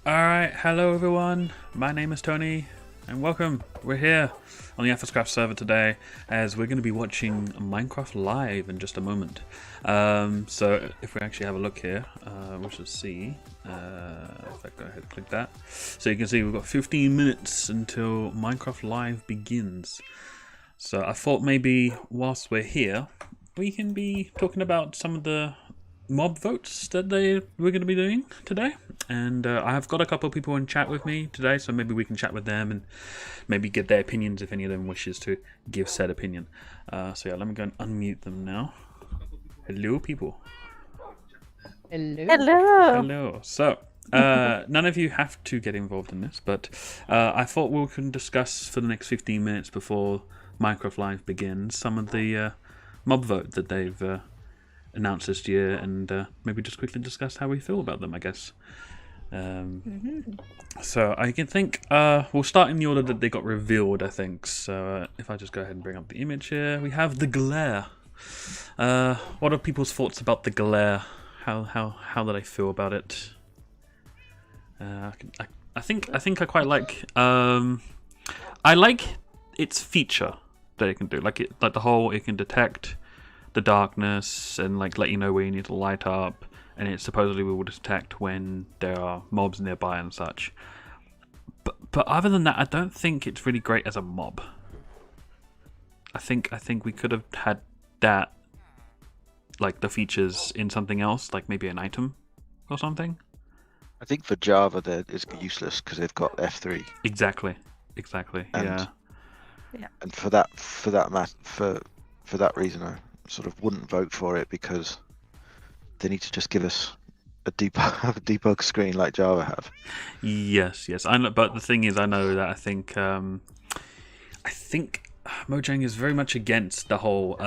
Alright, hello everyone, my name is Tony, and welcome. We're here on the AthosCraft server today, as we're going to be watching Minecraft live in just a moment. So if we actually have a look here, we should see, if I go ahead and click that. So you can see we've got 15 minutes until Minecraft live begins. So I thought maybe whilst we're here, we can be talking about some of the mob votes that we're going to be doing today. And I have got a couple of people in chat with me today, so maybe we can chat with them and maybe get their opinions if any of them wishes to give said opinion. So yeah, let me go and unmute them now. Hello, people. Hello. Hello. Hello. So, none of you have to get involved in this, but I thought we can discuss for the next 15 minutes before Minecraft Live begins some of the mob vote that they've announced this year, and maybe just quickly discuss how we feel about them, I guess. So I can think we'll start in the order that they got revealed, I think. So if I just go ahead and bring up the image here, we have the glare. What are people's thoughts about the glare? How do they feel about it? I think I quite like. I like its feature that it can do, like the whole it can detect the darkness and like let you know where you need to light up, and it supposedly will detect when there are mobs nearby and such. But other than that, I don't think it's really great as a mob. I think we could have had that, like the features in something else, like maybe an item or something. I think for Java that is useless because they've got F3. Exactly. And, Yeah. And for that reason, I sort of wouldn't vote for it, because they need to just give us a debug screen like Java have. Yes. I know, but the thing is, I know that I think Mojang is very much against the whole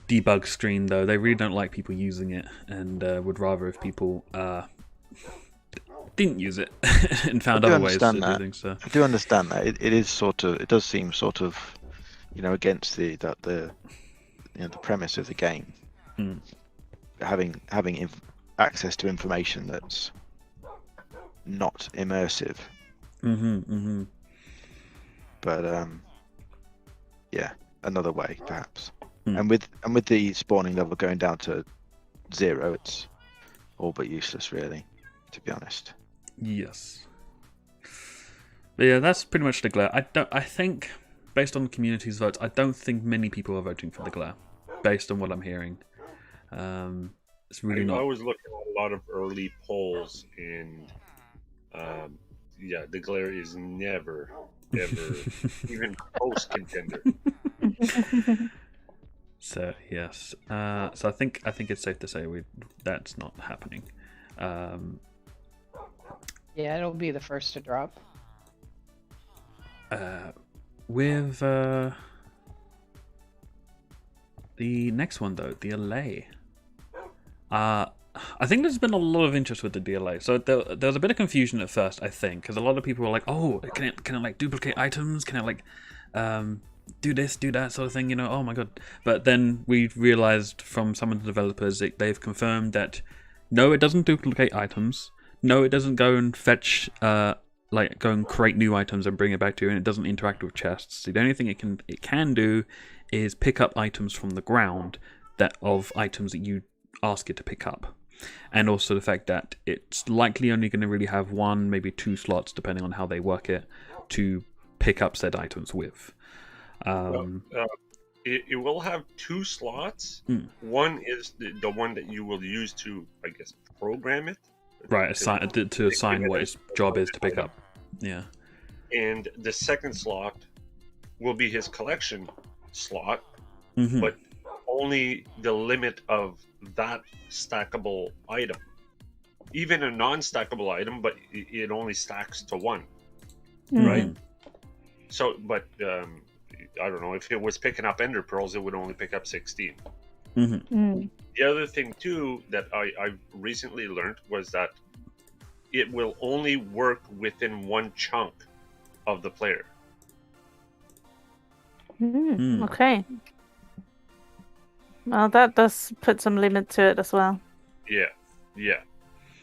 debug screen, though. They really don't like people using it, and would rather if people didn't use it and found other ways to do things. So I do understand that. It does seem sort of, against the premise of the game. Having access to information that's not immersive. But yeah, another way perhaps. And with the spawning level going down to 0, it's all but useless, really, to be honest. Yes. But yeah, that's pretty much the glare. I think, based on the community's votes, I don't think many people are voting for the glare, based on what I'm hearing. It's really not. I was looking at a lot of early polls, and the glare is never, ever, even close contender. So yes. So I think it's safe to say that's not happening. Yeah, it'll be the first to drop. With the next one though, the DLA. I think there's been a lot of interest with the DLA. So there was a bit of confusion at first, I think, because a lot of people were like, "Oh, can it like duplicate items? Can it like do this, do that sort of thing?" Oh my god! But then we realized from some of the developers, they've confirmed that no, it doesn't duplicate items. No, it doesn't go and fetch, go and create new items and bring it back to you, and it doesn't interact with chests. The only thing it can do is pick up items from the ground of items that you ask it to pick up, and also the fact that it's likely only going to really have 1, maybe 2 slots, depending on how they work it, to pick up said items with. It will have 2 slots. One is the one that you will use to, I guess, program it. Right, to assign what its job is to pick up. Yeah. And the second slot will be his collection slot, but only the limit of that stackable item. Even a non-stackable item, but it only stacks to 1. Right? So, but I don't know, if it was picking up ender pearls, it would only pick up 16. The other thing too that I recently learned was that it will only work within 1 chunk of the player. Okay. Well, that does put some limit to it as well. Yeah.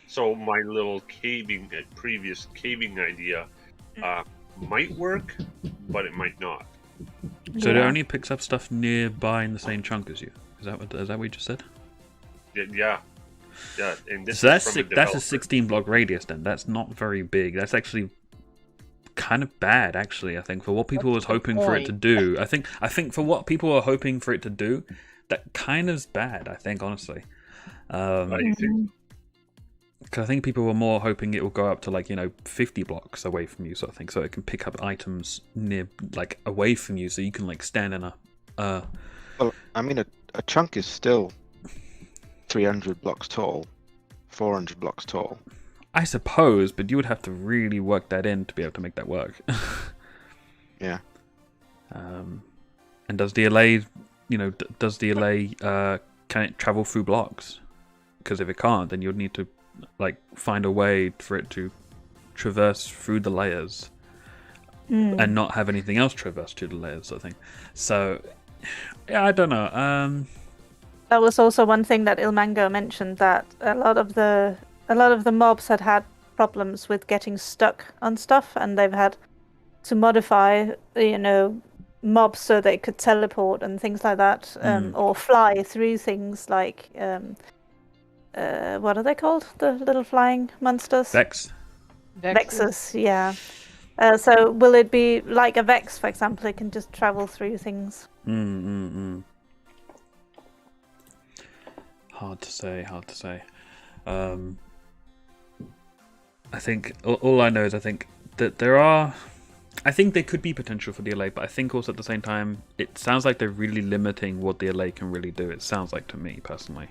So my little previous caving idea might work, but it might not. So it only picks up stuff nearby in the same chunk as you. Is that what you just said? Yeah. And this So is from a that's a developer. 16 block radius. Then that's not very big. That's actually kind of bad. Actually, I think for what people was hoping for it to do. I think for what people were hoping for it to do, that kind of's bad. I think honestly. You think? Because I think people were more hoping it will go up to 50 blocks away from you, sort of thing, so it can pick up items away from you, so you can stand in a. Well, I mean, a chunk is still 300 blocks tall, 400 blocks tall. I suppose, but you would have to really work that in to be able to make that work. Yeah. And does the allay, can it travel through blocks? Because if it can't, then you'd need to find a way for it to traverse through the layers and not have anything else traverse through the layers, sort of thing. So, yeah, I don't know. That was also one thing that Ilmango mentioned, that a lot of the mobs had problems with getting stuck on stuff, and they've had to modify, mobs so they could teleport and things like that, or fly through things like what are they called? The little flying monsters? Vex. Vexes, yeah. So will it be like a Vex, for example? It can just travel through things. Hard to say. I think all I know is I think that I think there could be potential for the allay, but I think also at the same time it sounds like they're really limiting what the allay can really do. It sounds like to me personally.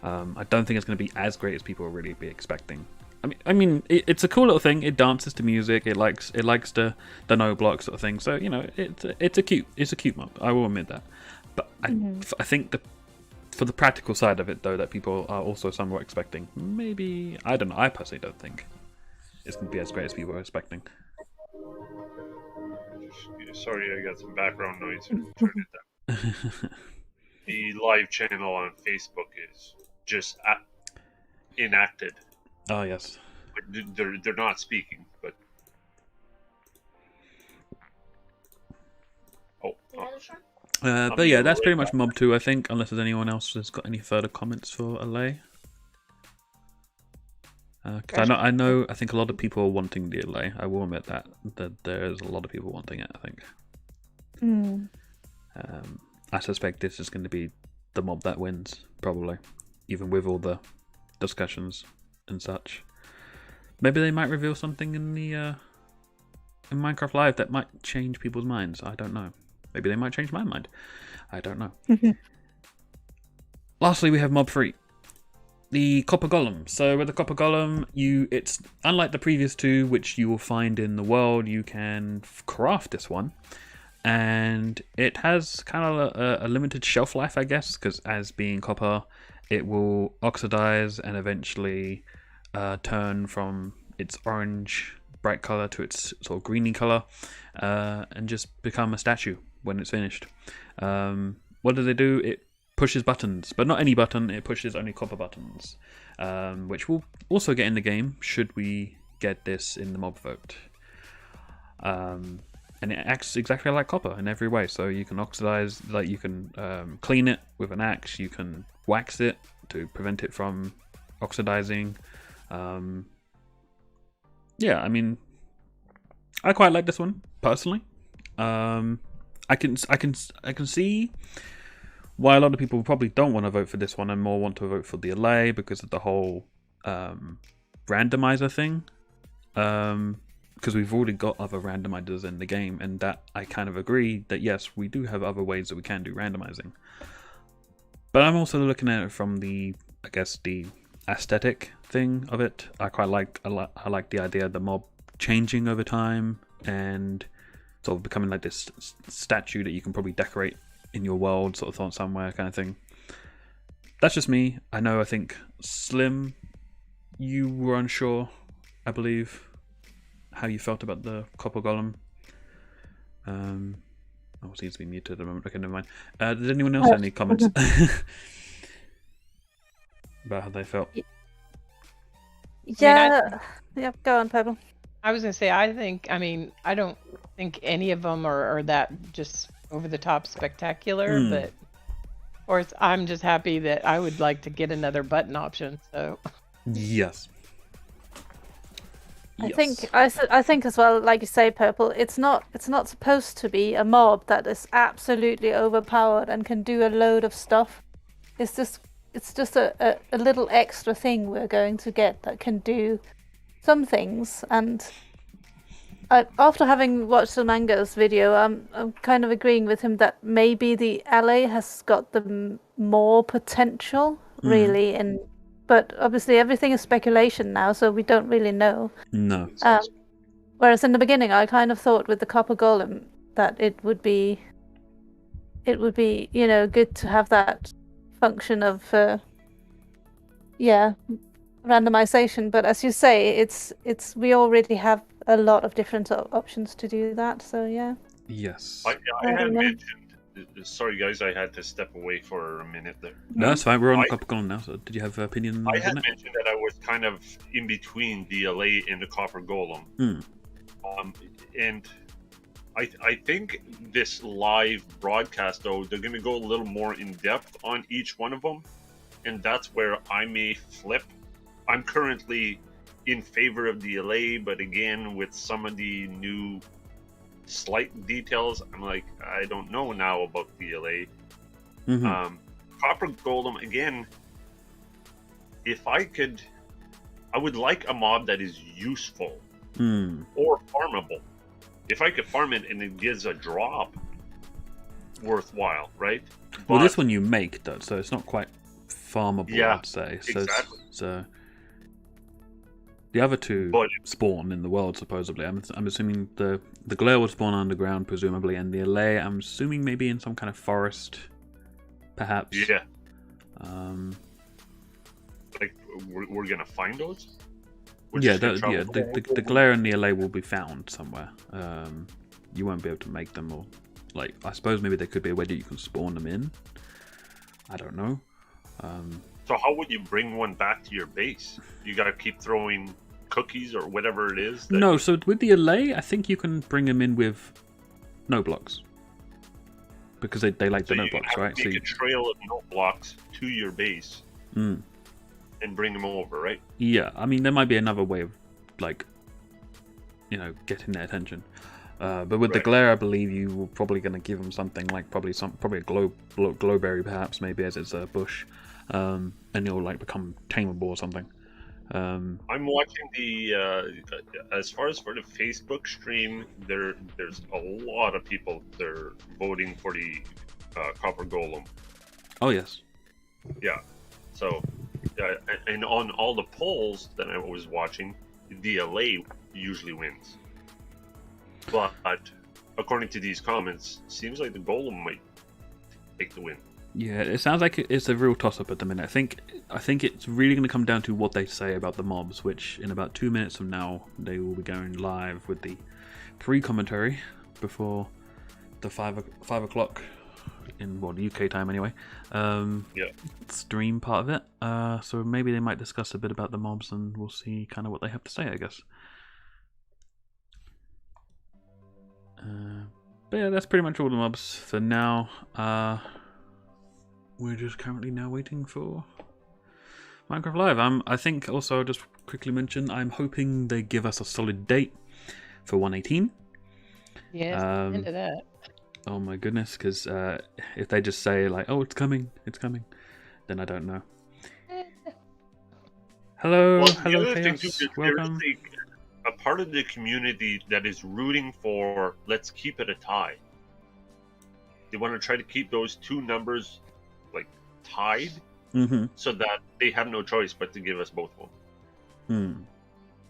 I don't think it's going to be as great as people will really be expecting. I mean, it's a cool little thing. It dances to music. It likes the no block sort of thing. So it's a cute mob. I will admit that. But I think for the practical side of it though, that people are also somewhat expecting. Maybe I don't know. I personally don't think it's going to be as great as people are expecting. Sorry, I got some background noise. Turn it down. The live channel on Facebook is just inactive. Oh yes. They're not speaking, but but yeah, that's pretty much Mob 2, I think, unless there's anyone else that's got any further comments for allay. Because I think a lot of people are wanting the allay. I will admit that there's a lot of people wanting it, I think. I suspect this is going to be the mob that wins, probably, even with all the discussions and such. Maybe they might reveal something in the in Minecraft Live that might change people's minds. I don't know. Maybe they might change my mind. I don't know. Lastly, we have Mob 3. The Copper Golem. So with the Copper Golem, it's unlike the previous two, which you will find in the world. You can craft this one, and it has kind of a limited shelf life, I guess, because as being copper, it will oxidize and eventually turn from its orange bright color to its sort of greeny color, and just become a statue when it's finished. What do they do? It pushes buttons, but not any button. It pushes only copper buttons, which we'll also get in the game should we get this in the mob vote. And it acts exactly like copper in every way. So you can oxidize, you can clean it with an axe. You can wax it to prevent it from oxidizing. Yeah, I mean, I quite like this one personally. I can see why a lot of people probably don't want to vote for this one and more want to vote for the allay because of the whole randomizer thing. Because we've already got other randomizers in the game, and that I kind of agree that yes, we do have other ways that we can do randomizing. But I'm also looking at it from the aesthetic thing of it. I quite like I like the idea of the mob changing over time and sort of becoming like this statue that you can probably decorate in your world, sort of thought somewhere, kind of thing. That's just me. I think Slim, you were unsure, I believe, how you felt about the Copper Golem. Oh, it seems to be muted at the moment. Okay, never mind. Did anyone else have any comments about how they felt? Yeah. Yep. Go on, Pebble. I was gonna say, I don't think any of them are that just over the top spectacular, but of course, I'm just happy that I would like to get another button option. So Yes. I think as well, like you say, Purple. It's not supposed to be a mob that is absolutely overpowered and can do a load of stuff. It's just a little extra thing we're going to get that can do some things. And after having watched Ilmango's video, I'm kind of agreeing with him that maybe the LA has got the more potential, really, in. But obviously everything is speculation now, so we don't really know. No. Whereas in the beginning, I kind of thought with the copper golem that it would be, good to have that function of, randomization. But as you say, it's we already have a lot of different options to do that. So yeah. Yes. I had mentioned. Sorry, guys, I had to step away for a minute there. No, it's fine. We're on the copper golem now. So, did you have an opinion? I had mentioned that I was kind of in between the LA and the copper golem, and I think this live broadcast, though, they're going to go a little more in depth on each one of them, and that's where I may flip. I'm currently in favor of the LA, but again, with some of the new slight details, I'm like, I don't know now about the LA. Copper golem, again, if I could, I would like a mob that is useful or farmable. If I could farm it and it gives a drop, worthwhile, right? Well, this one you make, though, so it's not quite farmable, Yeah, I'd say. So exactly. So the other two spawn in the world, supposedly. I'm assuming the glare would spawn underground, presumably, and the LA, I'm assuming maybe in some kind of forest, perhaps. Yeah. Like we're gonna find those. The glare and the LA will be found somewhere. You won't be able to make them, or like I suppose maybe there could be a way that you can spawn them in. I don't know. So how would you bring one back to your base? You gotta keep throwing cookies or whatever it is? No, so with the LA, I think you can bring them in with no blocks. Because they like the no blocks, right? So you make a trail of no blocks to your base and bring them over, right? Yeah, I mean, there might be another way of, like, getting their attention. But with the glare, I believe you were probably going to give them something like probably a glowberry, perhaps, maybe as it's a bush. And you'll like become tameable or something. I'm watching the as far as for the Facebook stream, there's a lot of people they're voting for the copper golem. Oh yes. Yeah. So and on all the polls that I was watching, the LA usually wins. But according to these comments, seems like the golem might take the win. Yeah, it sounds like it's a real toss-up at the minute. I think it's really going to come down to what they say about the mobs, which in about 2 minutes from now, they will be going live with the pre-commentary before the 5 o'clock in the UK time anyway. Stream part of it. So maybe they might discuss a bit about the mobs, and we'll see kind of what they have to say, I guess. But yeah, that's pretty much all the mobs for now. We're just currently now waiting for Minecraft Live. I think also I'll just quickly mention I'm hoping they give us a solid date for 118. Yeah, into that. Oh my goodness, because if they just say like, "Oh, it's coming," then I don't know. Hello, hello, Chaos. Welcome. A part of the community that is rooting for let's keep it a tie. They want to try to keep those two numbers tied, so that they have no choice but to give us both of them.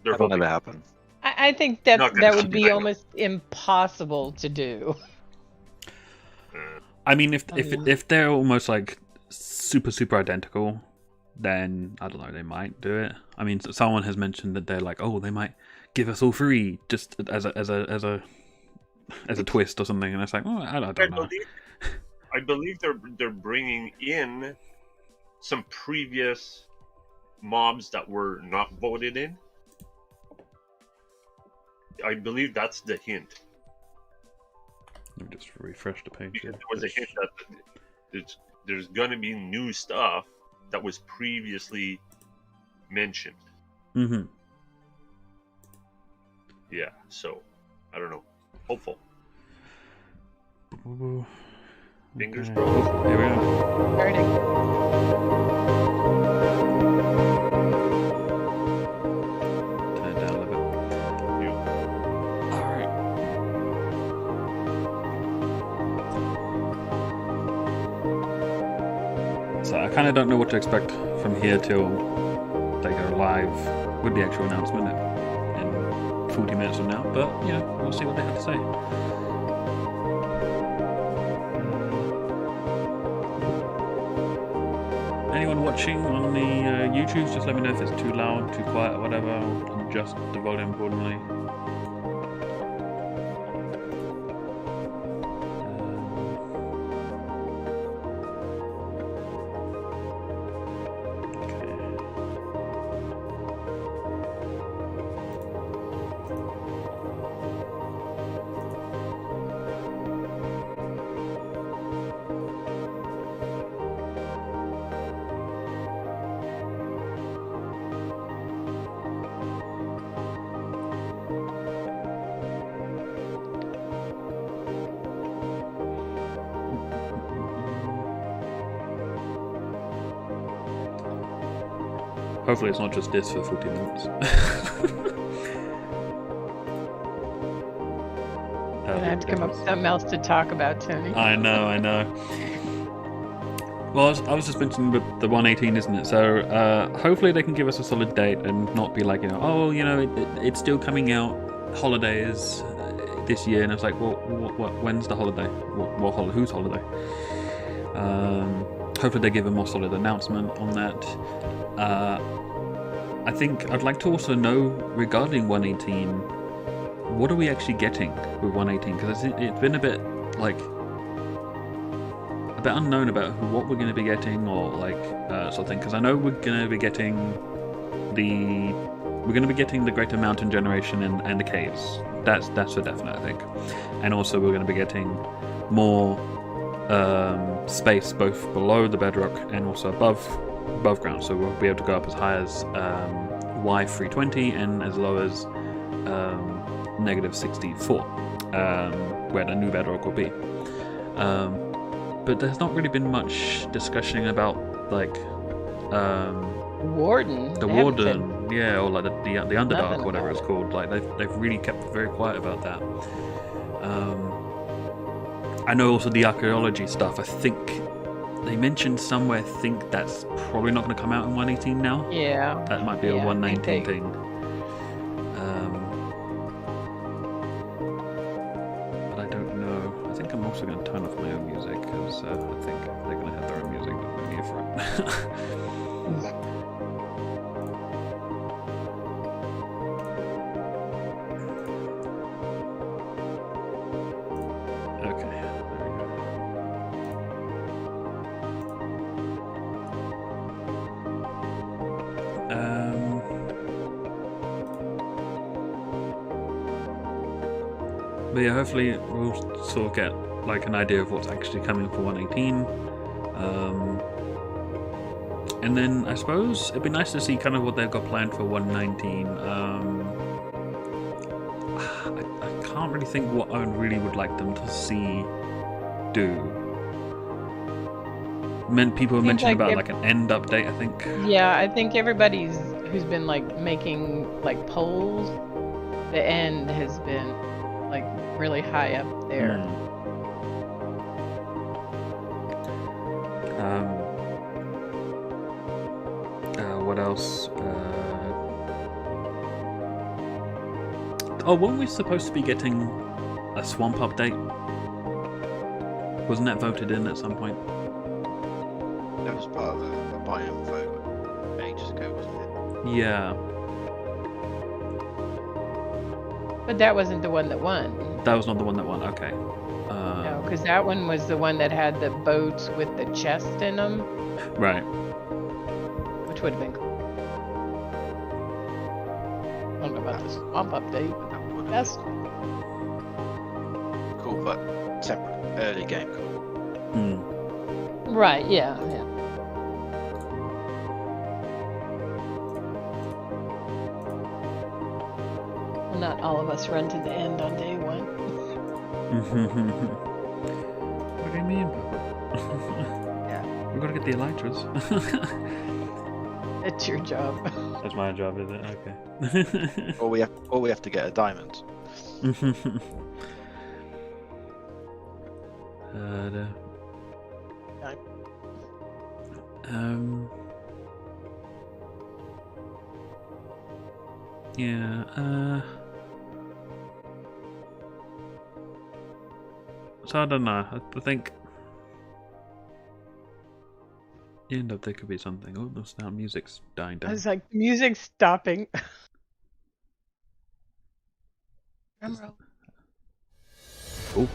That'll never happen. I think that would be almost impossible to do. I mean, if they're almost like super identical, then I don't know, they might do it. I mean, someone has mentioned that they're like, oh, they might give us all three just as a twist or something, and it's like, oh, I don't know. I believe they're bringing in some previous mobs that were not voted in. I believe that's the hint. Let me just refresh the page. Because there was a hint that there's going to be new stuff that was previously mentioned. Mm-hmm. Yeah, so I don't know. Hopeful. Fingers Okay. crossed. Oh, here we go. Starting. Turn it down a little bit. Alright. So I kind of don't know what to expect from here till they go live with the actual announcement in 40 minutes from now, but you know, we'll see what they have to say. Anyone watching on the YouTube, just let me know if it's too loud, too quiet, or whatever. I'll adjust the volume accordingly. Hopefully it's not just this for 40 minutes. Gonna have to come up with something else to talk about, Tony. I know. Well, I was just mentioning the 118, isn't it? So hopefully they can give us a solid date and not be like, oh, it's still coming out holidays this year, and it's like, well, when's the holiday? Whose holiday? Hopefully they give a more solid announcement on that. I think I'd like to also know regarding 118, what are we actually getting with 118? Because it's been a bit unknown about what we're going to be getting, or sort of thing. Because I know we're going to be getting the Greater Mountain Generation and the caves. That's for definite, I think. And also we're going to be getting more space both below the bedrock and also above ground, so we'll be able to go up as high as Y320 and as low as -64, where the new bedrock will be. But there's not really been much discussion about Warden. the They haven't Warden, yeah, or the Underdark, nothing whatever about it's it. called. They've really kept very quiet about that. I know also the archaeology stuff. I think they mentioned somewhere. I think that's probably not going to come out in 118 now. said- Yeah. That might be a Yeah, I 119 think they- thing. But I don't know. I think I'm also going to turn off my own music because I think they're going to have their own music. There's no need for it. Okay, there we go. But yeah, hopefully we'll sort of get an idea of what's actually coming for 118. And then I suppose it'd be nice to see kind of what they've got planned for 119. I can't really think what I really would like them to see do. People were Seems mentioning like about an end update, I think. Yeah, I think everybody's who's been making polls, the end has been really high up there. What else? Weren't we supposed to be getting a swamp update? Wasn't that voted in at some point? That was part of a biome vote ages ago, wasn't it? Yeah, But that wasn't the one that won. that was not the one that won. Okay. No, because that one was the one that had the boats with the chest in them, Right. which would have been cool. about the swamp update. That would have That's been cool, but separate, early game cool. right. Yeah. Yeah. Not all of us run to the end on day one. What do you mean, Papa? Yeah. We've got to get the elytras. It's your job. That's my job, is it? Okay. Or we have to get a diamond. Yeah, so I don't know. I think end up there could be something. Oh, the sound music's dying I down. was like, music's stopping. Drum roll. Oh.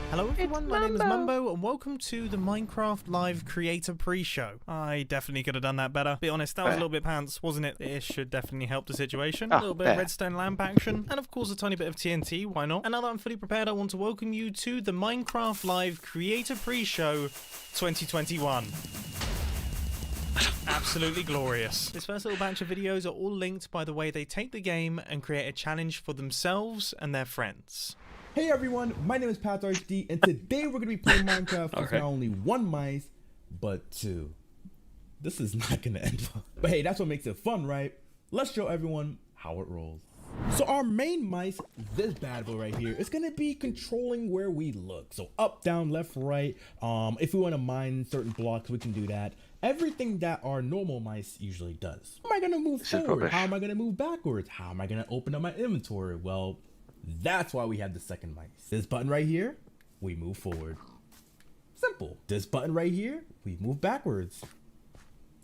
Hello everyone, my name is Mumbo. Mumbo and welcome to the Minecraft Live Creator Pre-Show. I definitely could have done that better. Be honest, that was a little bit pants, wasn't it? This should definitely help the situation. A little bit of redstone lamp action, and of course a tiny bit of TNT, why not? And now that I'm fully prepared, I want to welcome you to the Minecraft Live Creator Pre-Show 2021. Absolutely glorious. This first little batch of videos are all linked by the way they take the game and create a challenge for themselves and their friends. Hey everyone, my name is PathRD, and today we're going to be playing Minecraft with not only one mice, but two. This is not going to end well. But hey, that's what makes it fun, right? Let's show everyone how it rolls. So our main mice, this bad boy right here, is going to be controlling where we look. So up, down, left, right. If we want to mine certain blocks, we can do that. Everything that our normal mice usually does. How am I going to move forward? How am I going to move backwards? How am I going to open up my inventory? Well, that's why we have the second mice. This button right here, we move forward. Simple. This button right here, we move backwards.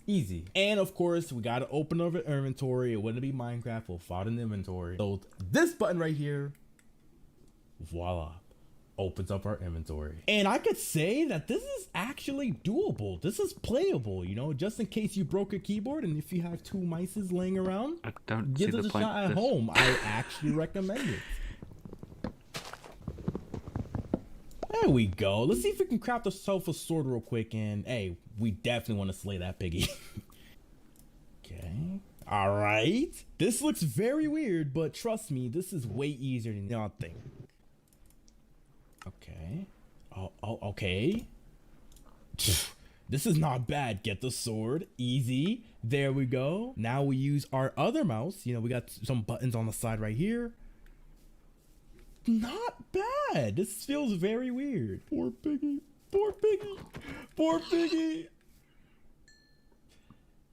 Easy. And of course, we gotta open up our inventory. It wouldn't be Minecraft, we'll find an inventory. So this button right here, voila, opens up our inventory. And I could say that this is actually doable. This is playable, you know, just in case you broke your keyboard and if you have two mices laying around, I don't give see this the a point shot of at this. home. I actually recommend it. There we go. Let's see if we can craft ourselves a sword real quick. And hey, we definitely want to slay that piggy. Okay. All right. This looks very weird, but trust me, this is way easier than y'all think. Okay. Oh, okay. This is not bad. Get the sword. Easy. There we go. Now we use our other mouse. You know, we got some buttons on the side right here. Not bad. This feels very weird. Poor piggy. Poor piggy. Poor piggy.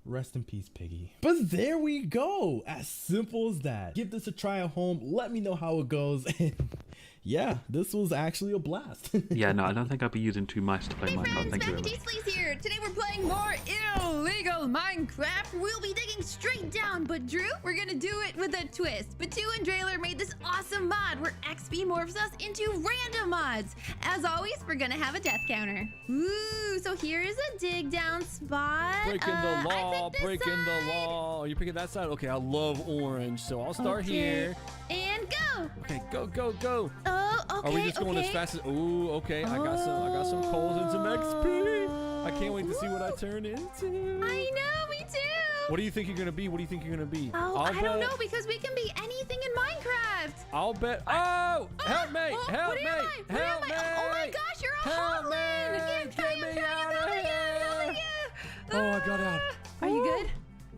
Rest in peace, piggy. But there we go. As simple as that. Give this a try at home. Let me know how it goes. And yeah, this was actually a blast. Yeah, no, I don't think I'll be using two mice to play Hey Minecraft. friends, Thank you very Matthew much. D. Sleaze here. Today we're playing more illegal Minecraft. We'll be digging straight down, but Drew, we're gonna do it with a twist. Batu and Drailer made this awesome mod where XP morphs us into random mods. As always, we're gonna have a death counter. Ooh, so here is a dig down spot. Breaking the law, I picked this breaking the side. law. Are you picking that side? Okay, I love orange, so I'll start here. And go. Okay, go, go, go. Oh, okay. Are we just going as fast as? Ooh, okay. I got some coals and some XP. I can't wait to see what I turn into. I know, me too. What do you think you're gonna be? What do you think you're gonna be? Oh, I'll I don't bet- know because we can be anything in Minecraft. I'll bet. Oh, help me! Oh, Help what me! am I? What Help am me! I? Oh my gosh, you're a Help me! hoglin! Get me out of here! Oh, I got out. Are you good?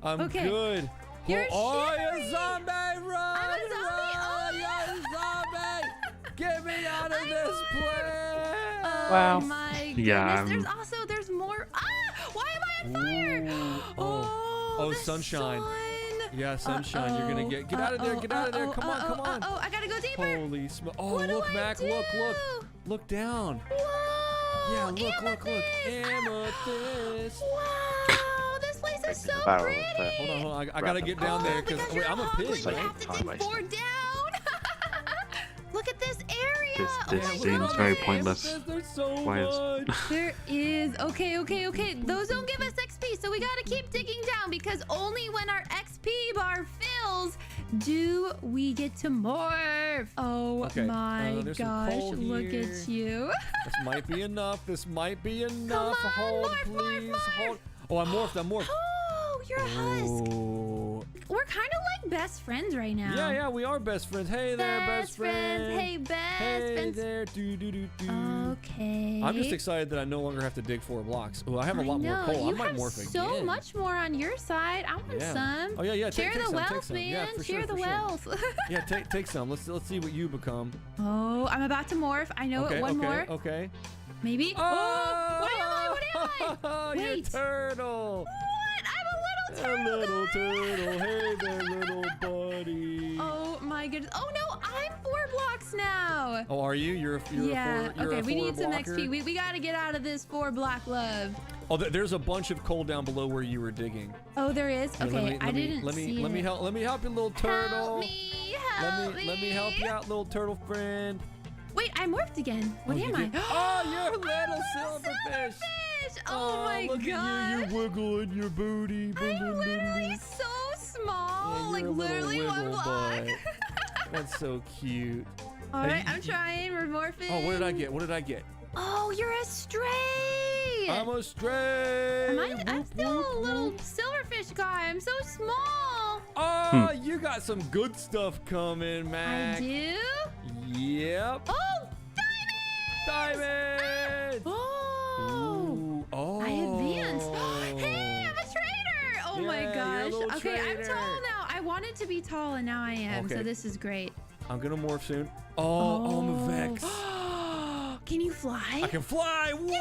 I'm Okay. good. You're oh, shivering. you zombie! Run! I'm a zombie. Run, Oh, you zombie! Get me out of this place! Wow. Oh my goodness. Yeah, There's more. Ah! Why am I on fire? Ooh. Oh, the sunshine. sun. Yeah, sunshine. You're gonna get out of there. Get out of there. Come on, come on. Oh, I gotta go deeper. Holy smoke! Oh, What do look, I Mac! do? Look down. Whoa. Yeah, look. Amethyst. Amethyst. Wow, this place is Breaking so the barrel pretty. there. Hold on. I gotta get down there because you're I'm a hoglin, pig, you right? have to Time dig wasting. 4 down. Look at this area. This seems very pointless. Why is... There is. Okay. Those don't give us XP, so we gotta keep digging down because only when our XP bar fills do we get to morph. Oh my gosh, look at you. This might be enough. Come on, Hold, morph, please. morph. Hold. Oh, I'm morphed. Oh, you're a husk. Oh. We're kind of like best friends right now. Yeah, we are best friends. Hey there, best friend. Hey, best Hey friends. there. Do. Okay. I'm just excited that I no longer have to dig 4 blocks. Oh, I have a lot more know, coal. I you might have morph so again. much more on your side. I want some. Oh yeah. Share Take the some, take wealth, some. man. Yeah, for Share sure, the for sure. wealth. Yeah, take some. Let's see what you become. Oh, I'm about to morph. I know it. One more. Okay. Maybe. Oh, what am I? You're a Wait. turtle. What? I'm a little turtle. Hey there, little buddy. Oh my goodness. Oh no, I'm 4 blocks now. Oh, are you? You're a Yeah. you're Okay, a we need some blocker? XP. We gotta get out of this 4 block love. Oh, there's a bunch of coal down below where you were digging. Oh, there is. Here, Okay, I didn't let see me it. help. Let me help you, little turtle. Help me. Help me. Let me help you out, little turtle friend. Wait, I morphed again. What am I? Oh, you're a little silverfish. Silverfish. Oh my look god. At you, you're wiggling your booty. I'm literally so small. Yeah, like you're a little literally 1 wiggle block. butt. That's so cute. All Hey, right, I'm trying. We're morphing. Oh, what did I get? Oh, you're a stray. I'm a stray. I'm still a little silverfish guy. I'm so small. Oh, you got some good stuff coming, Mac. I do? Yep. Oh, Diamond. Oh. Ooh, oh. I advanced. Hey, I'm a trader. Oh my Yeah, you're a gosh. little Okay, I'm trader. tall now. I wanted to be tall and now I am. So Okay. this is great. I'm gonna morph soon. Oh, I'm a Vex. Can you fly? I can fly. Whoa!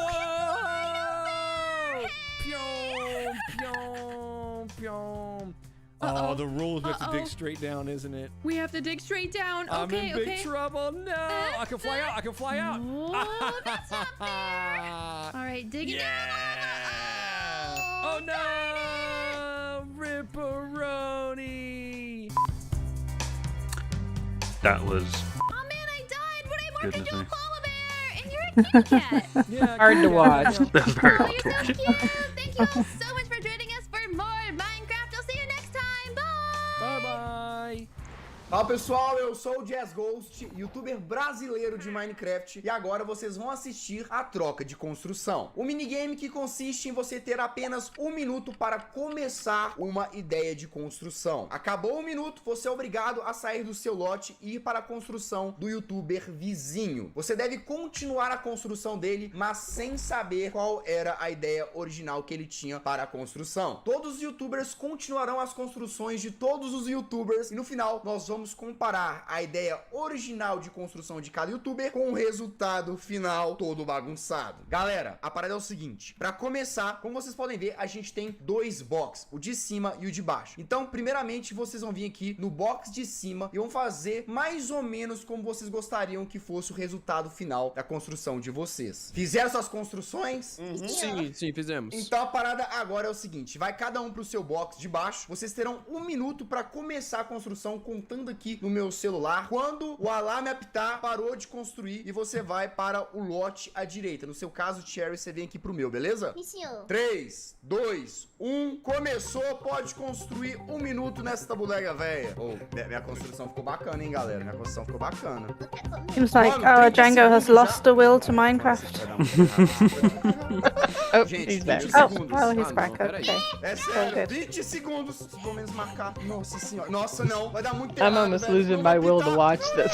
Pyong, pyong, pyong. Oh, the rules we have to dig straight down, isn't it? We have to dig straight down. I'm Okay, in big trouble. No, I can fly out. I can fly out. Oh, that's not fair. All right, dig it down. Oh no! Ripperoni! That was... Oh man, I died when I morphed Goodness into a me. koala bear, and you're a kitty cat. Yeah, Hard to watch. That was very Oh, hard to you're watch. so cute. Thank you all so much for joining us for more Minecraft. I'll see you next time. Bye. Bye bye. Fala pessoal, eu sou o Jazz Ghost, youtuber brasileiro de Minecraft, e agora vocês vão assistir a troca de construção. O minigame que consiste em você ter apenas 1 minuto para começar uma ideia de construção. Acabou 1 minuto, você é obrigado a sair do seu lote e ir para a construção do youtuber vizinho. Você deve continuar a construção dele, mas sem saber qual era a ideia original que ele tinha para a construção. Todos os youtubers continuarão as construções de todos os youtubers e no final nós vamos comparar a ideia original de construção de cada youtuber com o resultado final todo bagunçado. Galera, a parada é o seguinte, para começar, como vocês podem ver, a gente tem 2 boxes, o de cima e o de baixo. Então, primeiramente, vocês vão vir aqui no box de cima e vão fazer mais ou menos como vocês gostariam que fosse o resultado final da construção de vocês. Fizeram suas construções? Sim, fizemos. Então a parada agora é o seguinte, vai cada um pro seu box de baixo, vocês terão 1 minuto para começar a construção, contando aqui no meu celular. Quando o alarme apitar, parou de construir e você vai para o lote à direita. No seu caso, Cherry, você vem aqui pro meu, beleza? Sim, senhor. 3, 2, 1, começou, pode construir 1 minuto nessa tabulega, velha. Oh, minha construção ficou bacana, hein, galera? Minha construção ficou bacana. Seems like our Django has lost the will to Minecraft. Gente, he's back. 20 Oh, segundos. well, he's não, back. peraí. Okay. É sério, 20 segundos. Pelo menos marcar. Nossa senhora. Nossa, não. Vai dar muito tempo. I'm almost losing my will to watch this.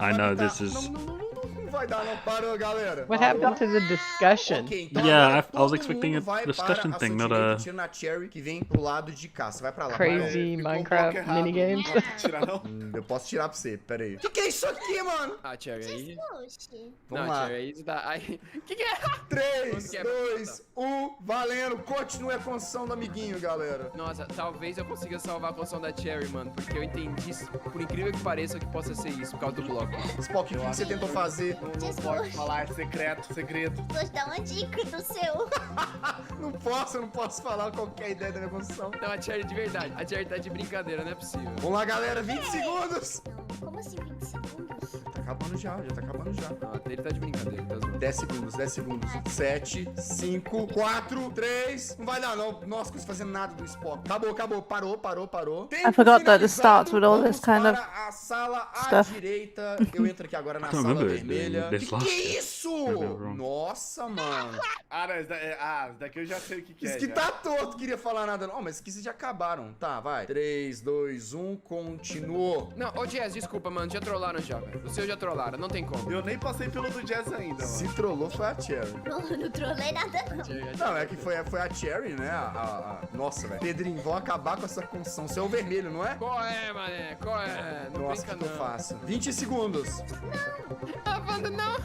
I know this is... Não vai dar, não. Parou, galera. What Parou. happened to the discussion? Ok, então Yeah, agora I was todo expecting mundo a vai discussion para thing, sua not direita, a- tirando a Cherry, que vem pro lado de cá. Você vai pra lá. Crazy Minecraft minigames. Eu posso tirar pra você, pera aí. Que é isso aqui, mano? Ah, Cherry, aí... Oxi. Vamos Não, lá. Cherry, aí isso dá... Aí... Que é? 3, que é? 2, 1, valendo. Continue a construção do amiguinho, galera. Nossa, talvez eu consiga salvar a construção da Cherry, mano, porque eu entendi, por incrível que pareça, que possa ser isso, por causa do bloco. Spock, o que você tentou fazer? Não pode falar, é secreto. Vou te dar uma dica do seu. Eu não posso falar qualquer ideia da minha construção. Não, a Cherry de verdade. A Cherry tá de brincadeira, não é possível. Vamos lá, galera, 20 segundos. Como assim 20 segundos? acabando já tá acabando já. Ah, ele tá de brincadeira, tá zoando. 10 segundos. 7, 5, 4, 3. Não vai dar, não. Nossa, não fazendo nada do Spock. Acabou. Parou. I forgot that it starts with all this kind of a sala à stuff. direita. Eu entro aqui agora na sala vermelha. Que é isso? Nossa, mano. Isso daqui eu já sei o que é. Isso que tá torto, queria falar nada. Não, mas isso aqui vocês já acabaram. Tá, vai. 3, 2, 1, continuou. Não, ô Jazz, desculpa, mano, já trollaram já, velho. O seu já trollaram, não tem como. Eu nem passei pelo do Jazz ainda, mano. Se trollou foi a Cherry. Não trolei nada, não. Não, é que foi a Cherry, né? Nossa, velho. Pedrinho, vão acabar com essa construção. Você é o vermelho, não é? Qual é, mané? Qual é? Não Nossa, brinca, que eu não. faço? 20 segundos. A Wanda não.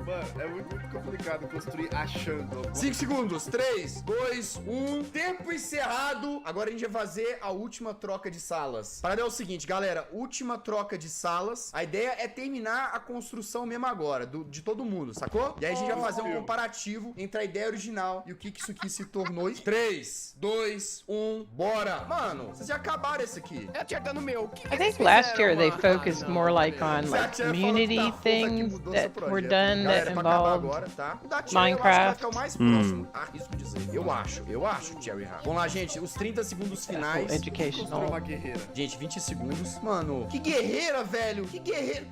Mano, é muito complicado construir achando. 5 segundos. 3, 2, 1. Tempo encerrado. Agora a gente vai fazer a última troca de salas. Para é o seguinte, galera. Última troca de salas. A ideia é terminar a construção mesmo agora. De todo mundo, sacou? E aí a gente vai fazer um comparativo entre a ideia original e o que isso aqui se tornou. 3, 2, 1. Bora. Mano, vocês já acabaram esse aqui. É acertando o meu. I think last year they focused more like on like community things that were done that involved agora, tá? O da Cherry Minecraft. eu acho que vai ficar o mais próximo. Arrisco dizer. Eu acho, Cherry Hub. Vamos lá, gente. Os 30 segundos finais. educational. Uma guerreira. Gente, 20 segundos. Mano, que guerreira, velho. Que guerreira.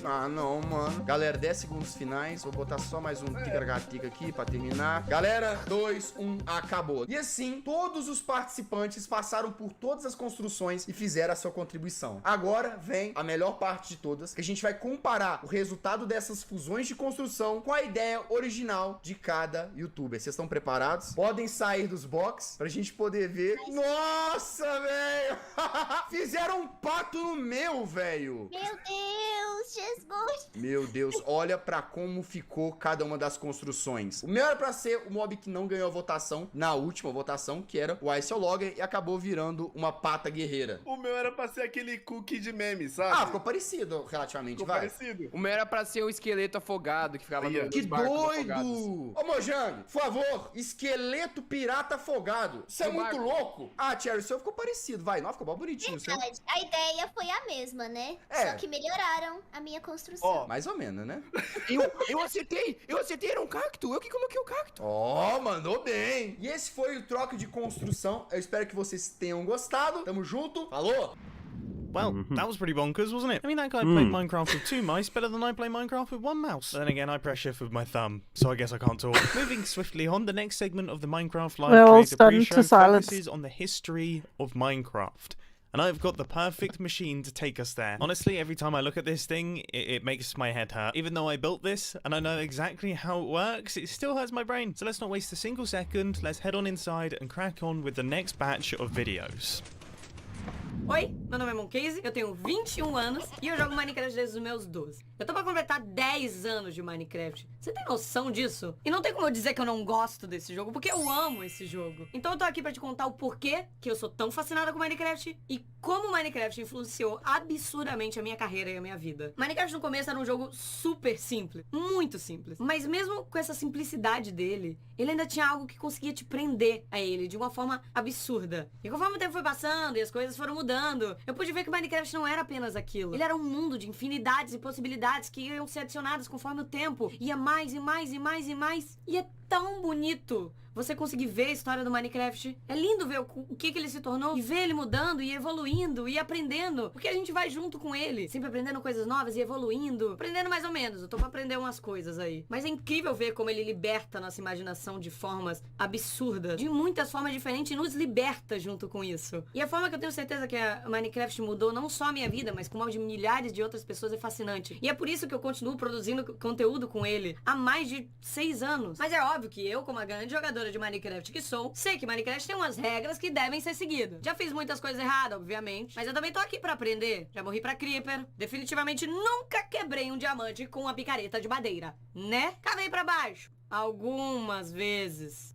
Ah, não, mano. Galera, 10 segundos finais. Vou botar só mais um tica-tica aqui pra terminar. Galera, 2, 1, acabou. E assim, todos os participantes passaram por todas as construções e fizeram a sua contribuição. Agora vem a melhor parte de todas, que a gente vai comparar o resultado dessas fusões de construção com a ideia original de cada youtuber. Vocês estão preparados? Podem sair dos box pra gente poder ver. Nossa, velho! Fizeram um pato no meu, velho! Meu Deus, Jesus! Meu Deus, olha pra como ficou cada uma das construções. O meu era pra ser o mob que não ganhou a votação na última votação, que era o Weasel e acabou virando uma pata guerreira. O meu era pra ser aquele cookie de meme, sabe? Ah, ficou parecido relativamente, Ficou vai. parecido. O meu era pra ser o esqueleto afogado que ficava no Que doido! Ô, Mojang, por favor, esqueleto pirata afogado. Isso é No muito barco. louco. Ah, Cherry, o seu ficou parecido, vai. Não, ficou bom bonitinho o seu. Verdade, a ideia foi a mesma, né? É. Só que melhoraram a minha construção. Ó, mais ou menos, né? Eu acertei, era um cacto, eu que coloquei o cacto. Ó, mandou bem. E esse foi o troca de construção. Eu espero que vocês tenham gostado. Tamo junto. Falou! Well, that was pretty bonkers, wasn't it? I mean, that guy played Minecraft with 2 mice better than I play Minecraft with 1 mouse. But then again, I press shift with my thumb, so I guess I can't talk. Moving swiftly on, the next segment of the Minecraft Live We're all Creator stunned Pre-Show to silence. focuses on the history of Minecraft. And I've got the perfect machine to take us there. Honestly, every time I look at this thing, it makes my head hurt. Even though I built this, and I know exactly how it works, it still hurts my brain. So let's not waste a single second, let's head on inside and crack on with the next batch of videos. Oi, meu nome é Moncase, eu tenho 21 anos e eu jogo Minecraft desde os meus 12. Eu tô pra completar 10 anos de Minecraft. Você tem noção disso? E não tem como eu dizer que eu não gosto desse jogo, porque eu amo esse jogo. Então eu tô aqui pra te contar o porquê que eu sou tão fascinada com Minecraft e como Minecraft influenciou absurdamente a minha carreira e a minha vida. Minecraft no começo era um jogo super simples, muito simples. Mas mesmo com essa simplicidade dele, ele ainda tinha algo que conseguia te prender a ele de uma forma absurda. E conforme o tempo foi passando e as coisas foram mudando, eu pude ver que Minecraft não era apenas aquilo. Ele era um mundo de infinidades e possibilidades que iam ser adicionadas conforme o tempo. Ia mais e mais e mais e mais. E é tão bonito você conseguir ver a história do Minecraft. É lindo ver o que ele se tornou e ver ele mudando e evoluindo e aprendendo. Porque a gente vai junto com ele, sempre aprendendo coisas novas e evoluindo. Aprendendo mais ou menos, eu tô pra aprender umas coisas aí. Mas é incrível ver como ele liberta a nossa imaginação de formas absurdas. De muitas formas diferentes e nos liberta junto com isso. E a forma que eu tenho certeza que a Minecraft mudou não só a minha vida, mas como a de milhares de outras pessoas é fascinante. E é por isso que eu continuo produzindo conteúdo com ele há mais de 6 anos. Mas é óbvio que eu, como a grande jogadora de Minecraft que sou, sei que Minecraft tem umas regras que devem ser seguidas. Já fiz muitas coisas erradas, obviamente, mas eu também tô aqui pra aprender. Já morri pra Creeper. Definitivamente nunca quebrei um diamante com uma picareta de madeira, né? Cavei pra baixo. Algumas vezes.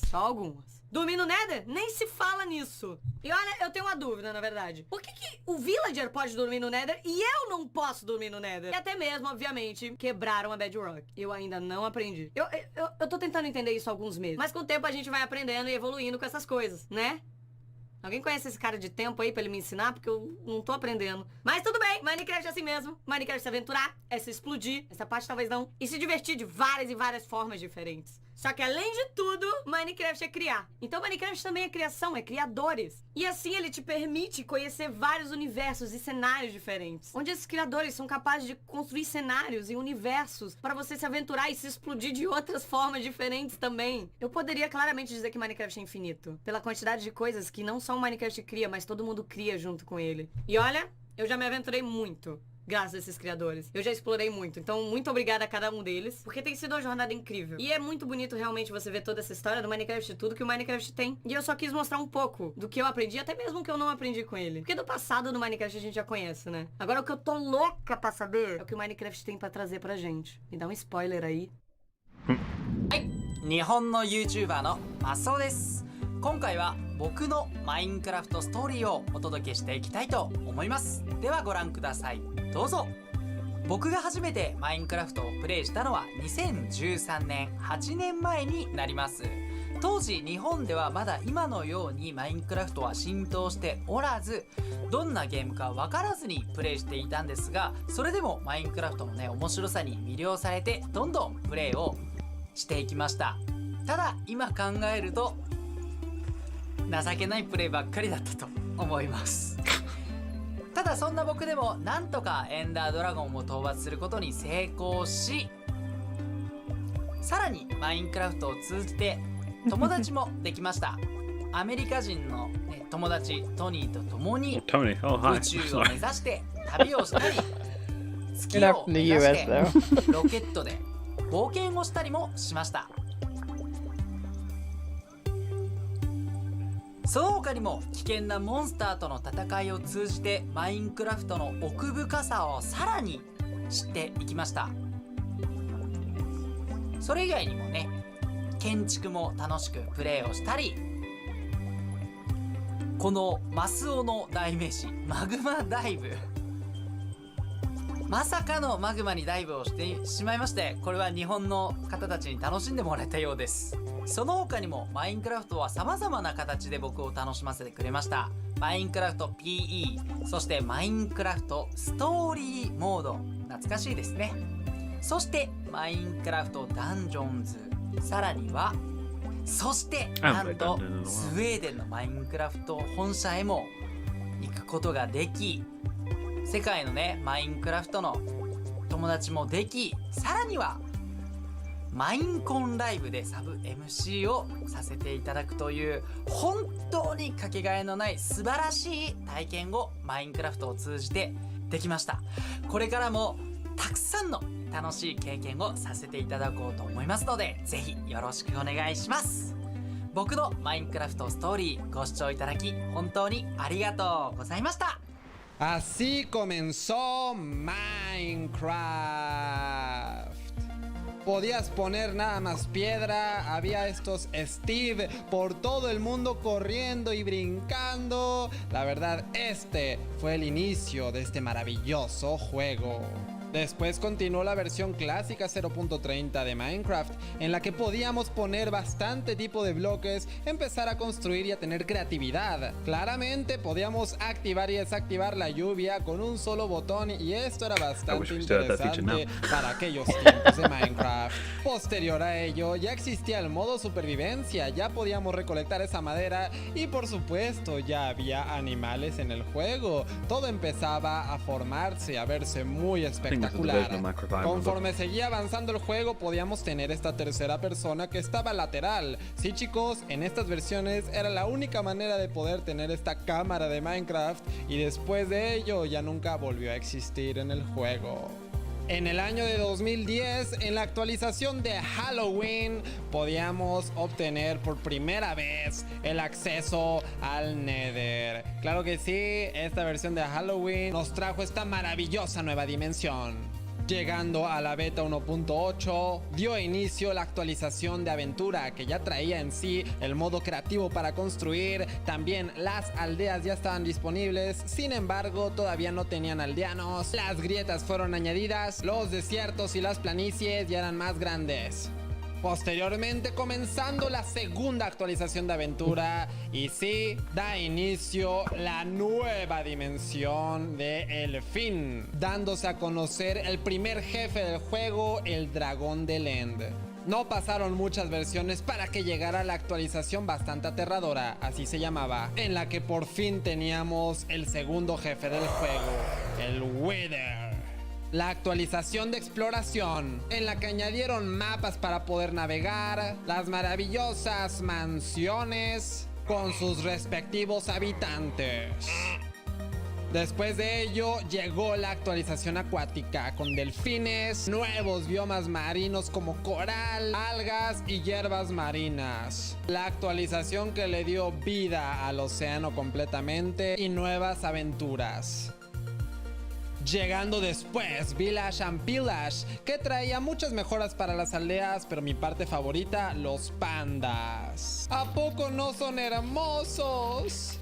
Só algumas. Dormir no Nether? Nem se fala nisso. E olha, eu tenho uma dúvida, na verdade. Por que o Villager pode dormir no Nether e eu não posso dormir no Nether? E até mesmo, obviamente, quebraram a Bedrock. Eu ainda não aprendi. Eu tô tentando entender isso há alguns meses. Mas com o tempo a gente vai aprendendo e evoluindo com essas coisas, né? Alguém conhece esse cara de tempo aí pra ele me ensinar? Porque eu não tô aprendendo. Mas tudo bem, Minecraft é assim mesmo. Minecraft é se aventurar, é se explodir. Essa parte talvez não. E se divertir de várias e várias formas diferentes. Só que além de tudo, Minecraft é criar. Então Minecraft também é criação, é criadores. E assim ele te permite conhecer vários universos e cenários diferentes. Onde esses criadores são capazes de construir cenários e universos para você se aventurar e se explodir de outras formas diferentes também. Eu poderia claramente dizer que Minecraft é infinito. Pela quantidade de coisas que não só o Minecraft cria, mas todo mundo cria junto com ele. E olha, eu já me aventurei muito. Graças a esses criadores. Eu já explorei muito. Então, muito obrigada a cada um deles. Porque tem sido uma jornada incrível. E é muito bonito realmente você ver toda essa história do Minecraft e tudo que o Minecraft tem. E eu só quis mostrar um pouco do que eu aprendi, até mesmo que eu não aprendi com ele. Porque do passado do Minecraft a gente já conhece, né? Agora o que eu tô louca pra saber é o que o Minecraft tem pra trazer pra gente. Me dá um spoiler aí. 日本の YouTuber のマスオです。今回は僕のマインクラフトストーリーをお届けしていきたいと思います。ではご覧ください。どうぞ。僕が初めてマインクラフトをプレイしたのは2013年8年前になります。当時日本ではまだ今のようにマインクラフトは浸透しておらず、どんなゲームか分からずにプレイしていたんですが、それでもマインクラフトのね面白さに魅了されてどんどんプレイをしていきました。ただ今考えると情けないプレイばっかりだったと思います。ただそんな僕でもなんとかエンダードラゴンを討伐することに成功し、さらにマインクラフトを通じて友達もできました。アメリカ人の、ね、友達トニーと共に宇宙を目指して旅をしたり、月を目指してロケットで冒険をしたりもしました。その他にも危険なモンスターとの戦いを通じてマインクラフトの奥深さをさらに知っていきました。それ以外にもね、建築も楽しくプレイをしたり、このマスオの代名詞マグマダイブ、まさかのマグマにダイブをしてしまいまして、これは日本の方たちに楽しんでもらえたようです。その他にもマインクラフトは様々な形で僕を楽しませてくれました。マインクラフト PE、 そしてマインクラフトストーリーモード、懐かしいですね。そしてマインクラフトダンジョンズ、さらにはそしてなんとスウェーデンのマインクラフト本社へも行くことができ、世界のねマインクラフトの友達もでき、さらにはマインコンライブでサブ MC をさせていただくという本当にかけがえのない素晴らしい体験をマインクラフトを通じてできました。これからもたくさんの楽しい経験をさせていただこうと思いますので、ぜひよろしくお願いします。僕のマインクラフトストーリーご視聴いただき本当にありがとうございました。Así comenzó Minecraft. Podías poner nada más piedra, había estos Steve por todo el mundo corriendo y brincando. La verdad, este fue el inicio de este maravilloso juego. Después continuó la versión clásica 0.30 de Minecraft, en la que podíamos poner bastante tipo de bloques, empezar a construir y a tener creatividad. Claramente podíamos activar y desactivar la lluvia con un solo botón, y esto era bastante interesante para aquellos tiempos de Minecraft. Posterior a ello ya existía el modo supervivencia, ya podíamos recolectar esa madera y por supuesto ya había animales en el juego. Todo empezaba a formarse, a verse muy espectacular. Conforme seguía avanzando el juego podíamos tener esta tercera persona que estaba lateral. Sí chicos, en estas versiones era la única manera de poder tener esta cámara de Minecraft, y después de ello ya nunca volvió a existir en el juego. En el año de 2010, en la actualización de Halloween, podíamos obtener por primera vez el acceso al Nether. Claro que sí, esta versión de Halloween nos trajo esta maravillosa nueva dimensión. Llegando a la beta 1.8, dio inicio la actualización de aventura, que ya traía en sí el modo creativo para construir. También las aldeas ya estaban disponibles, sin embargo todavía no tenían aldeanos. Las grietas fueron añadidas, los desiertos y las planicies ya eran más grandes. Posteriormente comenzando la segunda actualización de aventura y sí, da inicio la nueva dimensión de El Fin, dándose a conocer el primer jefe del juego, el Dragón del End. No pasaron muchas versiones para que llegara la actualización bastante aterradora, así se llamaba, en la que por fin teníamos el segundo jefe del juego, el Wither. La actualización de exploración, en la que añadieron mapas para poder navegar, las maravillosas mansiones con sus respectivos habitantes. Después de ello llegó la actualización acuática con delfines, nuevos biomas marinos como coral, algas y hierbas marinas. La actualización que le dio vida al océano completamente y nuevas aventuras. Llegando después, Village and Pillage, que traía muchas mejoras para las aldeas, pero mi parte favorita, los pandas. ¿A poco no son hermosos?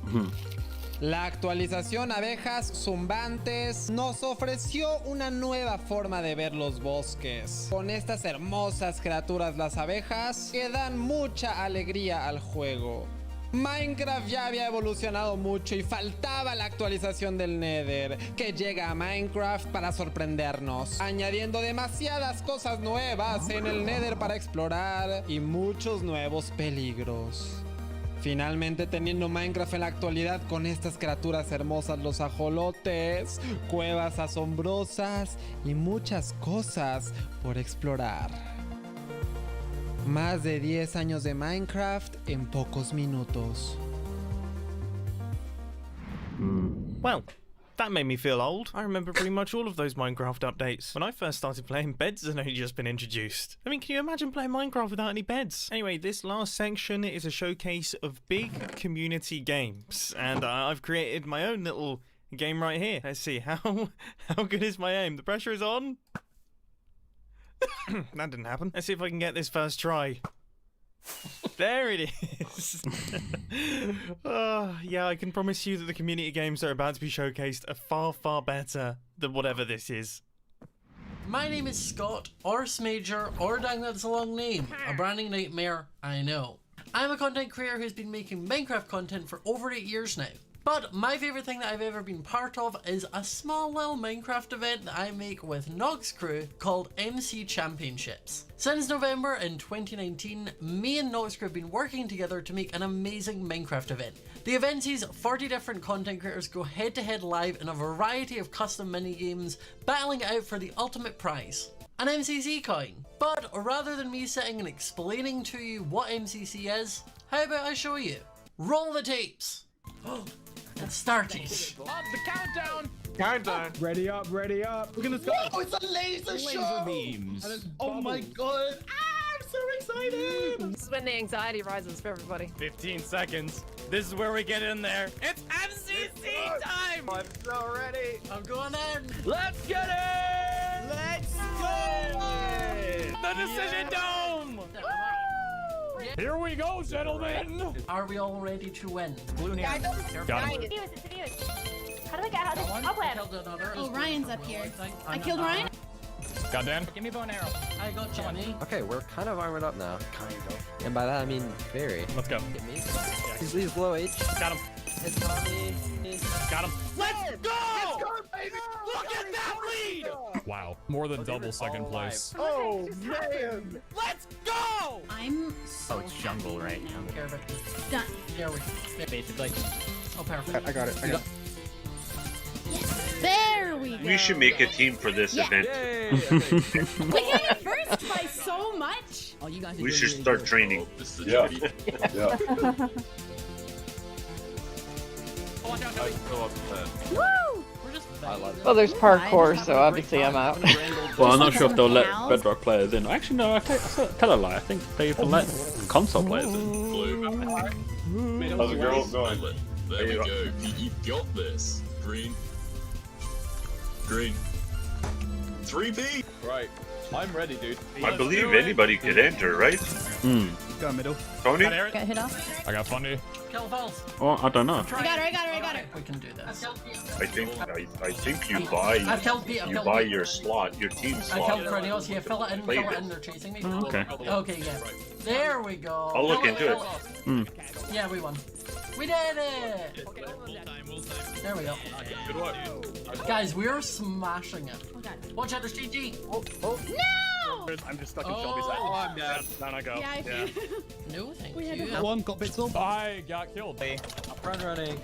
La actualización Abejas Zumbantes nos ofreció una nueva forma de ver los bosques, con estas hermosas criaturas las abejas que dan mucha alegría al juego. Minecraft ya había evolucionado mucho y faltaba la actualización del Nether, que llega a Minecraft para sorprendernos, añadiendo demasiadas cosas nuevas en el Nether para explorar y muchos nuevos peligros. Finalmente teniendo Minecraft en la actualidad con estas criaturas hermosas, los ajolotes, cuevas asombrosas y muchas cosas por explorar. Más de 10 años de Minecraft en pocos minutos. Well, that made me feel old. I remember pretty much all of those Minecraft updates. When I first started playing, beds had only just been introduced. I mean, can you imagine playing Minecraft without any beds? Anyway, this last section is a showcase of big community games, and I've created my own little game right here. Let's see, how good is my aim? The pressure is on. That didn't happen. Let's see if I can get this first try. There it is. Yeah, I can promise you that the community games that are about to be showcased are far, far better than whatever this is. My name is Scott, or Smager, or dang that's a long name. A branding nightmare, I know. I'm a content creator who's been making Minecraft content for over 8 years now. But my favourite thing that I've ever been part of is a small little Minecraft event that I make with Nog's crew called MC Championships. Since November in 2019, me and Nog's crew have been working together to make an amazing Minecraft event. The event sees 40 different content creators go head to head live in a variety of custom minigames, battling it out for the ultimate prize, an MCC coin. But rather than me sitting and explaining to you what MCC is, how about I show you? Roll the tapes! It started. On the countdown! Countdown. Ready up, ready up. We're gonna start. Whoa, it's a laser show! Beams. Oh my god. I'm so excited! This is when the anxiety rises for everybody. 15 seconds. This is where we get in there. It's MCC time! I'm so ready. I'm going in. Let's get it! Let's go! The Decision Dome! Here we go, gentlemen! Are we all ready to win? Blue near. Got him. How do I get out of this cobweb? Oh, Ryan's up here. I killed Ryan? Got Dan? Give me a bow and arrow. I got Jenny. Okay, we're kind of armored up now. Kind of. And by that I mean very. Let's go. Hit me. He's low H. Got him. Hit Tommy. Got him. Let's go! Let's go, baby! Look at that lead! Wow, more than double second place. Oh, man! Let's go! I'm so it's jungle right now. Here, but done. here we Basically. Oh, perfect. I got it. I got it. There we go. We should make a team for this event. We came first by so much. Oh, you guys We should start training. Yeah. Yeah. Woo! Well, there's parkour, so obviously I'm out. Well, I'm not sure if they'll let Bedrock players in. Actually, no, I tell a lie. I think they even let console players in. How's the girl going? There we go. You've got this. Green. Green. 3P! Right. I'm ready, dude. I believe anybody could enter, right? Go middle. Tony? Got hit off. I got funny. Kill falls. Oh, I don't know. I got her. We can do this. I think you buy I've killed Pete. you buy your slot, your team I slot. killed Cranios. Yeah, fill it in. Play Fill it it. in. They're chasing me. Okay. Okay, yeah. There we go. I'll look Fill into it. fill Yeah, we won. We did it! There we go. Good work. Guys, we're smashing it. Watch out, there's GG. No! I'm just stuck in Shelby's head. Oh, I'm dead. Down I go. Yeah, No, thank We had you. to- One got bits up. I got killed. Running.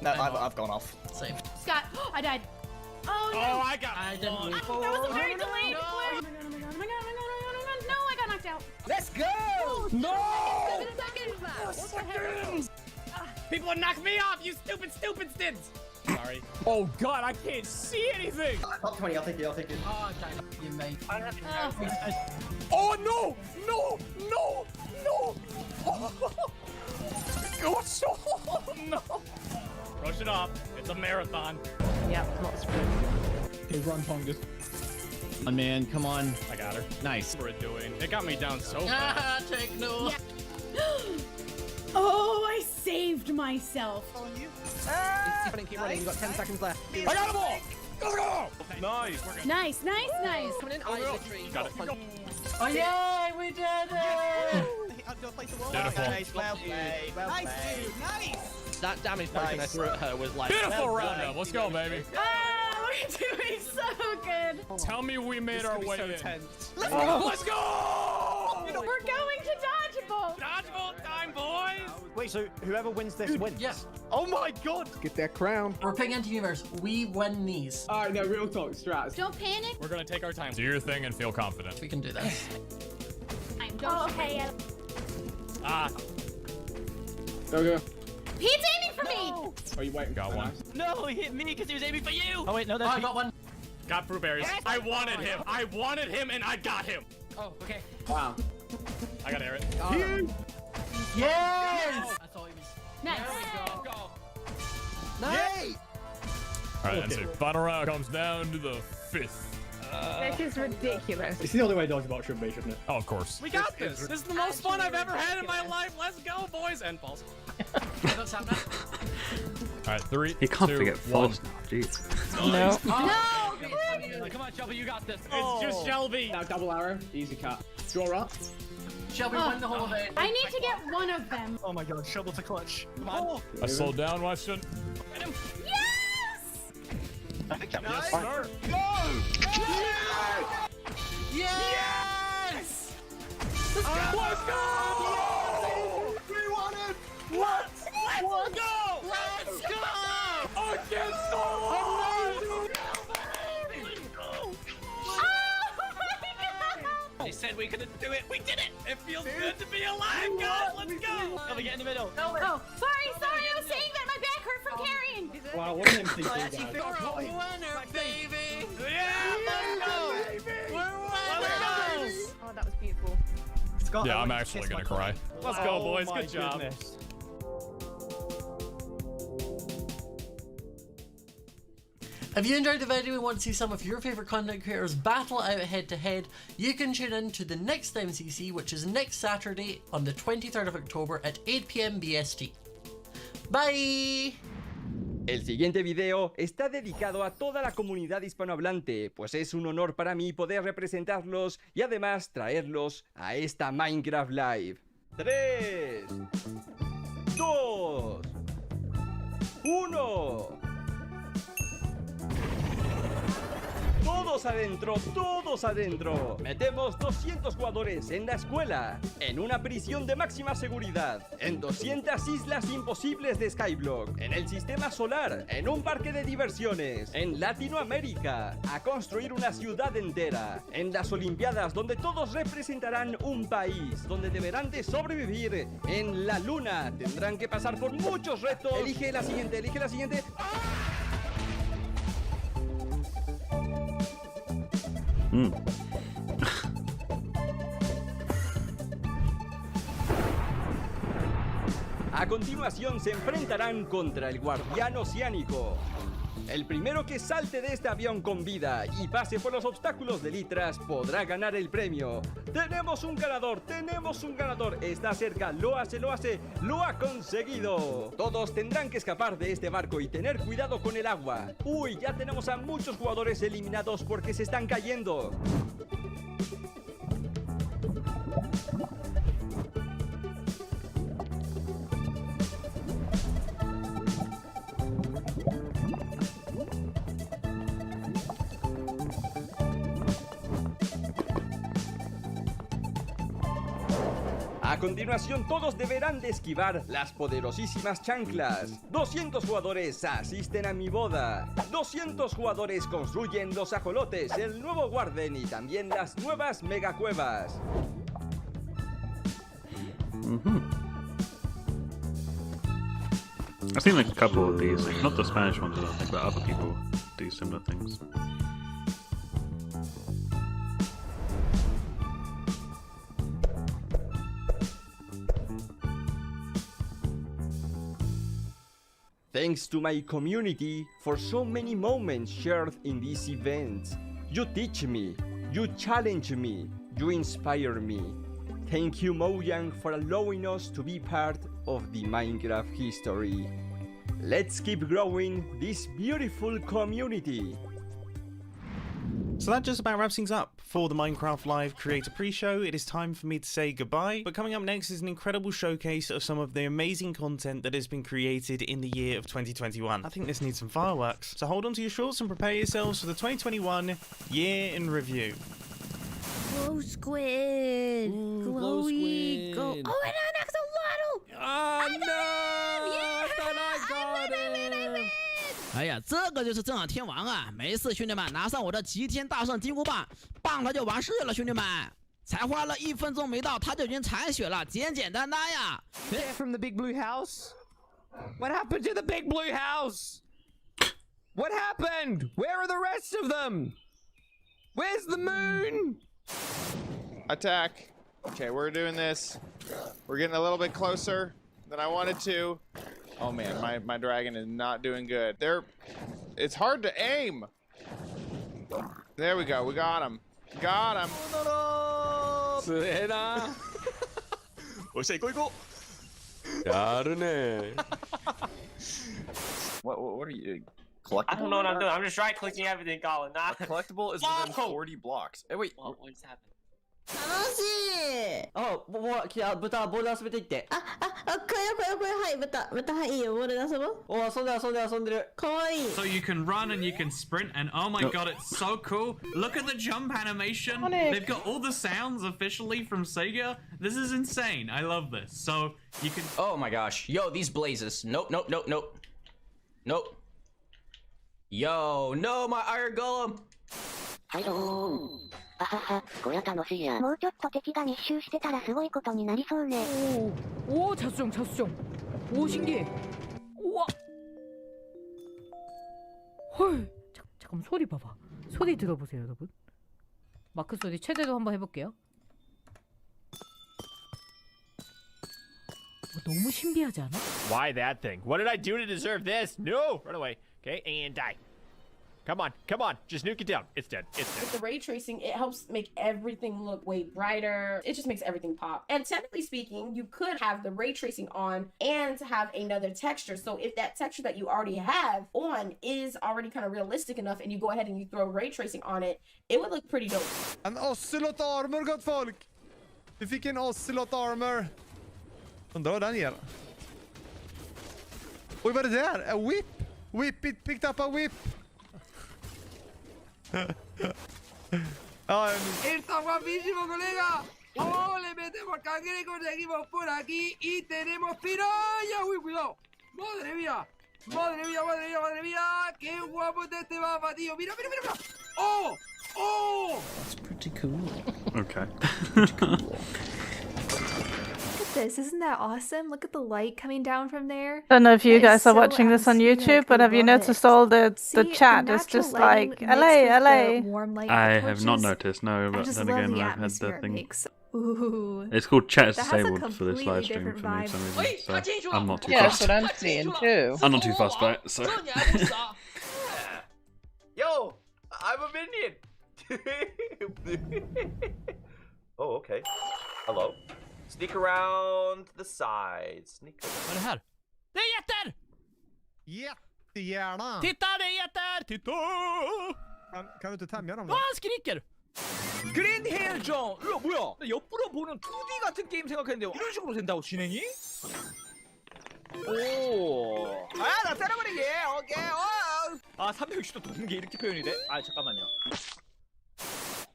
No, I've gone off. Same. Scott, I died. Oh no! Oh, I got. I didn't. That was a very delayed flare. No, I got knocked out. Let's go! No! 7 seconds. People are knocking me off, you stupid stids! Sorry. Oh god, I can't see anything! Top 20, I'll take it. Oh, okay. You mate. Oh no! No! No! No! Oh, so no! Rush it off. It's a marathon. Yeah, not a sprint. Hey, run, Pungus. Oh, man, come on. I got her. Nice. What we're doing. It got me down so fast. Ah, take no. Oh, I saved myself. Keep running, you've got 10 seconds left. I got them all! Let's go! Nice. Nice. Coming in, I literally Got it. Oh, yay, we did it! Beautiful. Well played. Nice! That damage potion I threw at her was like... Beautiful roundup. Let's go, baby. Ah, we're doing so good. Tell me we made our way in. Let's go! We're going to dodgeball. Dodgeball time, boys! Wait, so whoever wins this wins? Yes. Oh my god! Get that crown. We're picking anti-universe. We win these. Alright, no, real talk, strats. Don't panic. We're gonna take our time. Do your thing and feel confident. We can do this. Oh, okay. Yeah. Ah. Go. Pete's aiming for me. Are you waiting? Got one. No, he hit me because he was aiming for you! Oh, wait, no, Oh, that's I got one. Got fruit berries. I wanted him. I wanted him and I got him. Oh, okay. Wow. I got Eric. Yes! That's all he was. Nice. Go. Nice! Alright, that's it. Final round comes down to the 5th. This is ridiculous. It's the only way dodgeball should be, shouldn't it? Oh, of course. We got this! This is the most fun I've ever had in my life! Let's go, boys! And balls. That's happening. Alright, 3, He can't 2, forget 1. false now. Jeez. No. Come on, Shelby, you got this. It's just Shelby. Now double arrow, easy cut. Draw up. Shelby win the whole day. I need to get one of them. Oh my god, shovel to clutch. Come on. I slowed down, Weston. Yes! I think that was Nice. fine. Yes! Let's go! We won it! Let's go! Let's go! Against the wall! They said we couldn't do it. We did it! It feels good to be alive, guys! Let's go! Shelby, get in the middle. Oh, sorry. I was saying that my back hurt from carrying. Wow, what an MC guys. You're a winner, baby! Yeah, let's go! We're winners! Oh, that was beautiful. Scott, Yeah, I'm actually gonna cry. Let's go, boys. Good job. Goodness. If you enjoyed the video and want to see some of your favourite content creators battle out head to head, you can tune in to the next MCC, which is next Saturday on the 23rd of October at 8 PM BST. Bye! El siguiente video está dedicado a toda la comunidad hispanohablante, pues es un honor para mí poder representarlos y además traerlos a esta Minecraft Live. 3, 2, 1... Todos adentro, todos adentro. Metemos 200 jugadores en la escuela, en una prisión de máxima seguridad, en 200 islas imposibles de Skyblock, en el sistema solar, en un parque de diversiones, en Latinoamérica, a construir una ciudad entera, en las Olimpiadas donde todos representarán un país, donde deberán de sobrevivir, en la luna, tendrán que pasar por muchos retos. Elige la siguiente, elige la siguiente. A continuación se enfrentarán contra el guardián oceánico, El primero que salte de este avión con vida y pase por los obstáculos de litras podrá ganar el premio. ¡Tenemos un ganador! ¡Tenemos un ganador! Está cerca, lo hace, lo ha conseguido. Todos tendrán que escapar de este barco y tener cuidado con el agua. Uy, ya tenemos a muchos jugadores eliminados porque se están cayendo. A continuación, todos deberán de esquivar las poderosísimas chanclas. 200 jugadores asisten a mi boda. 200 jugadores construyen los ajolotes, el nuevo Warden y también las nuevas megacuevas. I've seen like a couple of these, like, not the Spanish ones, I don't think, but other people do similar things. Thanks to my community for so many moments shared in this event. You teach me, you challenge me, you inspire me. Thank you, Mojang, for allowing us to be part of the Minecraft history. Let's keep growing this beautiful community. So that just about wraps things up for the Minecraft Live Creator Pre-Show. It is time for me to say goodbye, but coming up next is an incredible showcase of some of the amazing content that has been created in the year of 2021. I think this needs some fireworks, so hold on to your shorts and prepare yourselves for the 2021 year in review. Glow squid! Glow Glowy! squid! Oh, and an axolotl! Oh no! Yeah! I thought I got it! 哎呀，这个就是正好天王啊！没事，兄弟们，拿上我的齐天大圣金箍棒，棒它就完事了，兄弟们。才花了1分钟没到，它就已经残血了，简简单单呀。They're from the big blue house? What happened to the big blue house? What happened? Where are the rest of them? Where's the moon? Attack. Okay, we're doing this. We're getting a little bit closer than I wanted to. Oh man, my dragon is not doing good. It's hard to aim. There we go. We got him. Got him. 強えな。おっしゃ、行こう行こう。やるね。What are you? Collectible? I don't know what I'm doing. I'm just right clicking everything, Colin. A collectible is within 40 blocks. Hey, wait. What just happened? 楽しい。あ、豚ボール遊べていって。これはい豚はいいよボールで遊ぼう。お、遊んでる。かわいい。 So you can run and you can sprint and oh my god, it's so cool. Look at the jump animation. Sonic. They've got all the sounds officially from Sega. This is insane. I love this. So you can. Oh my gosh. Yo, these blazes. Nope. Yo, no, my iron golem. これは楽しいや。もうちょっと敵が密集してたらすごいことになりそうね。오, 자수정. 오, 신기해. 우와. 헐. 잠깐만 소리 봐봐. 소리 들어보세요, 여러분. 마크 소리 최대로 한번 해볼게요. 너무 신비하지 않아? Why that thing? What did I do to deserve this? No! Run away. Okay, and die. Come on. Just nuke it down. It's dead. With the ray tracing, it helps make everything look way brighter. It just makes everything pop. And technically speaking, you could have the ray tracing on and have another texture. So if that texture that you already have on is already kind of realistic enough and you go ahead and you throw ray tracing on it, it would look pretty dope. En ocelot armor, gott folk! Vi fick en ocelot armor. Undrar vad den ger. Oj, vad är det där? A whip! It picked up a whip! ¡Está guapísimo, colega! ¡Oh, le metemos cangre y conseguimos por aquí! ¡Y tenemos piraya! ¡Uy, cuidado! ¡Madre mía! ¡Qué guapo está este mapa, tío! ¡Mira! ¡Oh! That's pretty cool. Okay. Look at this. Isn't that awesome? Look at the light coming down from there. I don't know if you That guys is are so watching this on YouTube, but have you noticed all the chat is just like LA. I have not noticed, no, but then again I've had the thing. It's called chat disabled for this live stream for me for some reason, so I'm not too Yeah, fussed. that's what I'm seeing too. I'm not too fussed by it, so. minion. Oh, okay. Hello. Sneak around the sides. Sneak around. Vad är det här? Det är getter! Jättegärna. Titta, det är getter! Titta! Kan du inte tämja dem då? Vad han skriker! 그랜드 헤어져. 이거 뭐야? 나 옆으로 보는 2D 같은 게임 생각했는데 이런 식으로 된다고 진행이? 오. 나 때려버리게. 오케이. 아 360도 도는 게 이렇게 표현이 돼? 아 잠깐만요.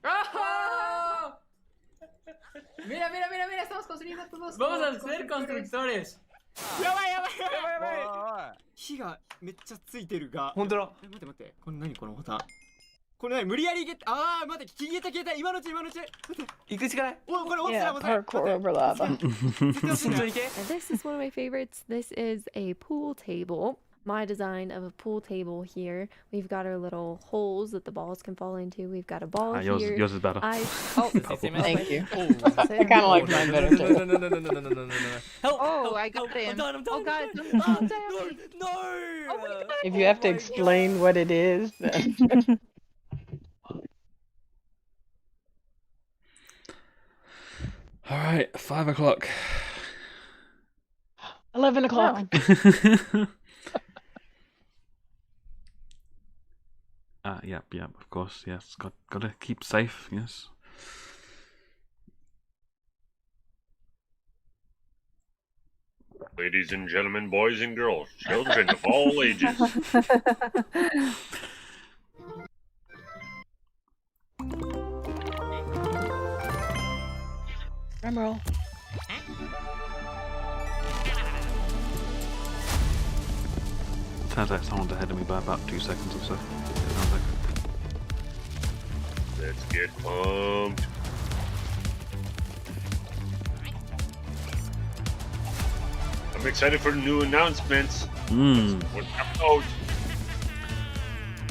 ¡Ah! Mira, estamos construyendo todos. Vamos a ser constructores. やばい。火がめっちゃついてるが。本当だ。待って。これ何このボタン。これ何無理やりゲット。待って。消えた。今のうち。待って。行くしかない。おこれ落ちたらまた。Parkour over lava. And this is one of my favorites. This is a pool table. My design of a pool table here. We've got our little holes that the balls can fall into. We've got a ball here. Yours is better. Thank you. I kind of like mine better too. Oh, I got him. I'm done. Oh God, No. If you have to explain what it is, then. All right, 5 o'clock. 11 o'clock. Yep, of course, yes. Got to keep safe, yes. Ladies and gentlemen, boys and girls, children of all ages. Drumroll. Turns out someone's ahead of me by about 2 seconds or so. Let's get pumped. I'm excited for the new announcements. What's out?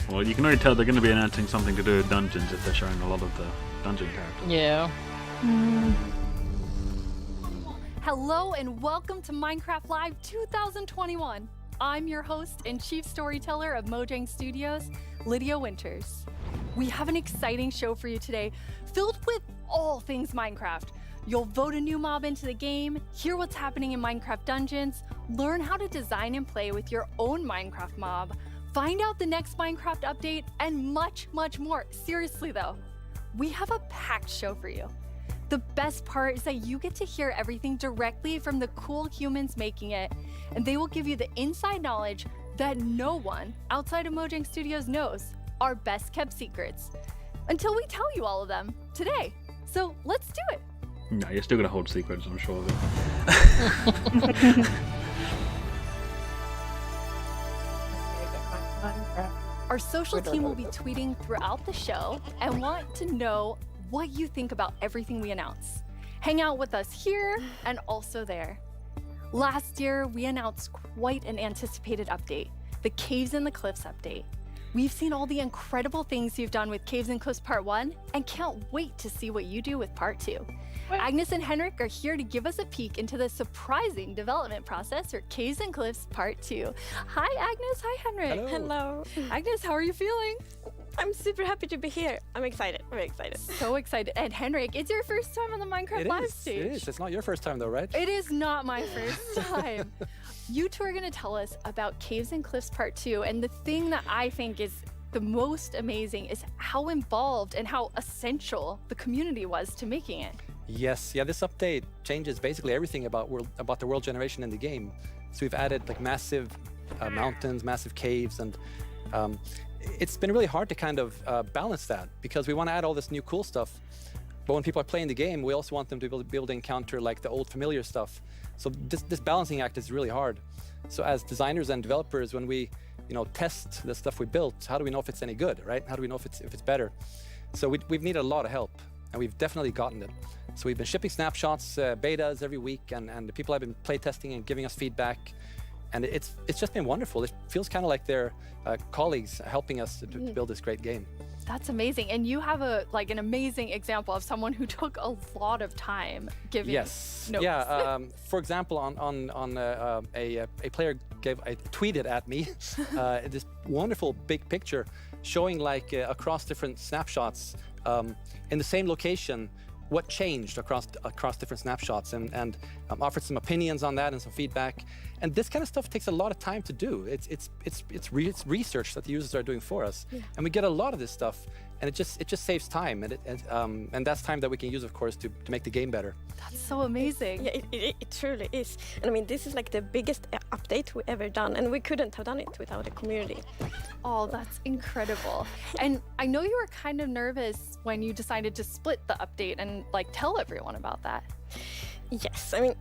Well, you can already tell they're going to be announcing something to do with dungeons if they're showing a lot of the dungeon characters. Yeah. Hello and welcome to Minecraft Live 2021. I'm your host and chief storyteller of Mojang Studios, Lydia Winters. We have an exciting show for you today, filled with all things Minecraft. You'll vote a new mob into the game, hear what's happening in Minecraft dungeons, learn how to design and play with your own Minecraft mob, find out the next Minecraft update, and much, much more. Seriously though, we have a packed show for you. The best part is that you get to hear everything directly from the cool humans making it, and they will give you the inside knowledge that no one outside of Mojang Studios knows, our best kept secrets, until we tell you all of them today. So let's do it. No, you're still going to hold secrets, I'm sure of it. Our social team will be tweeting throughout the show and want to know what you think about everything we announce. Hang out with us here and also there. Last year, we announced quite an anticipated update, the Caves and the Cliffs update. We've seen all the incredible things you've done with Caves and Cliffs Part 1 and can't wait to see what you do with Part 2. Agnes and Henrik are here to give us a peek into the surprising development process for Caves and Cliffs Part 2. Hi Agnes, hi Henrik. Hello. Agnes, how are you feeling? I'm super happy to be here. I'm excited. Very excited. So excited. And Henrik, it's your first time on the Minecraft Live stage. It is. It's not your first time though, right? It is not my first time. You two are going to tell us about Caves and Cliffs Part 2, and the thing that I think is the most amazing is how involved and how essential the community was to making it. Yes. Yeah. This update changes basically everything about the world generation in the game. So we've added like massive mountains, massive caves, and it's been really hard to kind of balance that because we want to add all this new cool stuff, but when people are playing the game, we also want them to be able to encounter like the old familiar stuff. So this balancing act is really hard. So as designers and developers, when we test the stuff we built, how do we know if it's any good, right? How do we know if it's better? So we've needed a lot of help, and we've definitely gotten it. So we've been shipping snapshots, betas every week, and the people have been play testing and giving us feedback. And it's just been wonderful. It feels kind of like they're colleagues helping us to build this great game. That's amazing. And you have an amazing example of someone who took a lot of time giving notes. Yeah. For example, on a player tweeted at me this wonderful big picture showing like across different snapshots in the same location what changed across different snapshots, and offered some opinions on that and some feedback. And this kind of stuff takes a lot of time to do. It's research that the users are doing for us, and we get a lot of this stuff, and it just saves time, and that's time that we can use, of course, to make the game better. That's so amazing. Yeah, it truly is. And I mean, this is like the biggest update we ever done, and we couldn't have done it without the community. Oh, that's incredible. And I know you were kind of nervous when you decided to split the update and like tell everyone about that. Yes, I mean,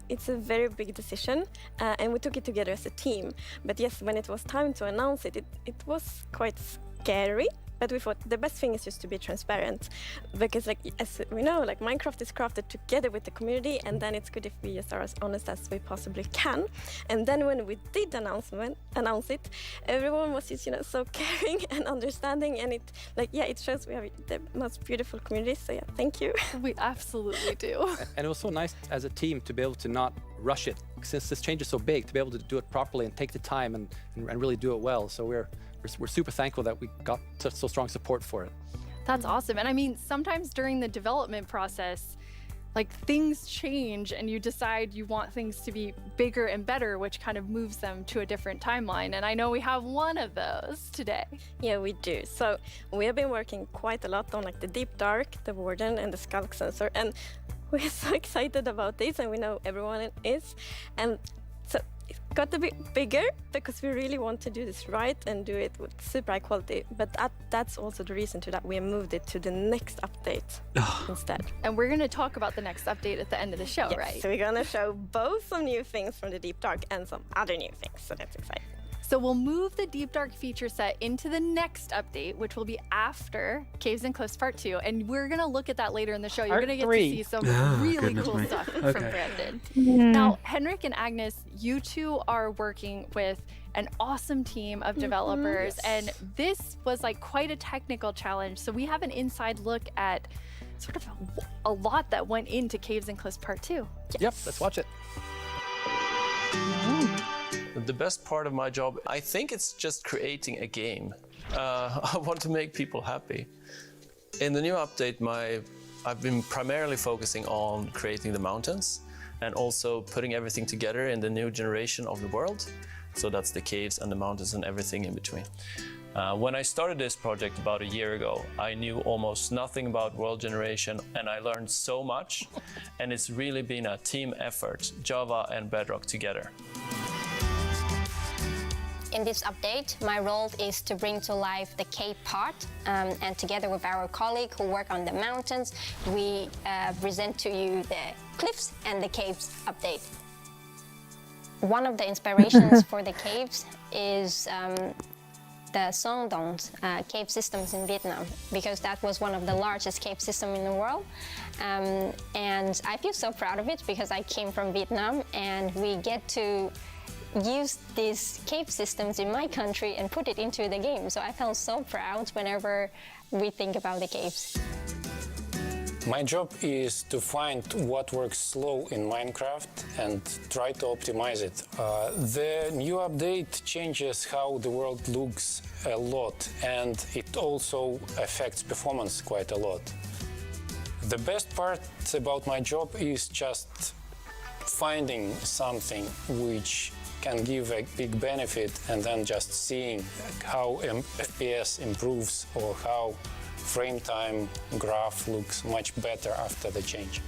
it's a very big decision, and we took it together as a team. But yes, when it was time to announce it, it was quite scary. But we thought the best thing is just to be transparent, because like as we know, like Minecraft is crafted together with the community, and then it's good if we just are as honest as we possibly can. And then when we did announce it, everyone was just so caring and understanding, and it shows we have the most beautiful community. So yeah, thank you. We absolutely do. And it was so nice as a team to be able to not rush it, since this change is so big, to be able to do it properly and take the time and really do it well. So we're super thankful that we got such so strong support for it. That's awesome. And I mean, sometimes during the development process, like things change and you decide you want things to be bigger and better, which kind of moves them to a different timeline. And I know we have one of those today. Yeah, we do. So we have been working quite a lot on like the Deep Dark, the Warden, and the Skulk Sensor. And we're so excited about this, and we know everyone is. And so it got a bit bigger because we really want to do this right and do it with super high quality. But that's also the reason to that we moved it to the next update instead. And we're going to talk about the next update at the end of the show, yes, right? So we're going to show both some new things from the Deep Dark and some other new things. So that's exciting. So we'll move the Deep Dark feature set into the next update, which will be after Caves and Cliffs Part 2. And we're going to look at that later in the show. You're going to get to see some really cool stuff from Brandon. Now, Henrik and Agnes, you two are working with an awesome team of developers. And this was like quite a technical challenge. So we have an inside look at sort of a lot that went into Caves and Cliffs Part 2. Yep, let's watch it. The best part of my job, I think it's just creating a game. I want to make people happy. In the new update, I've been primarily focusing on creating the mountains and also putting everything together in the new generation of the world. So that's the caves and the mountains and everything in between. When I started this project about a year ago, I knew almost nothing about world generation, and I learned so much. And it's really been a team effort, Java and Bedrock together. In this update, my role is to bring to life the cave part, and together with our colleague who work on the mountains, we present to you the cliffs and the caves update. One of the inspirations for the caves is the Son Dons cave systems in Vietnam, because that was one of the largest cave systems in the world. And I feel so proud of it because I came from Vietnam, and we get to use these cave systems in my country and put it into the game. So I felt so proud whenever we think about the caves. My job is to find what works slow in Minecraft and try to optimize it. The new update changes how the world looks a lot, and it also affects performance quite a lot. The best part about my job is just finding something which can give a big benefit, and then just seeing how FPS improves or how frame time graph looks much better after the change.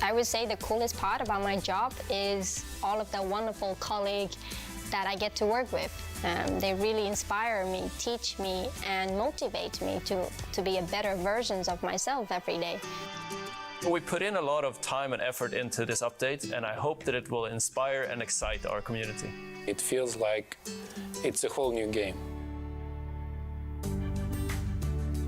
I would say the coolest part about my job is all of the wonderful colleagues that I get to work with. They really inspire me, teach me, and motivate me to be a better version of myself every day. We put in a lot of time and effort into this update, and I hope that it will inspire and excite our community. It feels like it's a whole new game.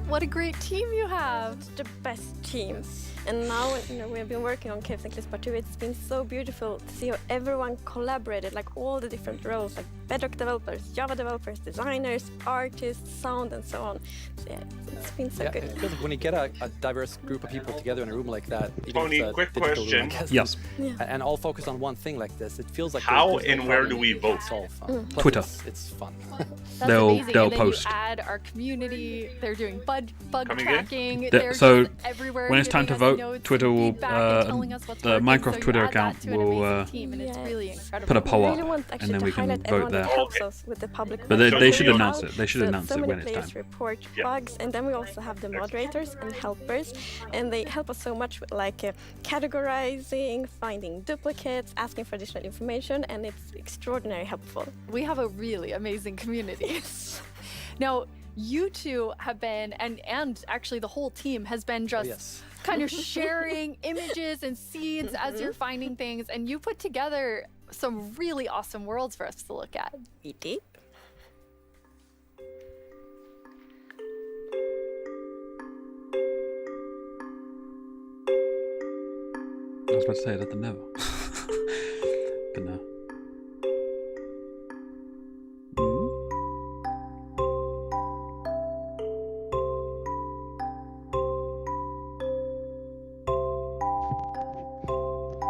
What a great team you have! The best team. And now, we have been working on Caves and Cliffs Part 2. It's been so beautiful to see how everyone collaborated, like all the different roles, like Bedrock developers, Java developers, designers, artists, sound, and so on. So yeah, it's been so good. It feels like when you get a diverse group of people together in a room like that, even Tony, if it's a quick digital room, question. I guess, Yes. And all focus on one thing like this, it feels like how there's no and where problem do we to vote? solve. Twitter. It's fun. That's They'll amazing. they'll and then post. You add our community. They're doing bug Come again? tracking. The- They're so just everywhere. when it's time to giving us vote, notes Twitter and will feedback and telling us what's the working. Minecraft So you Twitter add that account to an will amazing team, and it's really incredible. put a poll We up, really want and actually then to we can highlight vote everyone there. that helps us with the public. But they relations should as announce well. it. They should So announce so it many when it's players time. report bugs, and then we also have the moderators and helpers, and they help us so much with categorizing, finding duplicates, asking for additional information, and it's extraordinarily helpful. We have a really amazing community. Now, you two have been, and actually the whole team has been just kind of sharing images and seeds as you're finding things, and you put together some really awesome worlds for us to look at. We did. I was about to say that the never. But no.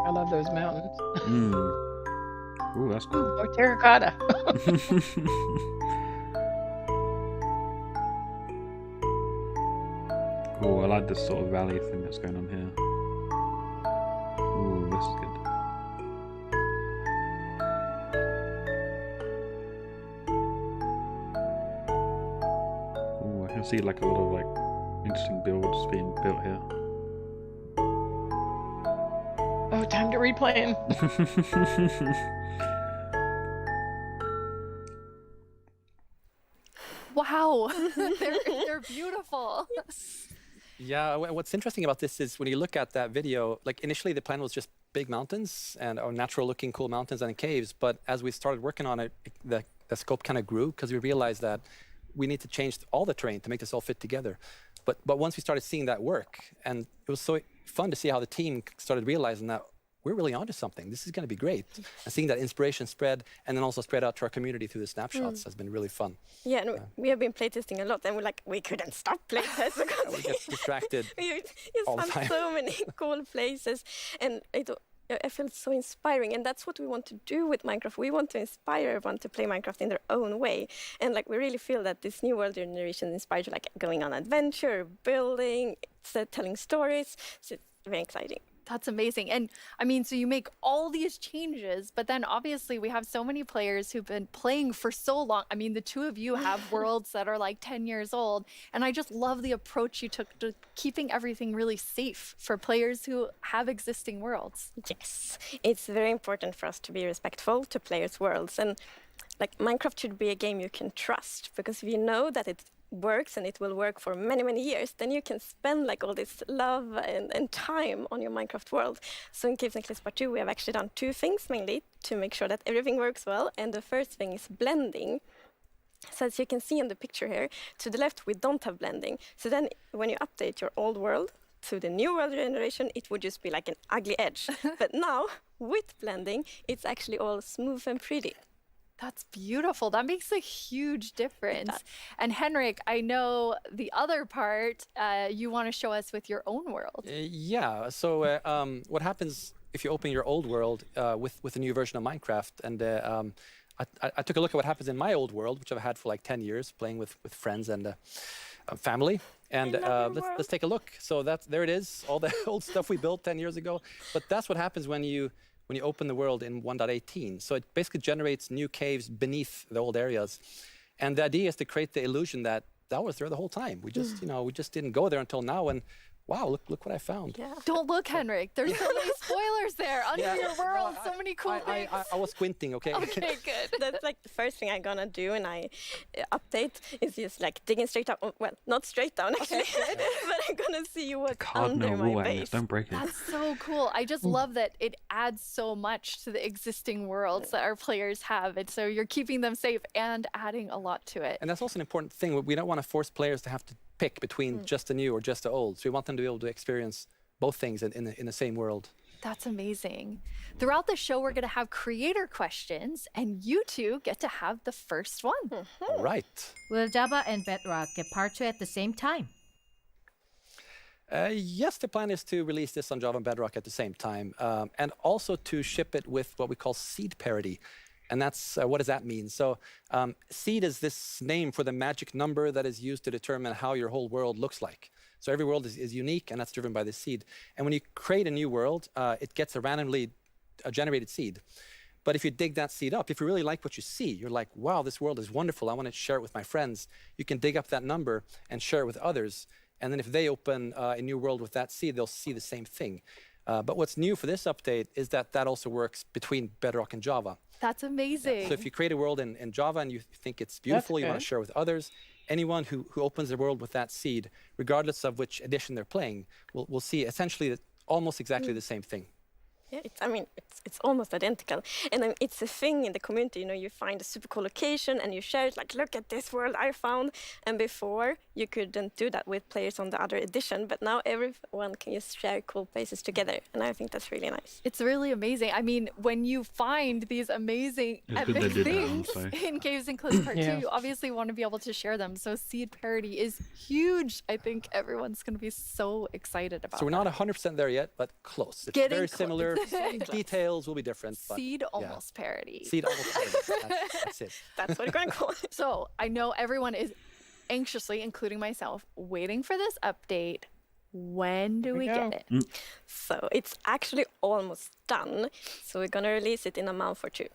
I love those mountains. Ooh, that's cool. Or terracotta. Cool, I like this sort of valley thing that's going on here. Ooh, this is good. Ooh, I can see like a lot of interesting builds being built here. Oh, time to replan. Wow, they're beautiful. Yeah, what's interesting about this is when you look at that video, like initially the plan was just big mountains or natural looking cool mountains and caves, but as we started working on it, the scope kind of grew because we realized that we need to change all the terrain to make this all fit together. But once we started seeing that work, and it was so fun to see how the team started realizing that we're really onto something. This is going to be great. And seeing that inspiration spread and then also spread out to our community through the snapshots has been really fun. Yeah, and we have been playtesting a lot, and we couldn't stop playtesting because We get distracted we all the just time. found so many cool places, and I feel so inspiring, and that's what we want to do with Minecraft. We want to inspire everyone to play Minecraft in their own way, and we really feel that this new world generation inspires you, going on adventure, building, telling stories. So it's very exciting. That's amazing. And I mean, so you make all these changes, but then obviously we have so many players who've been playing for so long. I mean, the two of you have worlds that are 10 years old. And I just love the approach you took to keeping everything really safe for players who have existing worlds. Yes, it's very important for us to be respectful to players' worlds. And Minecraft should be a game you can trust, because if you know that it works and it will work for many, many years, then you can spend all this love and time on your Minecraft world. So in Caves and Cliffs Part 2, we have actually done two things mainly to make sure that everything works well. And the first thing is blending. So as you can see in the picture here, to the left, we don't have blending. So then when you update your old world to the new world generation, it would just be like an ugly edge. But now, with blending, it's actually all smooth and pretty. That's beautiful. That makes a huge difference. And Henrik, I know the other part you want to show us with your own world. Yeah, so what happens if you open your old world with a new version of Minecraft? And I took a look at what happens in my old world, which I've had for 10 years, playing with friends and family. And let's take a look. So there it is, all the old stuff we built 10 years ago. But that's what happens when you open the world in 1.18. So it basically generates new caves beneath the old areas. And the idea is to create the illusion that was there the whole time. We just, we just didn't go there until now. And wow, look what I found. Yeah. Don't look, Henrik. There's so many spoilers there under your world. So many cool things. I was squinting, okay? Okay, good. That's the first thing I'm gonna do when I update is just digging straight down. Well, not straight down actually, but I'm gonna see what's under my base. Don't break it. That's so cool. I just love that it adds so much to the existing worlds that our players have. And so you're keeping them safe and adding a lot to it. And that's also an important thing. We don't want to force players to have to pick between just the new or just the old. So we want them to be able to experience both things in the same world. That's amazing. Throughout the show, we're going to have creator questions, and you two get to have the first one. All right. Will Java and Bedrock get part 2 at the same time? Yes, the plan is to release this on Java and Bedrock at the same time, and also to ship it with what we call seed parity. And that's, what does that mean? So seed is this name for the magic number that is used to determine how your whole world looks like. So every world is unique, and that's driven by this seed. And when you create a new world, it gets a randomly generated seed. But if you dig that seed up, if you really like what you see, you're like, wow, this world is wonderful, I want to share it with my friends. You can dig up that number and share it with others. And then if they open a new world with that seed, they'll see the same thing. But what's new for this update is that also works between Bedrock and Java. That's amazing. So if you create a world in Java and you think it's beautiful, you want to share it with others, anyone who opens a world with that seed, regardless of which edition they're playing, will see essentially almost exactly the same thing. Yeah, it's almost identical. And it's a thing in the community, you find a super cool location and you share it, like, look at this world I found. And before, you couldn't do that with players on the other edition, but now everyone can just share cool places together. And I think that's really nice. It's really amazing. I mean, when you find these amazing epic things in Caves and Cliffs Part 2, you obviously want to be able to share them. So seed parity is huge. I think everyone's going to be so excited about it. So we're not 100% there yet, but close. It's very similar. Details will be different. But seed almost parity. Seed almost parity. That's it. That's what we're going to call it. So I know everyone is anxiously, including myself, waiting for this update. When do we get it? So it's actually almost done. So we're going to release it in a month or 2.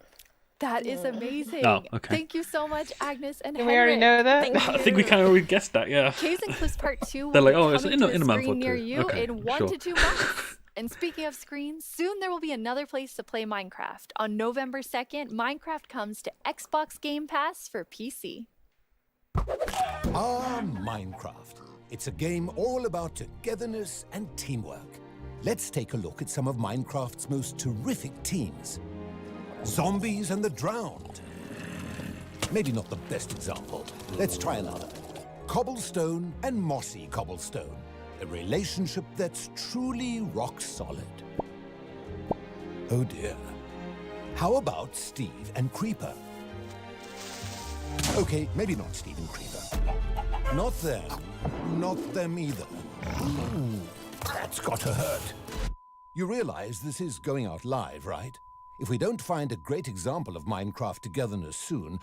That is amazing. Oh, okay. Thank you so much, Agnes and Can we already know that? I think we kind of already guessed that, yeah. Caves and Cliffs Part 2 will They're like, be oh, it's coming in to a month or screen near two. you Okay, in 1 to 2 months. And speaking of screens, soon there will be another place to play Minecraft. On November 2nd, Minecraft comes to Xbox Game Pass for PC. Minecraft. It's a game all about togetherness and teamwork. Let's take a look at some of Minecraft's most terrific teams. Zombies and the Drowned. Maybe not the best example. Let's try another. Cobblestone and Mossy Cobblestone. A relationship that's truly rock solid. Oh dear. How about Steve and Creeper? Okay, maybe not Steve and Creeper. Not them. Not them either. Ooh, that's gotta hurt. You realize this is going out live, right? If we don't find a great example of Minecraft togetherness soon...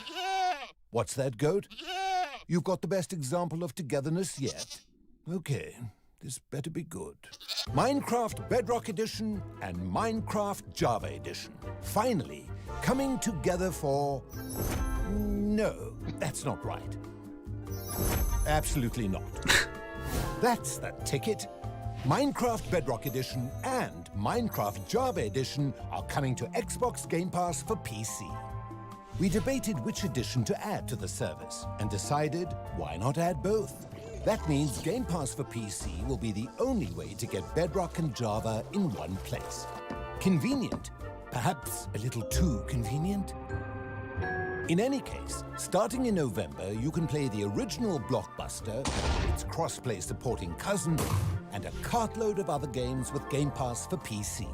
What's that, Goat? You've got the best example of togetherness yet. Okay. This better be good. Minecraft Bedrock Edition and Minecraft Java Edition. Finally, coming together for... No, that's not right. Absolutely not. That's the ticket. Minecraft Bedrock Edition and Minecraft Java Edition are coming to Xbox Game Pass for PC. We debated which edition to add to the service and decided why not add both. That means Game Pass for PC will be the only way to get Bedrock and Java in one place. Convenient. Perhaps a little too convenient. In any case, starting in November, you can play the original Blockbuster, its cross-play supporting cousin, and a cartload of other games with Game Pass for PC.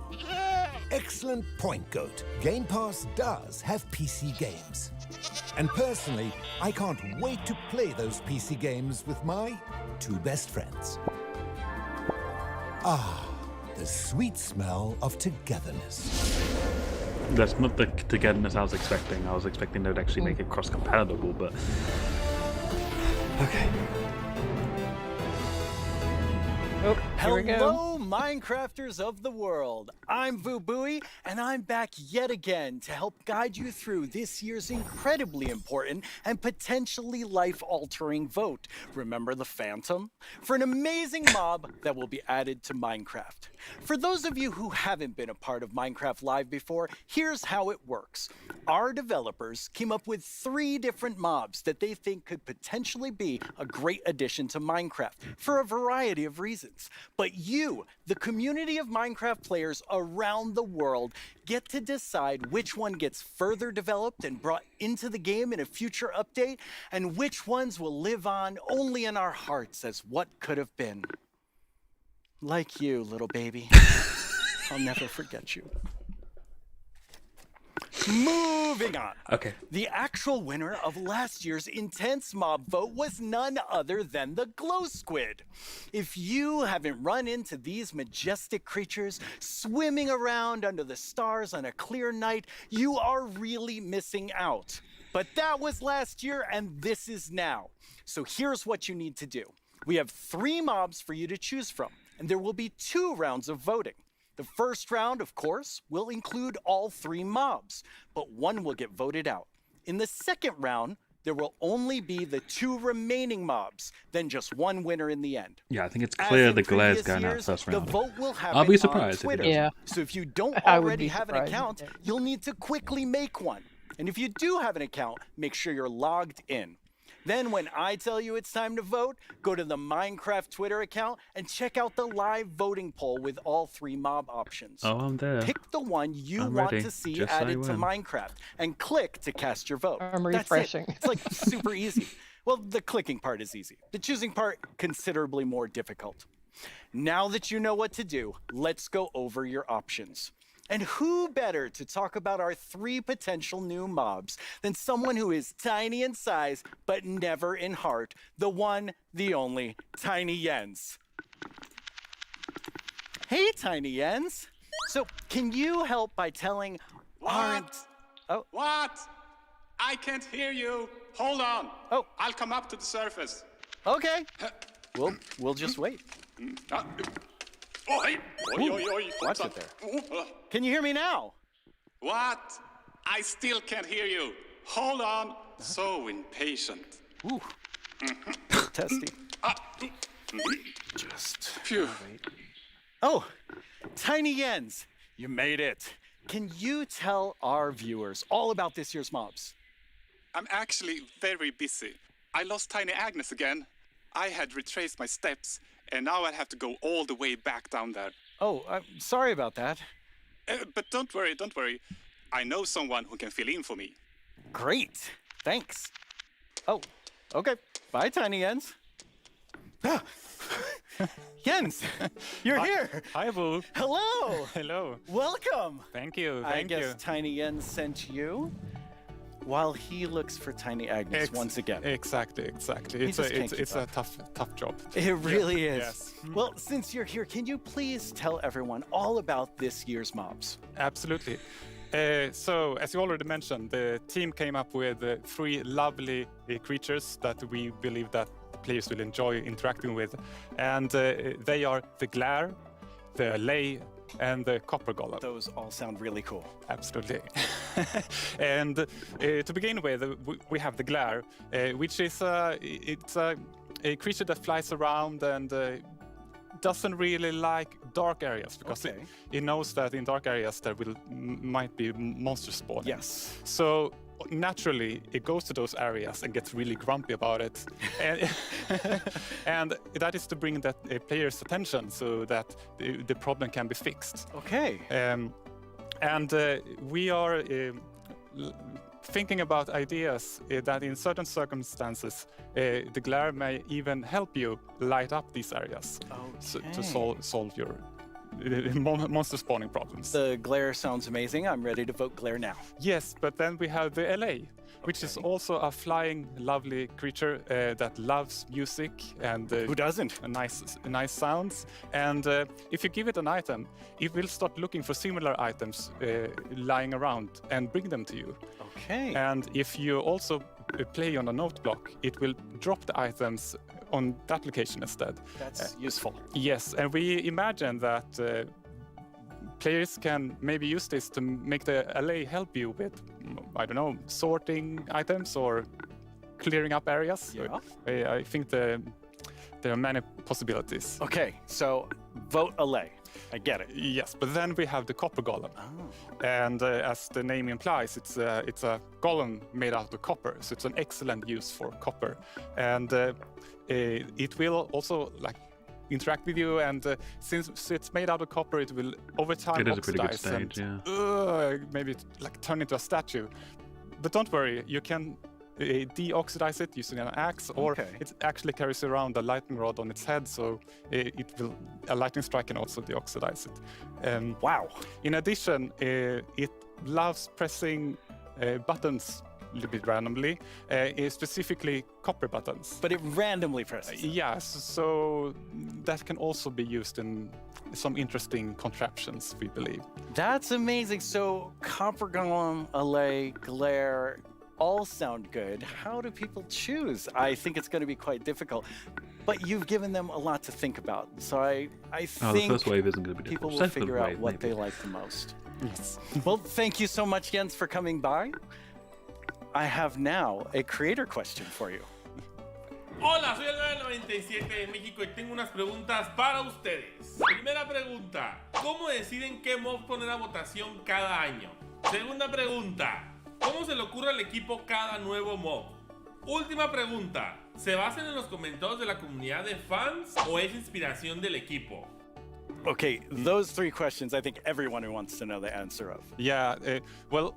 Excellent point, Goat. Game Pass does have PC games. And personally, I can't wait to play those PC games with my 2 best friends. Ah, the sweet smell of togetherness. That's not the togetherness I was expecting. I was expecting they'd actually make it cross-compatible, but... Okay. Oh, here we go. Hello, Minecrafters of the world. I'm Vubui, and I'm back yet again to help guide you through this year's incredibly important and potentially life-altering vote. Remember the Phantom? For an amazing mob that will be added to Minecraft. For those of you who haven't been a part of Minecraft Live before, here's how it works. Our developers came up with 3 different mobs that they think could potentially be a great addition to Minecraft for a variety of reasons. But you, the community of Minecraft players around the world, get to decide which one gets further developed and brought into the game in a future update, and which ones will live on only in our hearts as what could have been. Like you, little baby. I'll never forget you. Moving on. Okay. The actual winner of last year's intense mob vote was none other than the glow squid. If you haven't run into these majestic creatures swimming around under the stars on a clear night, you are really missing out. But that was last year and this is now. So here's what you need to do. We have 3 mobs for you to choose from, and there will be 2 rounds of voting. The first round, of course, will include all 3 mobs, but 1 will get voted out. In the second round, there will only be the 2 remaining mobs, then just 1 winner in the end. Yeah, I think it's clear the Glare's going out first round. The vote will happen I'll be surprised on if Twitter. it doesn't. Yeah. So if you don't I would already be have an surprised account, if it did. you'll need to quickly make one. And if you do have an account, make sure you're logged in. Then when I tell you it's time to vote, go to the Minecraft Twitter account and check out the live voting poll with all 3 mob options. Oh, I'm there. Pick the one you I'm want ready. to see Just say added to when. Minecraft and click to cast your vote. I'm That's it. refreshing. It's like super easy. Well, the clicking part is easy. The choosing part, considerably more difficult. Now that you know what to do, let's go over your options. And who better to talk about our 3 potential new mobs than someone who is tiny in size, but never in heart, the one, the only, Tiny Jens. Hey, Tiny Jens. So, can you help by telling What? I can't hear you. Hold on. Oh. I'll come up to the surface. Okay. We'll just wait. Oh, hey. Oi, oi, oi. Watch it there. Can you hear me now? What? I still can't hear you. Hold on. So impatient. Ooh. Testy. Just Phew. wait. Oh, Tiny Jens, you made it. Can you tell our viewers all about this year's mobs? I'm actually very busy. I lost Tiny Agnes again. I had retraced my steps, and now I have to go all the way back down there. Oh, I'm sorry about that. But don't worry, don't worry. I know someone who can fill in for me. Great. Thanks. Oh, okay. Bye, Tiny Jens. Jens, you're here. Hi, Boo. Hello. Hello. Welcome. Thank you. I Thank guess you. Tiny Jens sent you while he looks for Tiny Agnes once again. Exactly. He just can't It's keep a tough job. It really is. Yes. Well, since you're here, can you please tell everyone all about this year's mobs? Absolutely. So, as you already mentioned, the team came up with 3 lovely creatures that we believe that players will enjoy interacting with, and they are the Glare, the Lay, and the Copper Golem. Those all sound really cool. Absolutely. And to begin with, we have the Glare, which is it's a creature that flies around and doesn't really like dark areas because it knows that in dark areas there might be monsters spawning. Yes. So naturally it goes to those areas and gets really grumpy about it, and that is to bring that player's attention so that the problem can be fixed. Okay. And we are thinking about ideas that in certain circumstances the Glare may even help you light up these areas to solve your monster spawning problems. The Glare sounds amazing. I'm ready to vote Glare now. Yes, but then we have the LA, which is also a flying, lovely creature that loves music and who doesn't? Nice sounds. And if you give it an item, it will start looking for similar items lying around and bring them to you. Okay. And if you also play on a note block, it will drop the items on that location instead. That's useful. Yes, and we imagine that players can maybe use this to make the LA help you with, I don't know, sorting items or clearing up areas. Yeah. I think there are many possibilities. Okay, so vote LA. I get it. Yes, but then we have the Copper Golem. And as the name implies, it's a golem made out of copper, so it's an excellent use for copper. And it will also interact with you, and since it's made out of copper, it will over time it is oxidize a pretty good stage, and maybe turn into a statue. But don't worry, you can deoxidize it using an axe, or it actually carries around a lightning rod on its head, so a lightning strike can also deoxidize it. Wow. In addition, it loves pressing buttons a little bit randomly, specifically copper buttons. But it randomly presses. Yes, so that can also be used in some interesting contraptions, we believe. That's amazing. So copper golem, allay, glare, all sound good. How do people choose? I think it's going to be quite difficult. But you've given them a lot to think about. So I think the first wave isn't going to be people difficult. will figure out Wave, what maybe. they like the most. Yes. Well, thank you so much, Jens, for coming by. I have now a creator question for you. Hola, soy el 97 de México y tengo unas preguntas para ustedes. Primera pregunta, ¿cómo deciden qué mob poner a votación cada año? Segunda pregunta, ¿cómo se le ocurre al equipo cada nuevo mob? Última pregunta, ¿se basan en los comentarios de la comunidad de fans o es inspiración del equipo? Okay, those three questions I think everyone who wants to know the answer of. Yeah, well,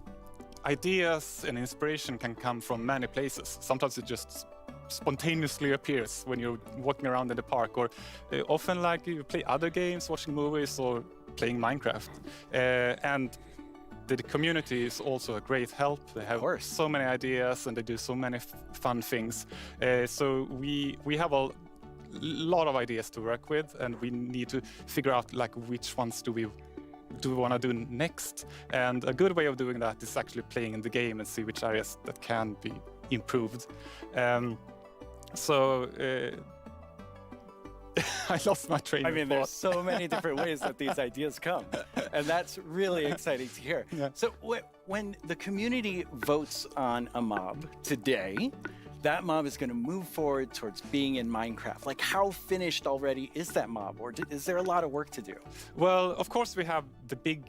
ideas and inspiration can come from many places. Sometimes it just spontaneously appears when you're walking around in the park, or often like you play other games, watching movies, or playing Minecraft. And the community is also a great help. They have so many ideas and they do so many fun things. So we have a lot of ideas to work with, and we need to figure out like which ones do we want to do next. And a good way of doing that is actually playing in the game and see which areas that can be improved. I lost my train of thought. There's so many different ways that these ideas come, and that's really exciting to hear. Yeah. So when the community votes on a mob today, that mob is going to move forward towards being in Minecraft. Like, how finished already is that mob, or is there a lot of work to do? Well, of course we have the big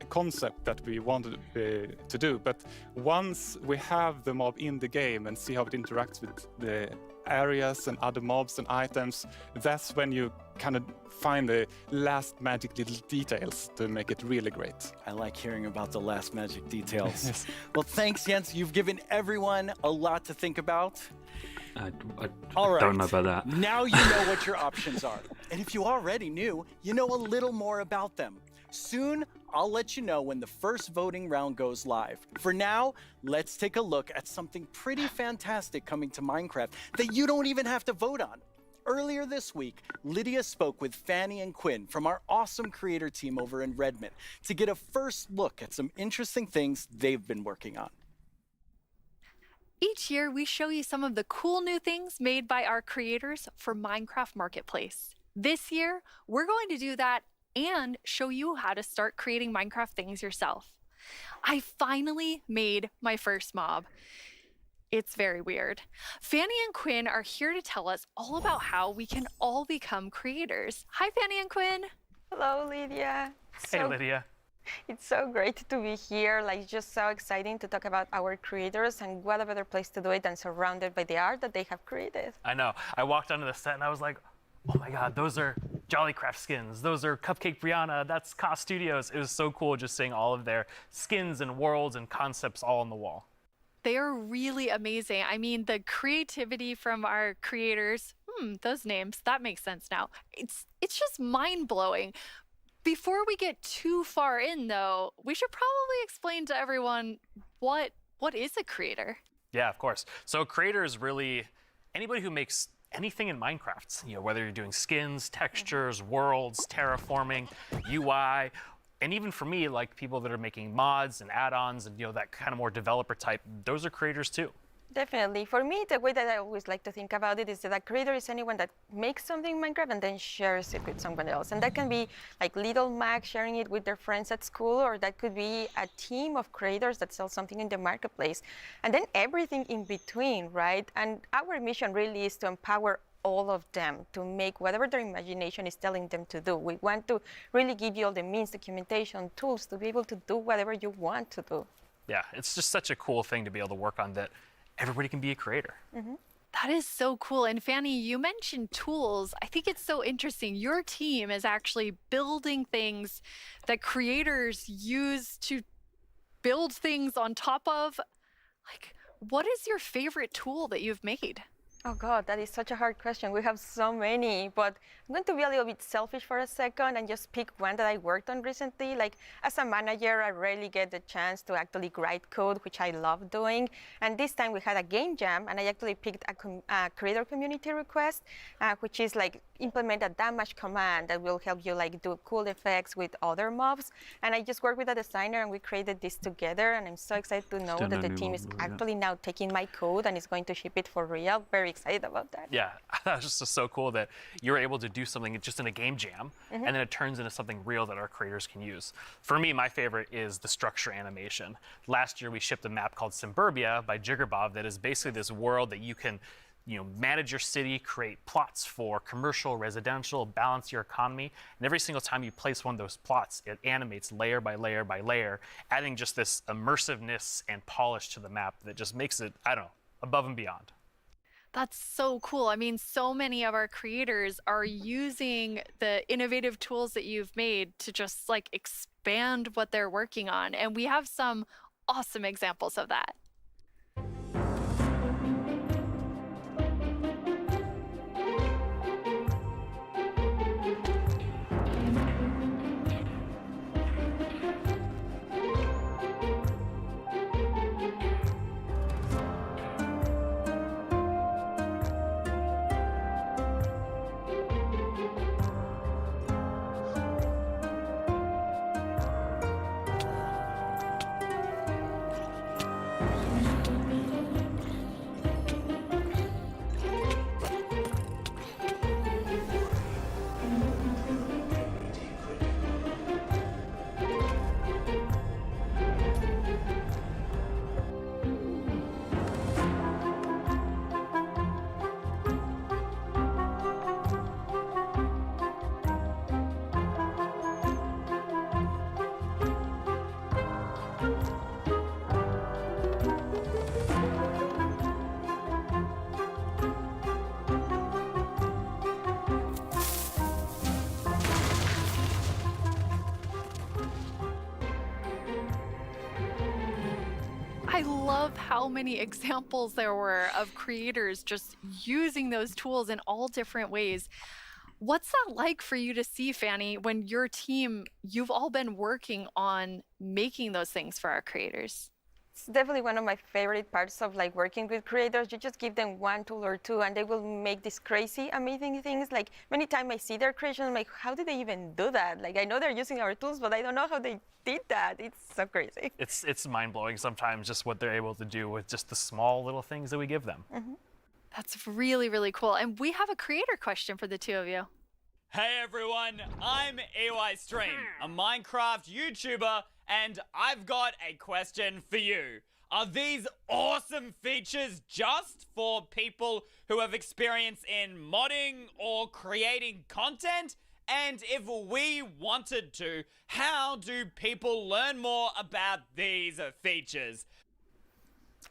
concept that we wanted to do, but once we have the mob in the game and see how it interacts with the areas and other mobs and items, that's when you kind of find the last magic little details to make it really great. I like hearing about the last magic details. Yes. Well, thanks, Jens. You've given everyone a lot to think about. I All right. don't know about that. Now you know what your options are. And if you already knew, you know a little more about them. Soon, I'll let you know when the first voting round goes live. For now, let's take a look at something pretty fantastic coming to Minecraft that you don't even have to vote on. Earlier this week, Lydia spoke with Fanny and Quinn from our awesome creator team over in Redmond to get a first look at some interesting things they've been working on. Each year, we show you some of the cool new things made by our creators for Minecraft Marketplace. This year, we're going to do that and show you how to start creating Minecraft things yourself. I finally made my first mob. It's very weird. Fanny and Quinn are here to tell us all about how we can all become creators. Hi, Fanny and Quinn. Hello, Lydia. Hey, Lydia. It's so great to be here. Like, just so exciting to talk about our creators, and what a better place to do it than surrounded by the art that they have created. I know. I walked onto the set and I was like, oh my God, those are Jollycraft skins. Those are Cupcake Brianna. That's Ka Studios. It was so cool just seeing all of their skins and worlds and concepts all on the wall. They are really amazing. I mean, the creativity from our creators, those names, that makes sense now. It's just mind-blowing. Before we get too far in, though, we should probably explain to everyone what is a creator? Yeah, of course. So a creator is really anybody who makes anything in Minecraft, whether you're doing skins, textures, worlds, terraforming, UI, and even for me, like people that are making mods and add-ons and that kind of more developer type, those are creators too. Definitely. For me, the way that I always like to think about it is that a creator is anyone that makes something in Minecraft and then shares it with someone else. And that can be like little Mac sharing it with their friends at school, or that could be a team of creators that sell something in the marketplace. And then everything in between, right? And our mission really is to empower all of them to make whatever their imagination is telling them to do. We want to really give you all the means, documentation, tools to be able to do whatever you want to do. Yeah, it's just such a cool thing to be able to work on that everybody can be a creator. Mm-hmm. That is so cool. And Fanny, you mentioned tools. I think it's so interesting. Your team is actually building things that creators use to build things on top of. Like, what is your favorite tool that you've made? Oh God, that is such a hard question. We have so many, but I'm going to be a little bit selfish for a second and just pick one that I worked on recently. Like as a manager, I rarely get the chance to actually write code, which I love doing. And this time we had a game jam, and I actually picked a creator community request, which is like implement a damage command that will help you like do cool effects with other mobs. And I just worked with a designer, and we created this together. And I'm so excited to know that the team is actually now taking my code and is going to ship it for real. Very excited about that. Yeah, that was just so cool that you're able to do something just in a game jam, and then it turns into something real that our creators can use. For me, my favorite is the structure animation. Last year, we shipped a map called Suburbia by Jiggerbob that is basically this world that you can manage your city, create plots for commercial, residential, balance your economy. And every single time you place one of those plots, it animates layer by layer by layer, adding just this immersiveness and polish to the map that just makes it, I don't know, above and beyond. That's so cool. I mean, so many of our creators are using the innovative tools that you've made to just like expand what they're working on. And we have some awesome examples of that. I love how many examples there were of creators just using those tools in all different ways. What's that like for you to see, Fanny, when your team, you've all been working on making those things for our creators? It's definitely one of my favorite parts of like working with creators. You just give them one tool or two and they will make these crazy, amazing things. Like many times I see their creation, I'm like, how did they even do that? Like I know they're using our tools, but I don't know how they did that. It's so crazy. It's mind-blowing sometimes just what they're able to do with just the small little things that we give them. That's really, really cool. And we have a creator question for the two of you. Hey everyone, I'm EYStream, a Minecraft YouTuber, and I've got a question for you. Are these awesome features just for people who have experience in modding or creating content? And if we wanted to, how do people learn more about these features?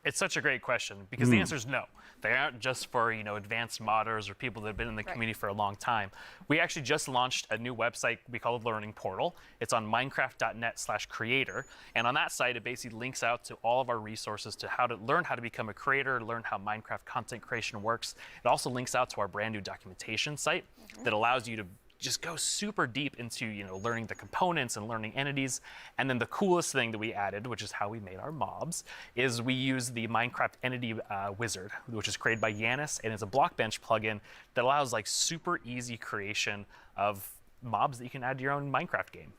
It's such a great question because the answer is no. They aren't just for, advanced modders or people that have been in the community for a long time. We actually just launched a new website we call the Learning Portal. It's on minecraft.net/creator. And on that site, it basically links out to all of our resources to how to learn how to become a creator, learn how Minecraft content creation works. It also links out to our brand new documentation site that allows you to just go super deep into learning the components and learning entities. And then the coolest thing that we added, which is how we made our mobs, is we use the Minecraft entity wizard, which is created by Yanis, and it's a Blockbench plugin that allows like super easy creation of mobs that you can add to your own Minecraft game.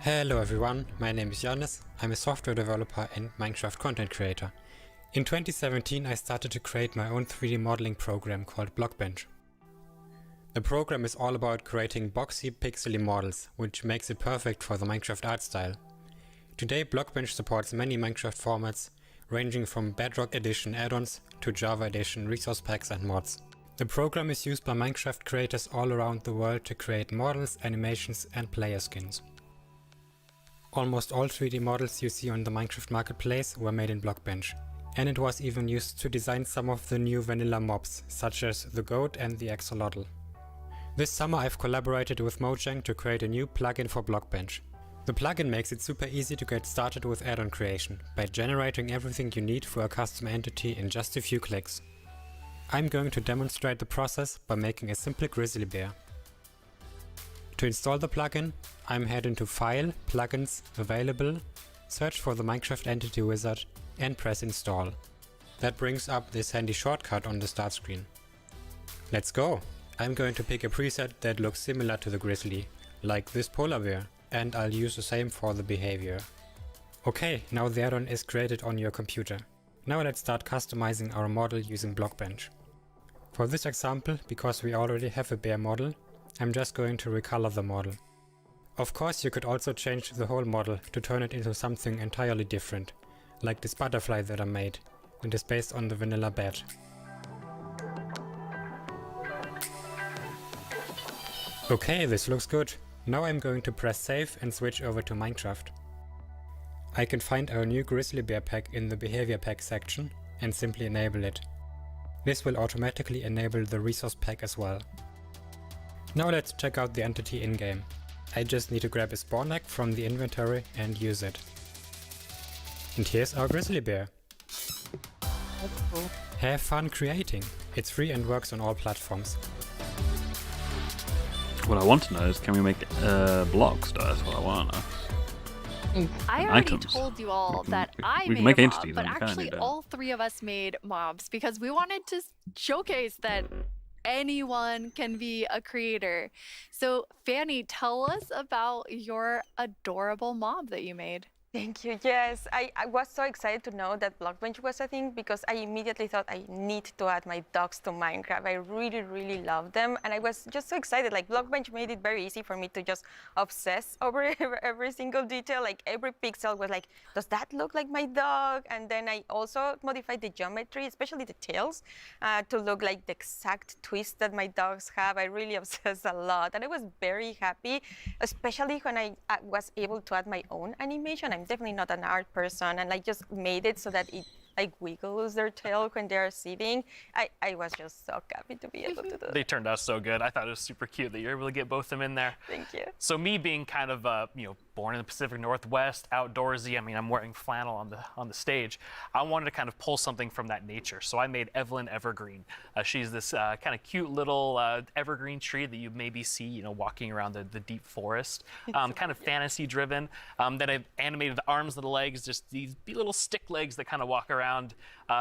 Hello everyone, my name is Yanis. I'm a software developer and Minecraft content creator. In 2017, I started to create my own 3D modeling program called Blockbench. The program is all about creating boxy, pixely models, which makes it perfect for the Minecraft art style. Today, Blockbench supports many Minecraft formats, ranging from Bedrock Edition add-ons to Java Edition resource packs and mods. The program is used by Minecraft creators all around the world to create models, animations, and player skins. Almost all 3D models you see on the Minecraft marketplace were made in Blockbench. And it was even used to design some of the new vanilla mobs, such as the goat and the axolotl. This summer I've collaborated with Mojang to create a new plugin for Blockbench. The plugin makes it super easy to get started with add-on creation by generating everything you need for a custom entity in just a few clicks. I'm going to demonstrate the process by making a simple grizzly bear. To install the plugin, I'm heading to File, Plugins, Available, search for the Minecraft Entity Wizard and press Install. That brings up this handy shortcut on the start screen. Let's go! I'm going to pick a preset that looks similar to the grizzly, like this polar bear, and I'll use the same for the behavior. Okay, now the add-on is created on your computer. Now let's start customizing our model using Blockbench. For this example, because we already have a bear model, I'm just going to recolor the model. Of course, you could also change the whole model to turn it into something entirely different, like this butterfly that I made, and is based on the vanilla bat. Okay, this looks good. Now I'm going to press save and switch over to Minecraft. I can find our new grizzly bear pack in the behavior pack section and simply enable it. This will automatically enable the resource pack as well. Now let's check out the entity in-game. I just need to grab a spawn egg from the inventory and use it. And here's our grizzly bear. That's cool. Have fun creating. It's free and works on all platforms. What I want to know is, can we make blocks? That's what I want to know. I already Items. told you all that I we can made make a mob, entities but on the actually Canada. all three of us made mobs because we wanted to showcase that anyone can be a creator. So Fanny, tell us about your adorable mob that you made. Thank you. Yes, I was so excited to know that Blockbench was a thing because I immediately thought I need to add my dogs to Minecraft. I really, really love them. And I was just so excited. Like Blockbench made it very easy for me to just obsess over every single detail. Like every pixel was like, does that look like my dog? And then I also modified the geometry, especially the tails, to look like the exact twist that my dogs have. I really obsessed a lot. And I was very happy, especially when I was able to add my own animation. I'm definitely not an art person, and I just made it so that it like wiggles their tail when they're sitting. I was just so happy to be able to do that. They turned out so good. I thought it was super cute that you're able to get both of them in there. Thank you. So me being kind of born in the Pacific Northwest, outdoorsy. I mean, I'm wearing flannel on the stage. I wanted to kind of pull something from that nature. So I made Evelyn Evergreen. She's this kind of cute little evergreen tree that you maybe see, walking around the deep forest. Kind of fantasy driven. Then I've animated the arms and the legs, just these little stick legs that kind of walk around,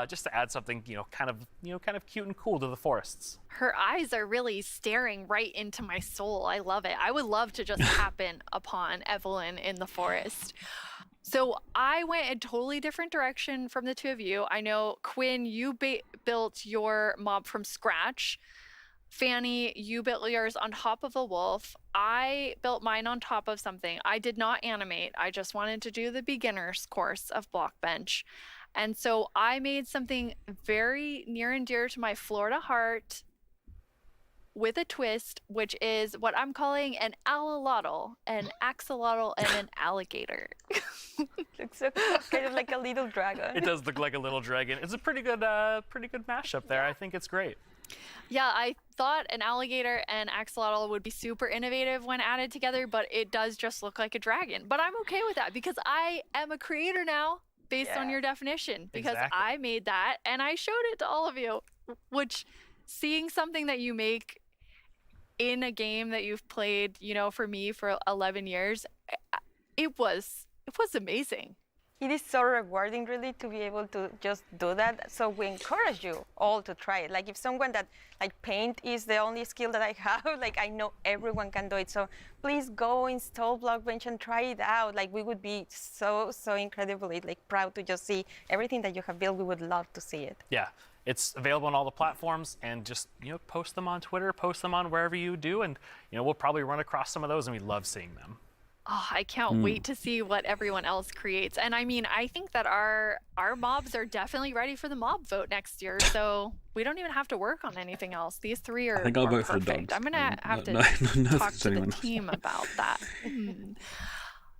just to add something, kind of cute and cool to the forests. Her eyes are really staring right into my soul. I love it. I would love to just happen upon Evelyn in the forest. So I went a totally different direction from the two of you. I know, Quinn, you built your mob from scratch. Fanny, you built yours on top of a wolf. I built mine on top of something. I did not animate. I just wanted to do the beginner's course of Blockbench. And so I made something very near and dear to my Florida heart with a twist, which is what I'm calling an alolotl, an axolotl, and an alligator. Looks so kind of like a little dragon. It does look like a little dragon. It's a pretty good mashup there. I think it's great. Yeah, I thought an alligator and axolotl would be super innovative when added together, but it does just look like a dragon. But I'm okay with that because I am a creator now based on your definition, because I made that and I showed it to all of you, which seeing something that you make in a game that you've played, for me for 11 years, it was amazing. It is so rewarding, really, to be able to just do that. So we encourage you all to try it. Like if someone that paint is the only skill that I have, I know everyone can do it. So please go install Blockbench and try it out. We would be so incredibly proud to just see everything that you have built. We would love to see it. Yeah. It's available on all the platforms, and just post them on Twitter, post them on wherever you do, and we'll probably run across some of those, and we love seeing them. Oh, I can't wait to see what everyone else creates. And I mean, I think that our mobs are definitely ready for the mob vote next year, so we don't even have to work on anything else. These three are I think I'll vote perfect. for the dogs. I'm gonna have to talk to the team about that.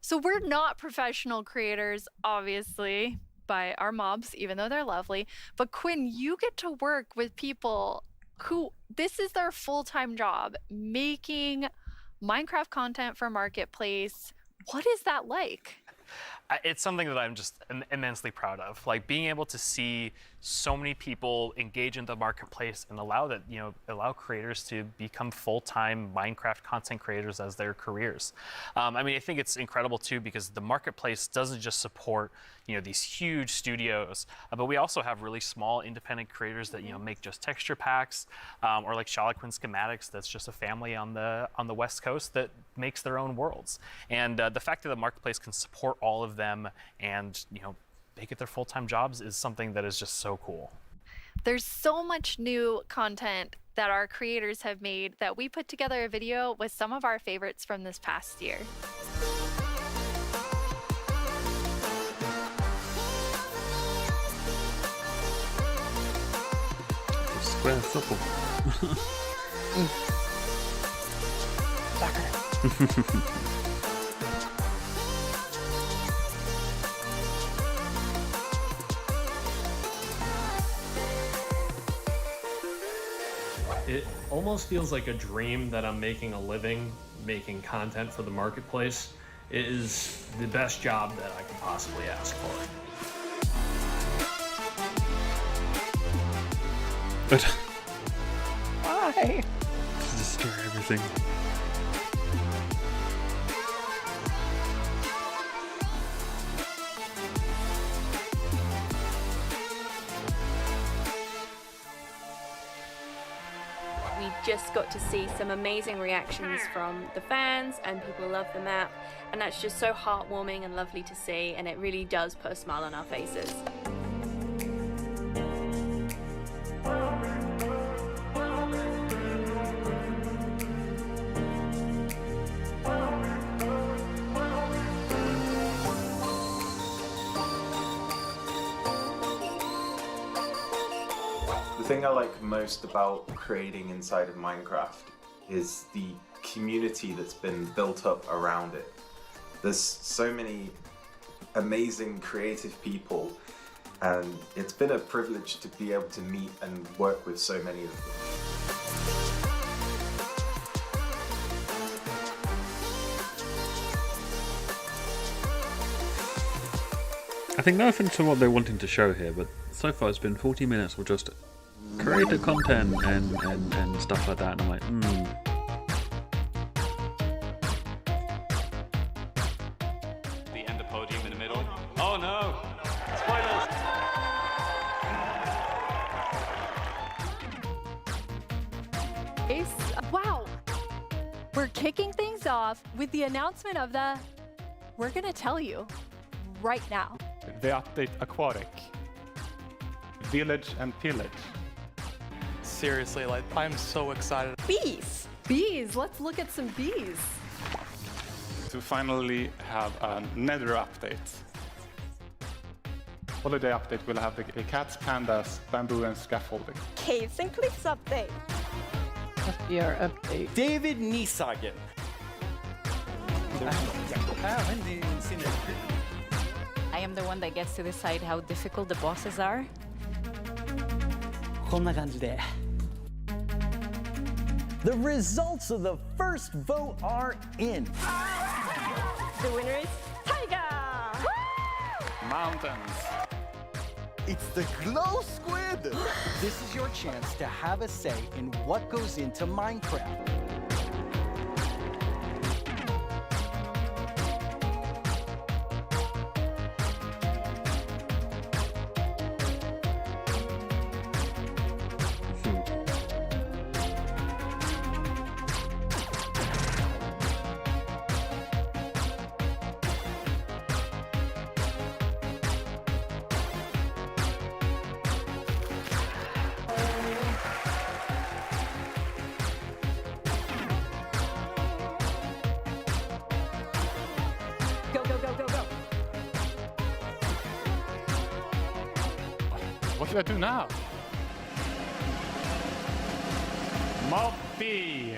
So we're not professional creators, obviously, by our mobs, even though they're lovely. But Quinn, you get to work with people who this is their full-time job, making Minecraft content for Marketplace What is that like? It's something that I'm just immensely proud of. Like being able to see so many people engage in the marketplace and allow creators to become full-time Minecraft content creators as their careers. I mean, I think it's incredible too because the marketplace doesn't just support these huge studios, but we also have really small independent creators that make just texture packs, or like Shalaquin Schematics, that's just a family on the West Coast that makes their own worlds. And the fact that the marketplace can support all of them and make it their full-time jobs is something that is just so cool. There's so much new content that our creators have made that we put together a video with some of our favorites from this past year. Square football. It almost feels like a dream that I'm making a living making content for the marketplace. It is the best job that I could possibly ask for. Why? To destroy everything. We just got to see some amazing reactions from the fans, and people love the map, and that's just so heartwarming and lovely to see, and it really does put a smile on our faces. The thing I like most about creating inside of Minecraft is the community that's been built up around it. There's so many amazing creative people, and it's been a privilege to be able to meet and work with so many of them. I think no offense to what they're wanting to show here, but so far it's been 40 minutes of just creator content and stuff like that, and I'm like, The end of podium in the middle. Oh no! Spoilers! Wow! We're kicking things off with the announcement of the... We're gonna tell you right now. The update Aquatic, Village and Pillage. Seriously, like, I'm so excited. Bees! Bees! Let's look at some bees. To finally have a Nether update. Holiday update will have the cats, pandas, bamboo and scaffolding. Caves and cliffs update. Must be our update. David Niesagen. I am the one that gets to decide how difficult the bosses are. こんな感じで The results of the first vote are in. The winner is Tiger! Mountains. It's the Glow Squid! This is your chance to have a say in what goes into Minecraft. Go, go, go, go, go. What should I do now? Moppy!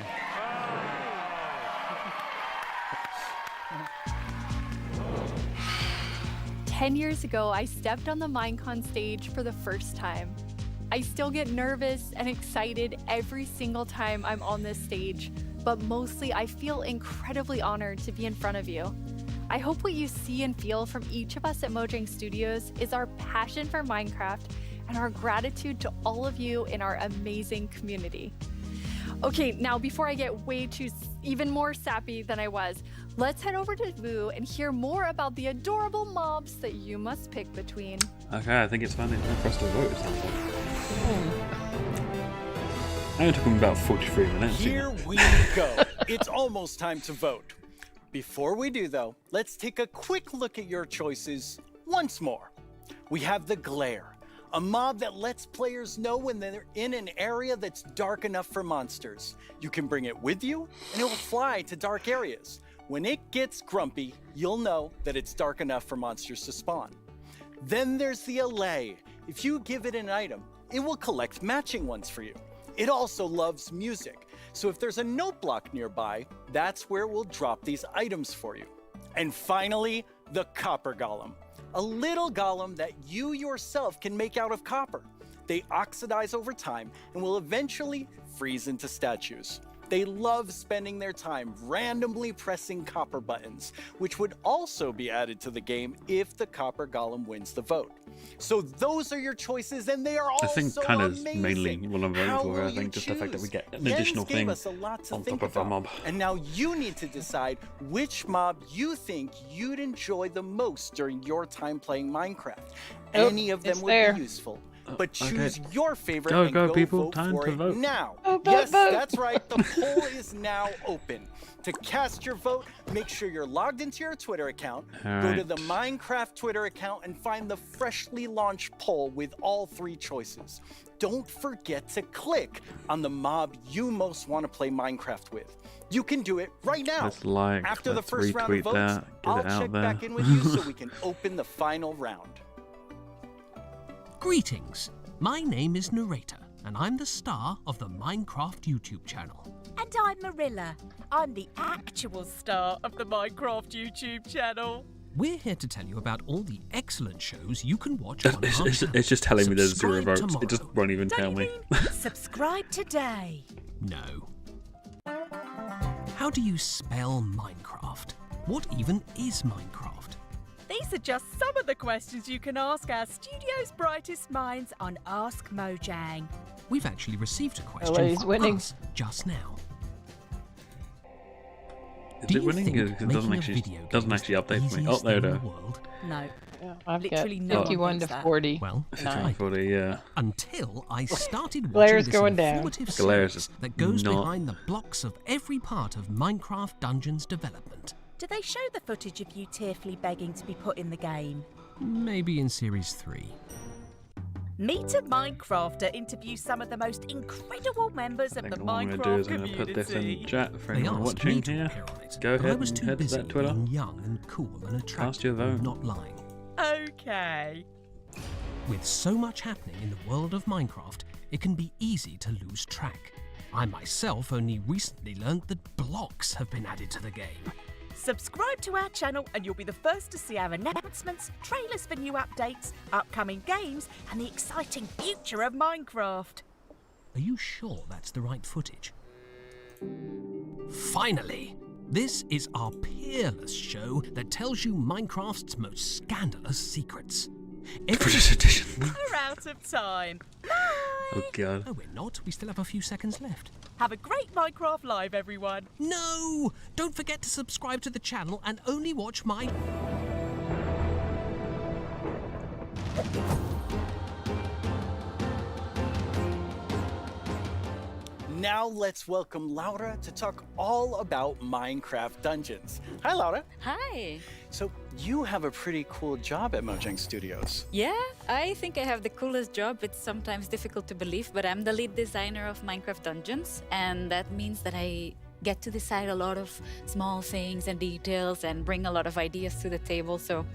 10 years ago, I stepped on the Minecon stage for the first time. I still get nervous and excited every single time I'm on this stage, but mostly I feel incredibly honored to be in front of you. I hope what you see and feel from each of us at Mojang Studios is our passion for Minecraft and our gratitude to all of you in our amazing community. Okay, now before I get even more sappy than I was, let's head over to Vu and hear more about the adorable mobs that you must pick between. Okay, I think it's finally time for us to vote, it sounds like. It only took them about 43 minutes. Here we go. It's almost time to vote. Before we do, though, let's take a quick look at your choices once more. We have the Glare, a mob that lets players know when they're in an area that's dark enough for monsters. You can bring it with you, and it will fly to dark areas. When it gets grumpy, you'll know that it's dark enough for monsters to spawn. Then there's the Allay. If you give it an item, it will collect matching ones for you. It also loves music, so if there's a note block nearby, that's where it will drop these items for you. And finally, the Copper Golem, a little golem that you yourself can make out of copper. They oxidize over time and will eventually freeze into statues. They love spending their time randomly pressing copper buttons, which would also be added to the game if the Copper Golem wins the vote. So those are your choices, and they are all I think so kind of amazing. mainly what I'm voting How for. will I you think just the fact that we choose? get an additional Jens thing gave us a lot to on think top of our about. mob. And now you need to decide which mob you think you'd enjoy the most during your time playing Minecraft. Oh, Any of them it's would there. be useful. But choose your favorite Go, and go, go people. vote Time for to it vote. now. Vote, Yes, vote. that's right. The poll is now open. To cast your vote, make sure you're logged into your Twitter account. All Go to right. the Minecraft Twitter account and find the freshly launched poll with all 3 choices. Don't forget to click on the mob you most want to play Minecraft with. You can do it right now. Let's like, After the let's first round of retweet votes, that, get I'll it out check there. back in with you so we can open the final round. Greetings, my name is Narrator, and I'm the star of the Minecraft YouTube channel. And I'm Marilla. I'm the actual star of the Minecraft YouTube channel. We're here to tell you about all the excellent shows you can watch on our It's just telling me there's 0 Subscribe votes. It just won't even tell me. Subscribe today. No. How do you spell Minecraft? What even is Minecraft? These are just some of the questions you can ask our studio's brightest minds on Ask Mojang. We've actually received a question LA's from winning. us just now. Is Do it you winning? think It doesn't making a actually video game doesn't is actually the update for me. Oh, easiest there it thing in is. the world? No. Yeah, I've Literally got no one 51 to thinks that. 40. Well, Nine. 40, yeah. Until I started watching Glare's this going down. informative Glare's series is that goes not- behind the blocks of every part of Minecraft Dungeons development. Do they show the footage of you tearfully begging to be put in the game? Maybe in Series 3. Meet a Minecrafter interviews some of the most incredible members of I the think what I'm going to do Minecraft is I'm going to put this community. in chat for They anyone asked me watching to here. appear on it, Go but I ahead was and too head to busy that Twitter. being young and cool and attractive. Cast your vote. Not lying. Okay. With so much happening in the world of Minecraft, it can be easy to lose track. I myself only recently learned that blocks have been added to the game. Subscribe to our channel and you'll be the first to see our announcements, trailers for new updates, upcoming games, and the exciting future of Minecraft. Are you sure that's the right footage? Finally! This is our peerless show that tells you Minecraft's most scandalous secrets. British edition. We're out of time. Oh god. No, we're not. We still have a few seconds left. Have a great Minecraft Live, everyone. No! Don't forget to subscribe to the channel and only watch my... Now let's welcome Laura to talk all about Minecraft Dungeons. Hi, Laura. Hi. So you have a pretty cool job at Mojang Studios. Yeah, I think I have the coolest job. It's sometimes difficult to believe, but I'm the lead designer of Minecraft Dungeons, and that means that I get to decide a lot of small things and details and bring a lot of ideas to the table, so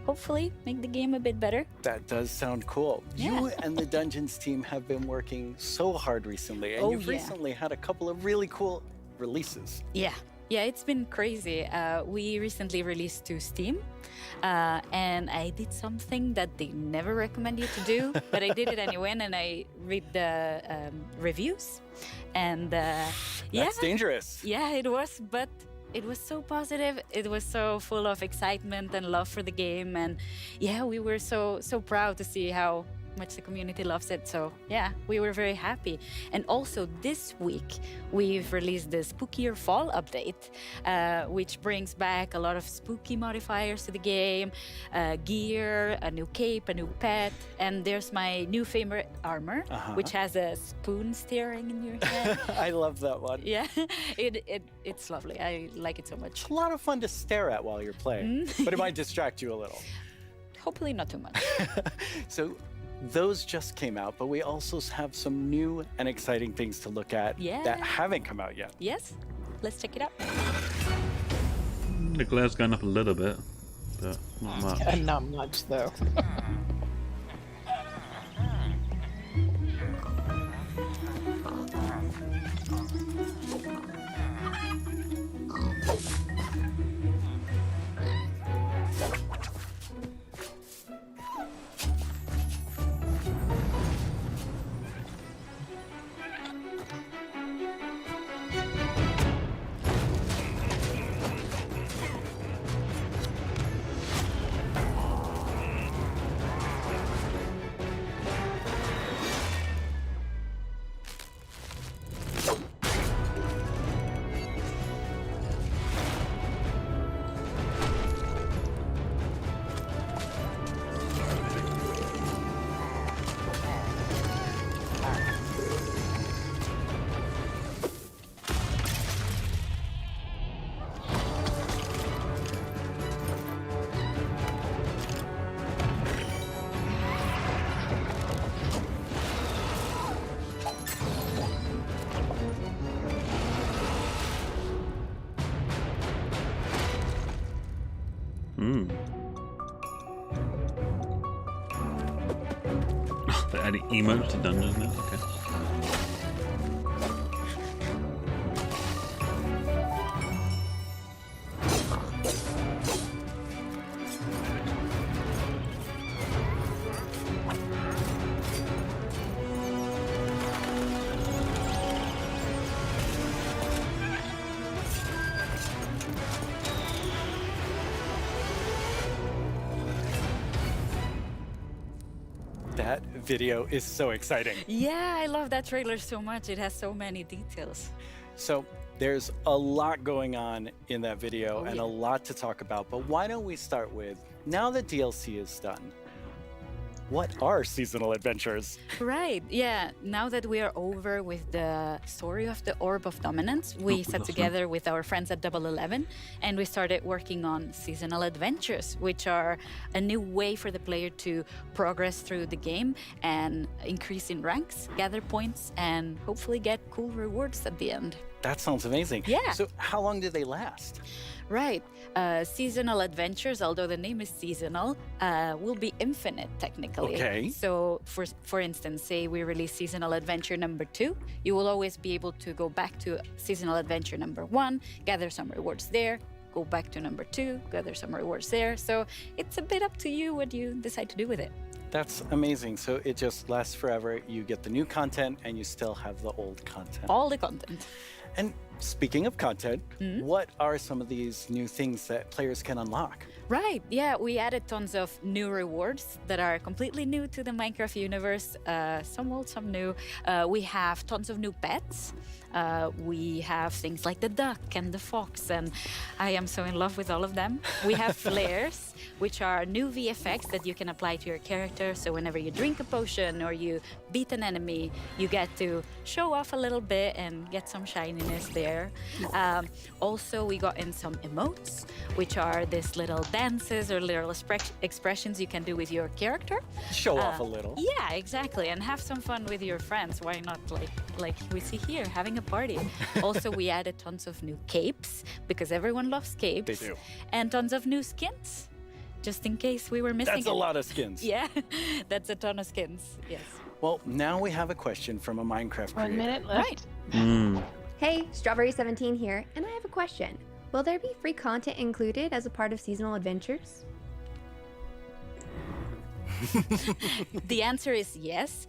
hopefully make the game a bit better. That does sound cool. Yeah. You and the Dungeons team have been working so hard recently, and Oh, you've yeah. recently had a couple of really cool releases. Yeah, it's been crazy. We recently released to Steam, and I did something that they never recommend you to do, but I did it anyway, and I read the reviews, and yeah. That's dangerous. Yeah, it was, but It was so positive. It was so full of excitement and love for the game. And yeah, we were so proud to see how much the community loves it. So yeah, we were very happy. And also this week, we've released the Spookier Fall update, which brings back a lot of spooky modifiers to the game, gear, a new cape, a new pet, and there's my new favorite armor, which has a spoon steering in your head. I love that one. Yeah, it's lovely. I like it so much. It's a lot of fun to stare at while you're playing, but it might distract you a little. Hopefully not too much. So those just came out, but we also have some new and exciting things to look at that haven't come out yet. Yes, let's check it out. The glare's going up a little bit, but not much. Not much, though. They're adding emotes to dungeons now? Okay. That video is so exciting. Yeah, I love that trailer so much. It has so many details. So there's a lot going on in that video and a lot to talk about, but why don't we start with, now that DLC is done, what are seasonal adventures? Right, yeah. Now that we are over with the story of the Orb of Dominance, we sat together with our friends at Double 11 and we started working on seasonal adventures, which are a new way for the player to progress through the game and increase in ranks, gather points, and hopefully get cool rewards at the end. That sounds amazing. Yeah. So how long do they last? Right. Seasonal adventures, although the name is seasonal, will be infinite technically. Okay. So for instance, say we release seasonal adventure number 2, you will always be able to go back to seasonal adventure number 1, gather some rewards there, go back to number 2, gather some rewards there. So it's a bit up to you what you decide to do with it. That's amazing. So it just lasts forever. You get the new content and you still have the old content. All the content. And speaking of content, what are some of these new things that players can unlock? Right, yeah, we added tons of new rewards that are completely new to the Minecraft universe, some old, some new. We have tons of new pets. We have things like the duck and the fox, and I am so in love with all of them. We have flares, which are new VFX that you can apply to your character. So whenever you drink a potion or you beat an enemy, you get to show off a little bit and get some shininess there. Also, we got in some emotes, which are these little dances or little expressions you can do with your character. Show off a little. Yeah, exactly, and have some fun with your friends. Why not, like we see here, having a party. Also, we added tons of new capes because everyone loves capes. They do. And tons of new skins, just in case we were missing. That's a lot of skins. Yeah, that's a ton of skins. Yes. Well, now we have a question from a Minecraft creator. 1 minute left. Hey, Strawberry17 here, and I have a question. Will there be free content included as a part of seasonal adventures? The answer is yes.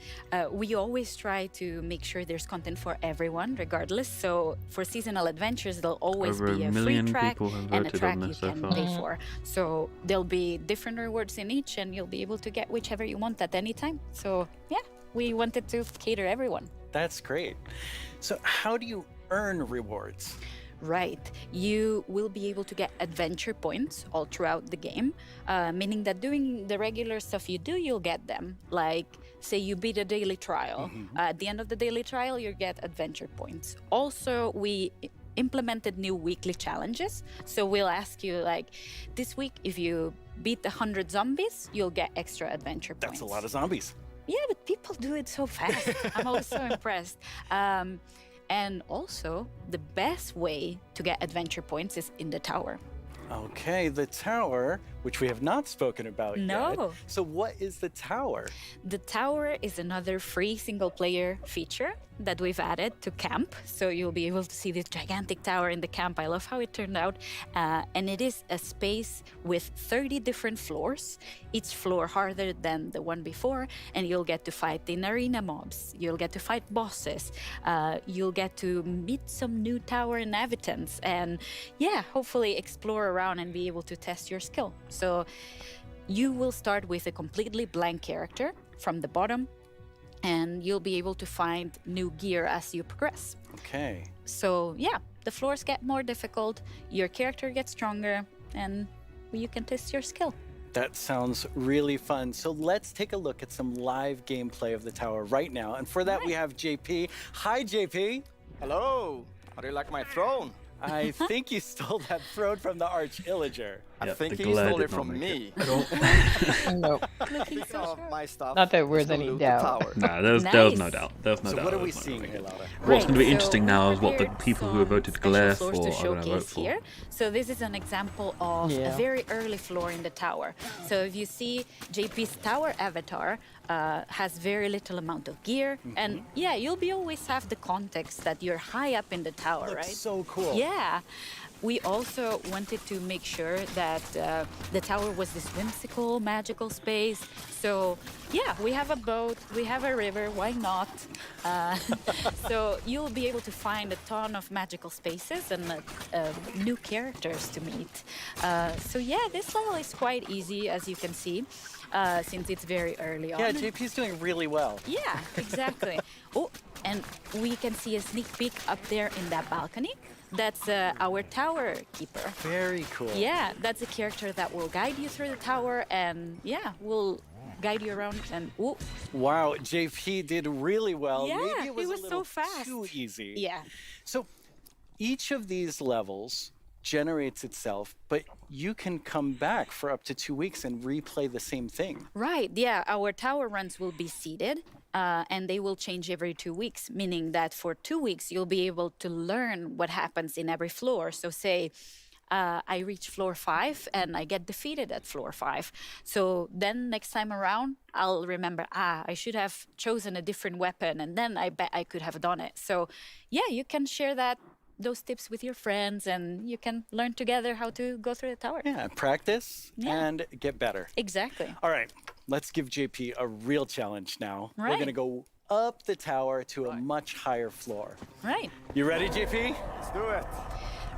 We always try to make sure there's content for everyone, regardless. So for seasonal adventures, there'll always Over be a a free million track people have and a voted track on you this so can far. pay for. So there'll be different rewards in each, and you'll be able to get whichever you want at any time. So yeah, we wanted to cater everyone. That's great. So how do you earn rewards? Right. You will be able to get adventure points all throughout the game, meaning that doing the regular stuff you do, you'll get them. Like, say you beat a daily trial. At the end of the daily trial, you get adventure points. Also, we implemented new weekly challenges. So we'll ask you, like, this week, if you beat 100 zombies, you'll get extra adventure points. That's a lot of zombies. Yeah, but people do it so fast. I'm always so impressed. And also, the best way to get adventure points is in the tower. Okay, the tower, which we have not spoken about yet. No. So what is the tower? The tower is another free single-player feature that we've added to camp. So you'll be able to see this gigantic tower in the camp. I love how it turned out. And it is a space with 30 different floors, each floor harder than the one before. And you'll get to fight in arena mobs. You'll get to fight bosses. You'll get to meet some new tower inhabitants. And yeah, hopefully explore around and be able to test your skill. So you will start with a completely blank character from the bottom, and you'll be able to find new gear as you progress. Okay. So yeah, the floors get more difficult, your character gets stronger, and you can test your skill. That sounds really fun. So let's take a look at some live gameplay of the tower right now. And for that, we have JP. Hi, JP. Hello. How do you like my throne? I think you stole that throne from the Arch-Illager. I think he stole it from me. No. Speaking of my stuff, Not that there was let's go any loot the doubt. tower. No, there was no doubt. There was no So doubt. what are there we was no seeing doubt. here, Laura? What's going to be So interesting now is what the here people who have voted some Glare special for floors to are going to vote showcase for. here. So this is an example of Yeah. a very early floor in the tower. So if you see JP's tower avatar has very little amount of gear, and yeah, you'll be always have the context that you're high up in the tower, Looks right? so cool. Yeah. We also wanted to make sure that the tower was this whimsical, magical space. So yeah, we have a boat, we have a river, why not? So you'll be able to find a ton of magical spaces and new characters to meet. So yeah, this level is quite easy, as you can see, since it's very early on. Yeah, JP's doing really well. Yeah, exactly. Oh, and we can see a sneak peek up there in that balcony. That's our tower keeper. Very cool. Yeah, that's a character that will guide you through the tower, and yeah, will guide you around. And ooh, Wow, JP did really well. Yeah, Maybe it was, he was a little so fast. too easy. Yeah. So each of these levels generates itself, but you can come back for up to 2 weeks and replay the same thing. Right, yeah, our tower runs will be seeded, and they will change every 2 weeks, meaning that for 2 weeks, you'll be able to learn what happens in every floor. So say, I reach floor 5 and I get defeated at floor 5. So then next time around, I'll remember, I should have chosen a different weapon, and then I bet I could have done it. So yeah, you can share those tips with your friends, and you can learn together how to go through the tower. Yeah, practice and get better. Exactly. All right, let's give JP a real challenge now. We're Right. going to go up the tower to a much higher floor. Right. You ready, JP? Let's do it.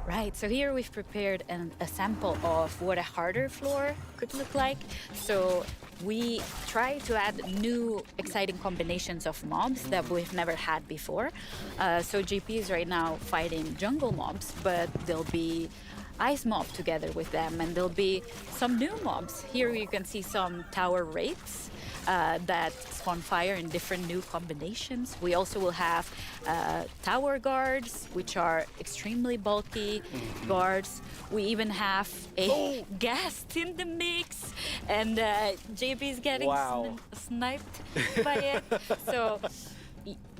Right, so here we've prepared a sample of what a harder floor could look like. So we try to add new exciting combinations of mobs that we've never had before. So JP is right now fighting jungle mobs, but there'll be ice mob together with them, and there'll be some new mobs. Here you can see some tower wraiths that spawn fire in different new combinations. We also will have tower guards, which are extremely bulky guards. We even have a ghast in the mix, and JP is getting sniped by it. So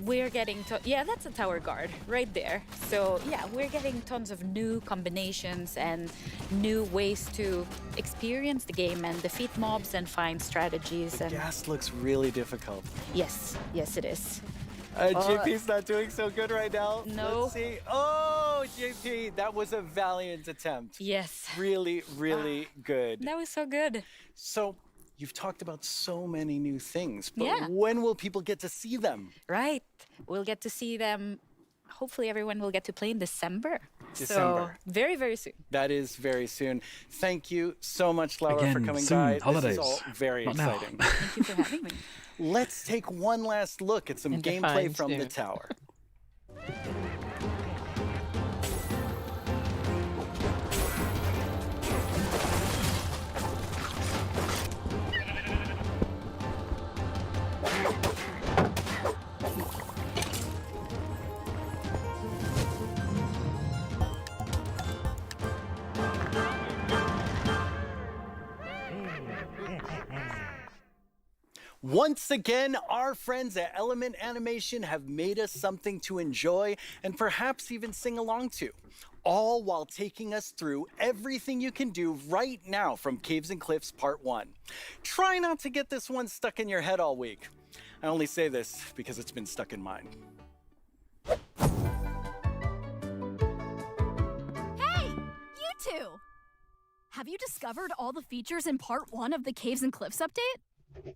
we're getting yeah, that's a tower guard right there. So yeah, we're getting tons of new combinations and new ways to experience the game and defeat mobs and find strategies. And Gas looks really difficult. yes, it is. JP's not doing so good right now. No. Let's see. Oh, JP, that was a valiant attempt. Yes. Really, really good. That was so good. So You've talked about so many new things, but Yeah. when will people get to see them? Right. We'll get to see them. Hopefully everyone will get to play in December. December. So very, very soon. That is very soon. Thank you so much, Laura, for Again, coming soon, by. holidays. This is all very Not now. exciting. Thank you for having me. Let's take one last look at some And gameplay define from the soon. tower. Once again, our friends at Element Animation have made us something to enjoy and perhaps even sing along to, all while taking us through everything you can do right now from Caves and Cliffs Part 1. Try not to get this one stuck in your head all week. I only say this because it's been stuck in mine. Hey, you two! Have you discovered all the features in Part 1 of the Caves and Cliffs update?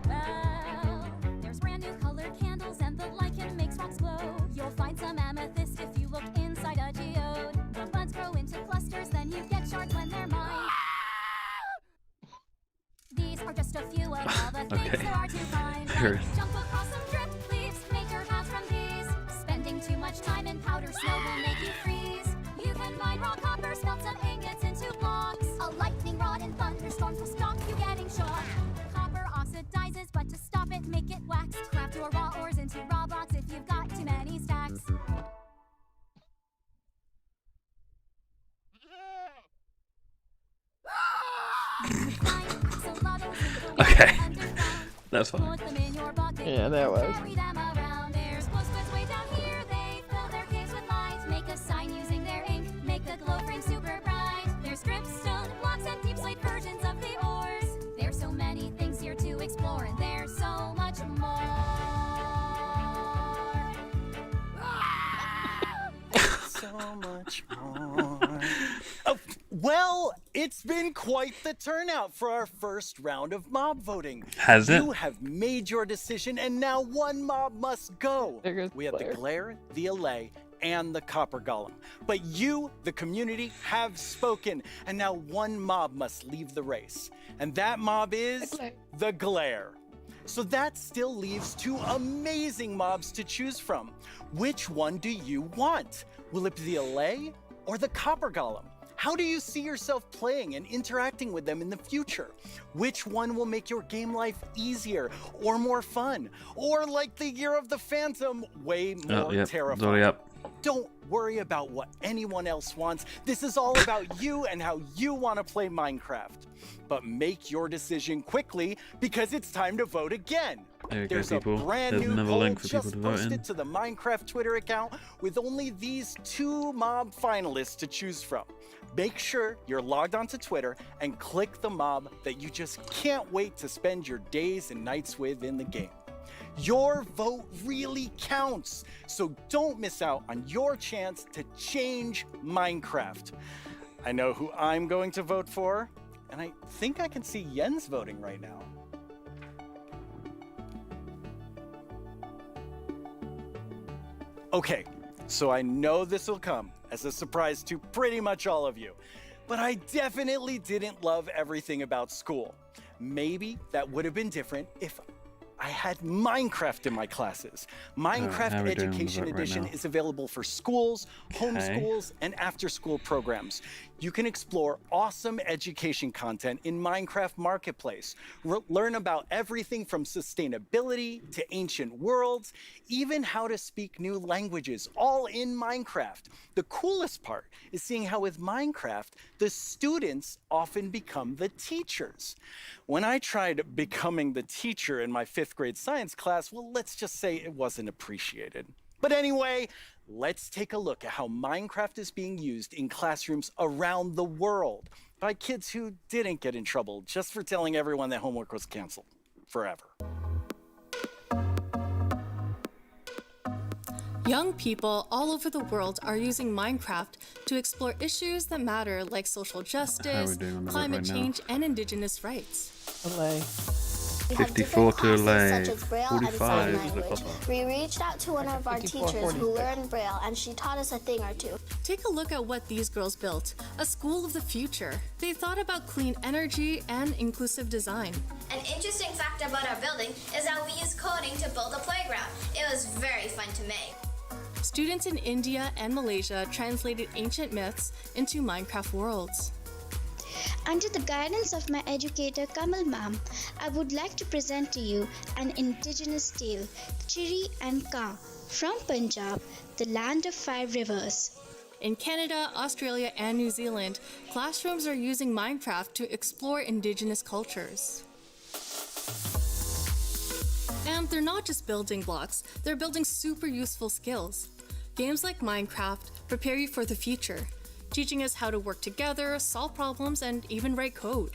Well, there's brand new colored candles and the lichen makes rocks glow. You'll find some amethyst if you look inside a geode. The buds grow into clusters, then you get shards when they're mined. These are just a few of all the things there are to find. Sure. Like jump across some drift leaves, make your paths from these. Spending too much time in powder snow will make you freeze. You can mine raw copper, smelt some ingots into blocks. A lightning rod and thunderstorms will stop you getting shocked. Copper oxidizes, but to stop it, make it wax. Craft your raw ores into raw blocks if you've got too many stacks. Okay. That's fine. Put them in your bucket. Yeah, that was. Carry them around. There's glow squids way down here. They fill their caves with light. Make a sign using their ink. Make the glow frame super bright. There's dripstone blocks and deep slate versions of the ores. There's so many things here to explore, and there's so much more. So much more. Oh, well, it's been quite the turnout for our first round of mob voting. Has it? You have made your decision, and now one mob must go. There goes We have the Blair. Glare, the Allay, and the Copper Golem. But you, the community, have spoken, and now one mob must leave the race. And that mob is the Glare. So that still leaves two amazing mobs to choose from. Which one do you want? Will it be the Allay or the Copper Golem? How do you see yourself playing and interacting with them in the future? Which one will make your game life easier or more fun? Or like the Year of the Phantom, way more Yep. It's terrifying? already up. Don't worry about what anyone else wants. This is all about you and how you want to play Minecraft. But make your decision quickly because it's time to vote again. There you go, There's people. a brand There's new another poll link for people just to vote in. posted to the Minecraft Twitter account with only these two mob finalists to choose from. Make sure you're logged onto Twitter and click the mob that you just can't wait to spend your days and nights with in the game. Your vote really counts, so don't miss out on your chance to change Minecraft. I know who I'm going to vote for, and I think I can see Jens voting right now. Okay, so I know this will come as a surprise to pretty much all of you, but I definitely didn't love everything about school. Maybe that would have been different if I had Minecraft in my classes. Minecraft how are we doing with Education that right Edition now? is available for schools, homeschools, and after-school programs. You can explore awesome education content in Minecraft Marketplace. Learn about everything from sustainability to ancient worlds, even how to speak new languages, all in Minecraft. The coolest part is seeing how with Minecraft, the students often become the teachers. When I tried becoming the teacher in my 5th grade science class, well, let's just say it wasn't appreciated. But anyway, let's take a look at how Minecraft is being used in classrooms around the world by kids who didn't get in trouble just for telling everyone that homework was canceled forever. Young people all over the world are using Minecraft to explore issues that matter like social justice, climate change, and indigenous rights. LA. 54 to LA. Such as Braille and 45 sign is the language. cutoff. We reached out to one of our 54, teachers who 46. learned Braille, and she taught us a thing or two. Take a look at what these girls built, a school of the future. They thought about clean energy and inclusive design. An interesting fact about our building is that we used coding to build a playground. It was very fun to make. Students in India and Malaysia translated ancient myths into Minecraft worlds. Under the guidance of my educator Kamal Ma'am, I would like to present to you an indigenous tale, Chiri and Ka, from Punjab, the land of 5 rivers. In Canada, Australia, and New Zealand, classrooms are using Minecraft to explore indigenous cultures. And they're not just building blocks, they're building super useful skills. Games like Minecraft prepare you for the future, teaching us how to work together, solve problems, and even write code.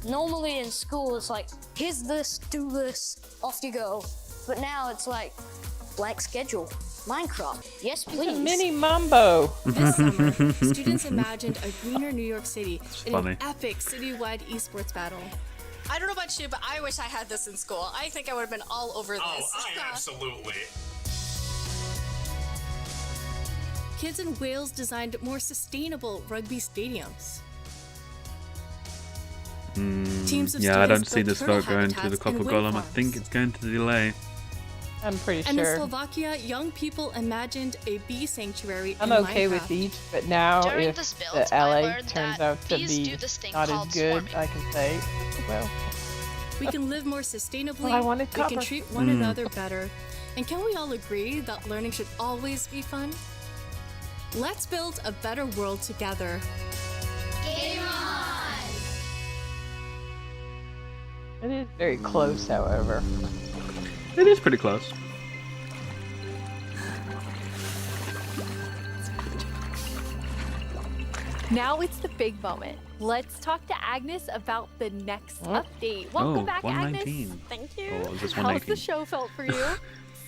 Normally in school, it's like, here's this, do this, off you go. But now it's like, blank schedule. Minecraft, yes please. Mini Mambo. This summer, students imagined a greener New York City in funny. an epic citywide esports battle. I don't know about you, but I wish I had this in school. I think I would have been all over this. Oh, absolutely. Kids in Wales designed more sustainable rugby stadiums. Teams of Yeah, I don't students see built this turtle vote going to the habitats and copper wind golem. I farms. think it's going to delay. I'm pretty And in sure. Slovakia, young people imagined a bee sanctuary I'm in okay Minecraft. with each, but now During if this build, the I LA learned turns that out to bees be do this thing not as called good, swarming. I can say, well, We can live more sustainably, Well, I wanted we can copper. treat one another better. And can we all agree that learning should always be fun? Let's build a better world together. Game on! it is very close, however. It is pretty close. Now it's the big moment. Let's talk to Agnes about the next update. Welcome back, 119. Agnes. Thank you. Or is this How's 118? the show felt for you?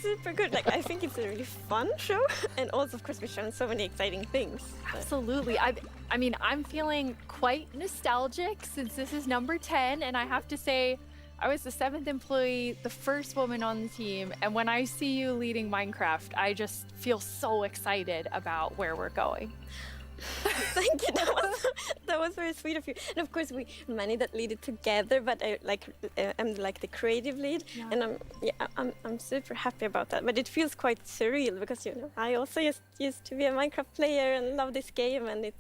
Super good. Like, I think it's a really fun show, and also, of course, we've shown so many exciting things. Absolutely. I mean, I'm feeling quite nostalgic since this is number 10, and I have to say, I was the 7th employee, the first woman on the team, and when I see you leading Minecraft, I just feel so excited about where we're going. Thank you. That was very sweet of you. And of course, we many that lead it together, but I'm like the creative lead, and I'm super happy about that. But it feels quite surreal because I also used to be a Minecraft player and love this game, and it's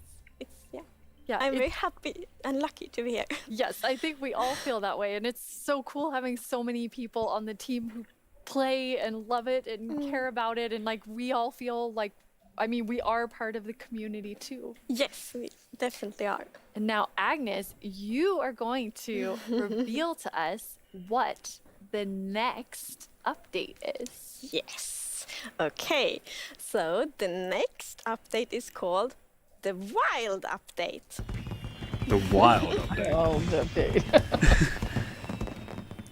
I'm very happy and lucky to be here. Yes, I think we all feel that way, and it's so cool having so many people on the team who play and love it and care about it, and like we all feel like, I mean, we are part of the community too. Yes, we definitely are. And now, Agnes, you are going to reveal to us what the next update is. Yes. Okay. So the next update is called the Wild Update. The Wild Update. Wild Update.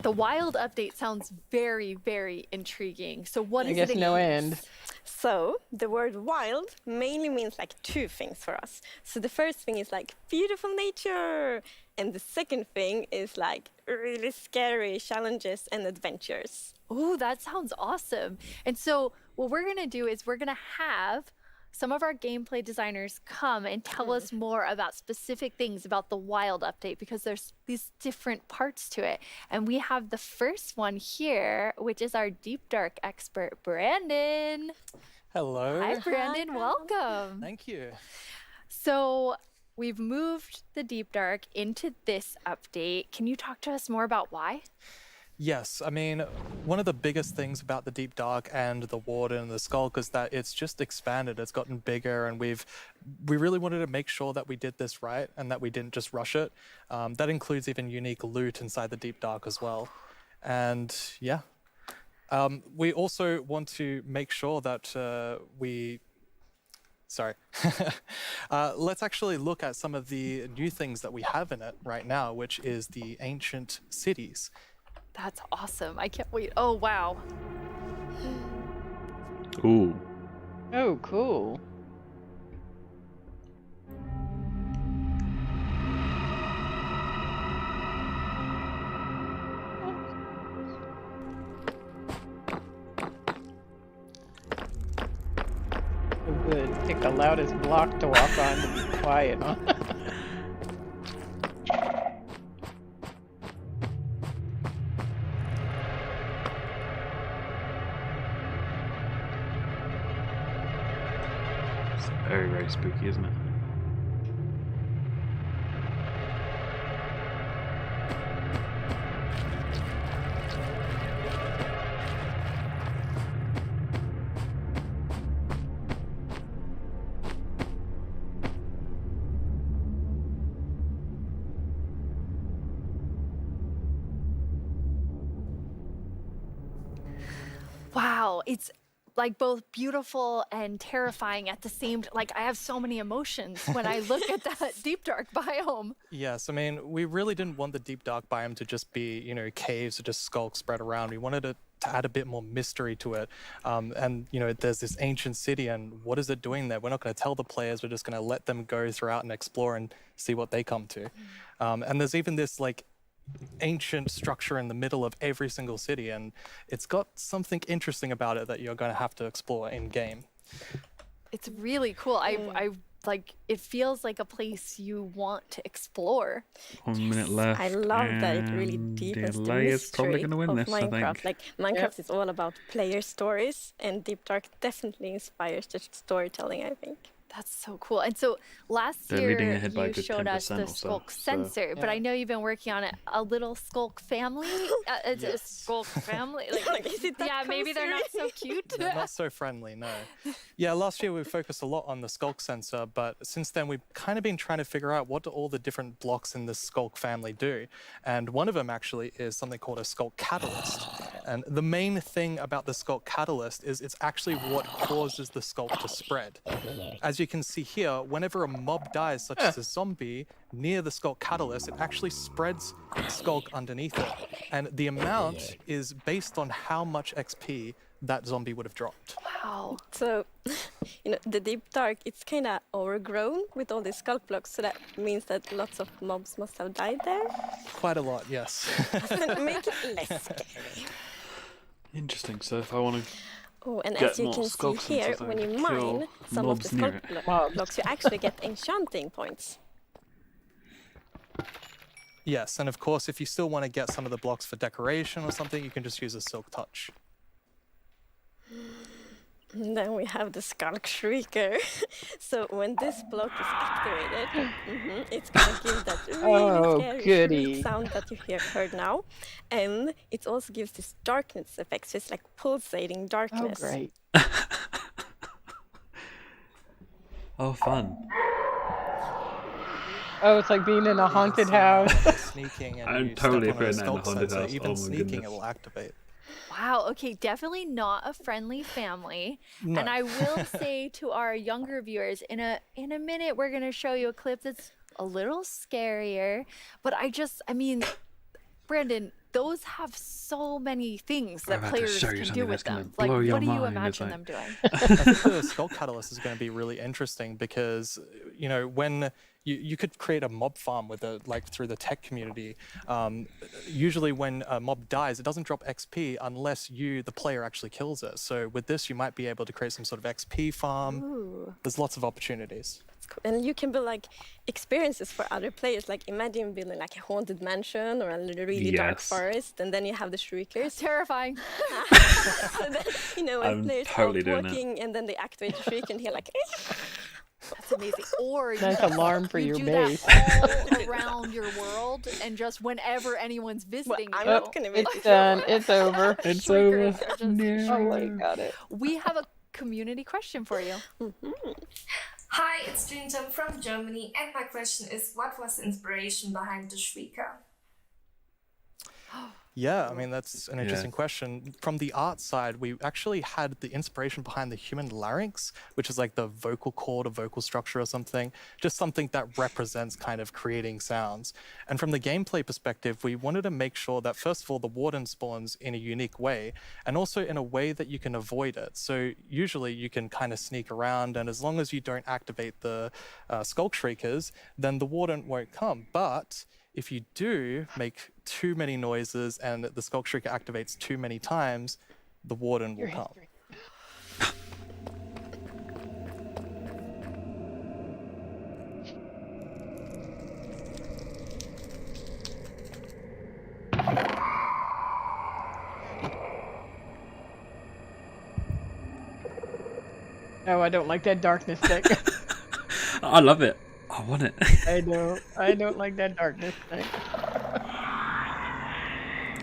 The Wild Update sounds very, very intriguing. So what I is guess it? no end. So the word wild mainly means like two things for us. So the first thing is like beautiful nature, and the second thing is like really scary challenges and adventures. Oh, that sounds awesome. And so what we're gonna do is we're gonna have some of our gameplay designers come and tell us more about specific things about the Wild Update, because there's these different parts to it. And we have the first one here, which is our Deep Dark expert, Brandon. Hello. Hi, Brandon. Welcome. Thank you. So we've moved the Deep Dark into this update. Can you talk to us more about why? Yes, I mean, one of the biggest things about the Deep Dark and the Warden and the Skulk is that it's just expanded, it's gotten bigger, and we really wanted to make sure that we did this right and that we didn't just rush it. That includes even unique loot inside the Deep Dark as well. And yeah, we also want to make sure that let's actually look at some of the new things that we have in it right now, which is the ancient cities. That's awesome. I can't wait. Oh, wow. Ooh. Oh, cool. Oh, good. Pick the loudest block to walk on to be quiet, huh? It's very, very spooky, isn't it? Wow, it's like both beautiful and terrifying at the same time. Like I have so many emotions when I look at that deep dark biome. Yes, I mean, we really didn't want the deep dark biome to just be, you know, caves or just skulks spread around. We wanted it to add a bit more mystery to it. And, you know, there's this ancient city, and what is it doing there? We're not going to tell the players. We're just going to let them go throughout and explore and see what they come to. And there's even this, like, ancient structure in the middle of every single city, and it's got something interesting about it that you're going to have to explore in game. It's really cool. I like it feels like a place you want to explore. 1 minute left. I love that it really deepens the Delay is probably mystery going to win of this, I Minecraft. think. Like Minecraft is all about player stories, and Deep Dark definitely inspires the storytelling, I think. That's so cool. And so last They're year leading ahead by a you good showed us 10% the or so, Skulk so- sensor, but I know you've been working on it. A little Skulk family. It's a Skulk family. Like, Is it that yeah, maybe they're not so cute. They're not so friendly, no. Yeah, last year we focused a lot on the Skulk sensor, but since then we've kind of been trying to figure out what do all the different blocks in the Skulk family do. And one of them actually is something called a Skulk catalyst. And the main thing about the Skulk catalyst is it's actually what causes the Skulk to spread. As you can see here, whenever a mob dies, such as a zombie, near the Skulk catalyst, it actually spreads Skulk underneath it. And the amount is based on how much XP that zombie would have dropped. Wow. So, you know, the Deep Dark, it's kind of overgrown with all these Skulk blocks, so that means that lots of mobs must have died there. Quite a lot, yes. Make it less scary. Interesting. So if I want to Oh, and get as you more can Skulk see here, sensors, I when you can kill mine some of the mobs near Skulk it. blocks, you actually get enchanting points. Yes, and of course, if you still want to get some of the blocks for decoration or something, you can just use a Silk Touch. And then we have the Skulk Shrieker. So when this block is activated, it's going to give that really scary shriek sound that you heard now. And it also gives this darkness effect, so it's like pulsating darkness. Oh, great. Oh, fun. Oh, it's like being in a haunted house. Sneaking and I'm you totally step on a putting that in a Skulk haunted sensor, house. even Oh my sneaking goodness. it will activate. Wow, okay, definitely not a friendly family. No. And I will say to our younger viewers, in a minute we're gonna show you a clip that's a little scarier. But I mean, Brandon, those have so many things that I'm about to players show you can something do with that's gonna them. Like, blow your what do you mind. imagine It's them doing? I think the Skulk Catalyst is going to be really interesting because, you know, when you could create a mob farm with it, like through the tech community. Usually when a mob dies, it doesn't drop XP unless you, the player, actually kills it. So with this, you might be able to create some sort of XP farm. Ooh. There's lots of opportunities. Cool. And you can build like experiences for other players. Like imagine building like a haunted mansion or a really dark Yes. forest, and then you have the shriekers. Terrifying. So then, you know, when I'm players totally out doing that. walking, and then they activate the shriek, and hear like. That's amazing. Or you Nice can- alarm for you your do base. that all around your world, and just whenever anyone's visiting I'm you, not gonna be. It's done. It's over. It's shriekers over. are just No. Oh, I got it. We have a community question for you. Hi, it's Jinjam from Germany, and my question is, what was the inspiration behind the Shrieker? Yeah, I mean, that's an interesting question. From the art side, we actually had the inspiration behind the human larynx, which is like the vocal cord or vocal structure or something, just something that represents kind of creating sounds. And from the gameplay perspective, we wanted to make sure that, first of all, the warden spawns in a unique way, and also in a way that you can avoid it. So usually you can kind of sneak around, and as long as you don't activate the skulk shriekers, then the warden won't come. But if you do make too many noises and the skulk shrieker activates too many times, the warden will come. Oh, I don't like that darkness thing. I love it. I want it. I don't like that darkness thing.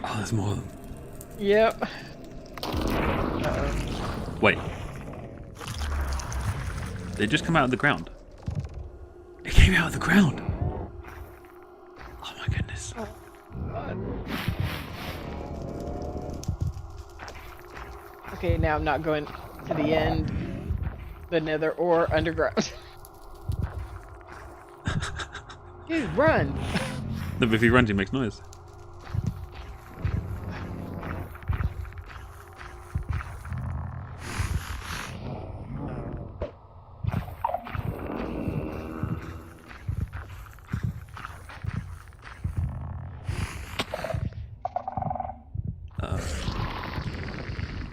Oh, there's more of them. Yep. Wait. They just come out of the ground. It came out of the ground. Oh my goodness. Okay, now I'm not going to the end, the nether, or underground. Dude, run! No, but if he runs, he makes noise.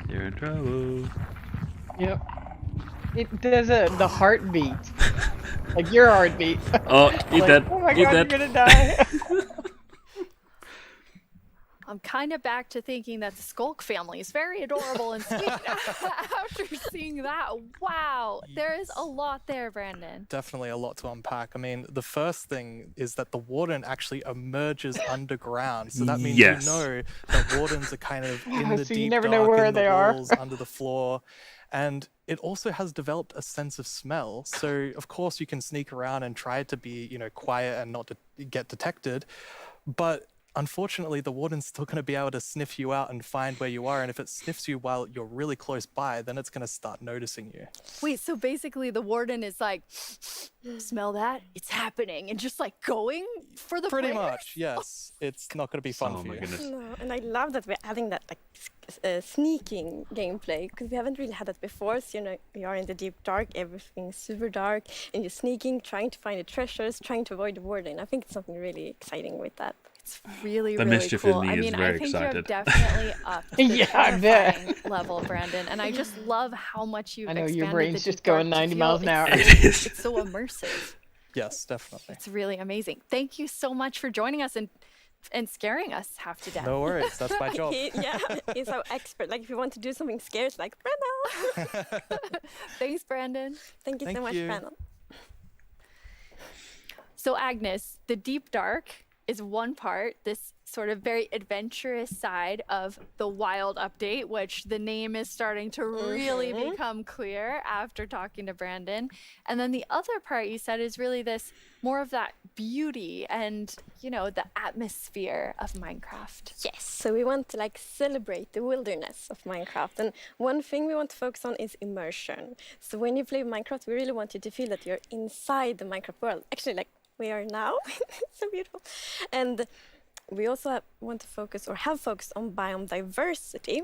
You're in trouble. Yep. It does the heartbeat. Like your heartbeat. Oh, eat like, that. Oh my Eat god, that. you're gonna die. I'm kind of back to thinking that the Skulk family is very adorable and sweet after seeing that. Wow, there is a lot there, Brandon. Definitely a lot to unpack. I mean, the first thing is that the warden actually emerges underground. So that means Yes. you know that wardens are kind of in the So deep you never dark, know where in the they are. walls, under the floor. And it also has developed a sense of smell. So, of course, you can sneak around and try to be, you know, quiet and not to get detected. But unfortunately, the warden's still going to be able to sniff you out and find where you are. And if it sniffs you while you're really close by, then it's going to start noticing you. Wait, so basically the warden is like, smell that? It's happening. And just like going for the Pretty players? much, yes. It's not going to be fun for you. No, and I love that we're adding that like sneaking gameplay, because we haven't really had that before. So, you know, we are in the deep dark, everything's super dark, and you're sneaking, trying to find the treasures, trying to avoid the warden. I think it's something really exciting with that. It's really, The really mischief cool. in me I is mean, very I think excited. you're definitely up to the Yeah, I bet. terrifying level, Brandon. And I just love how much you've I know, expanded your brain's the just deep dark going to 90 feel miles an hour. It's, it's so immersive. Yes, definitely. It's really amazing. Thank you so much for joining us and scaring us half to death. No worries, that's my job. He's our expert. Like, if you want to do something scary, it's like, Brandon. Thanks, Brandon. Thank you so much, Brandon. So, Agnes, the deep dark is one part, this sort of very adventurous side of the wild update, which the name is starting to really become clear after talking to Brandon. And then the other part you said is really this more of that beauty and, you know, the atmosphere of Minecraft. Yes, so we want to like celebrate the wilderness of Minecraft. And one thing we want to focus on is immersion. So when you play Minecraft, we really want you to feel that you're inside the Minecraft world. Actually, like we are now. So beautiful. And we also want to focus or have focused on biome diversity.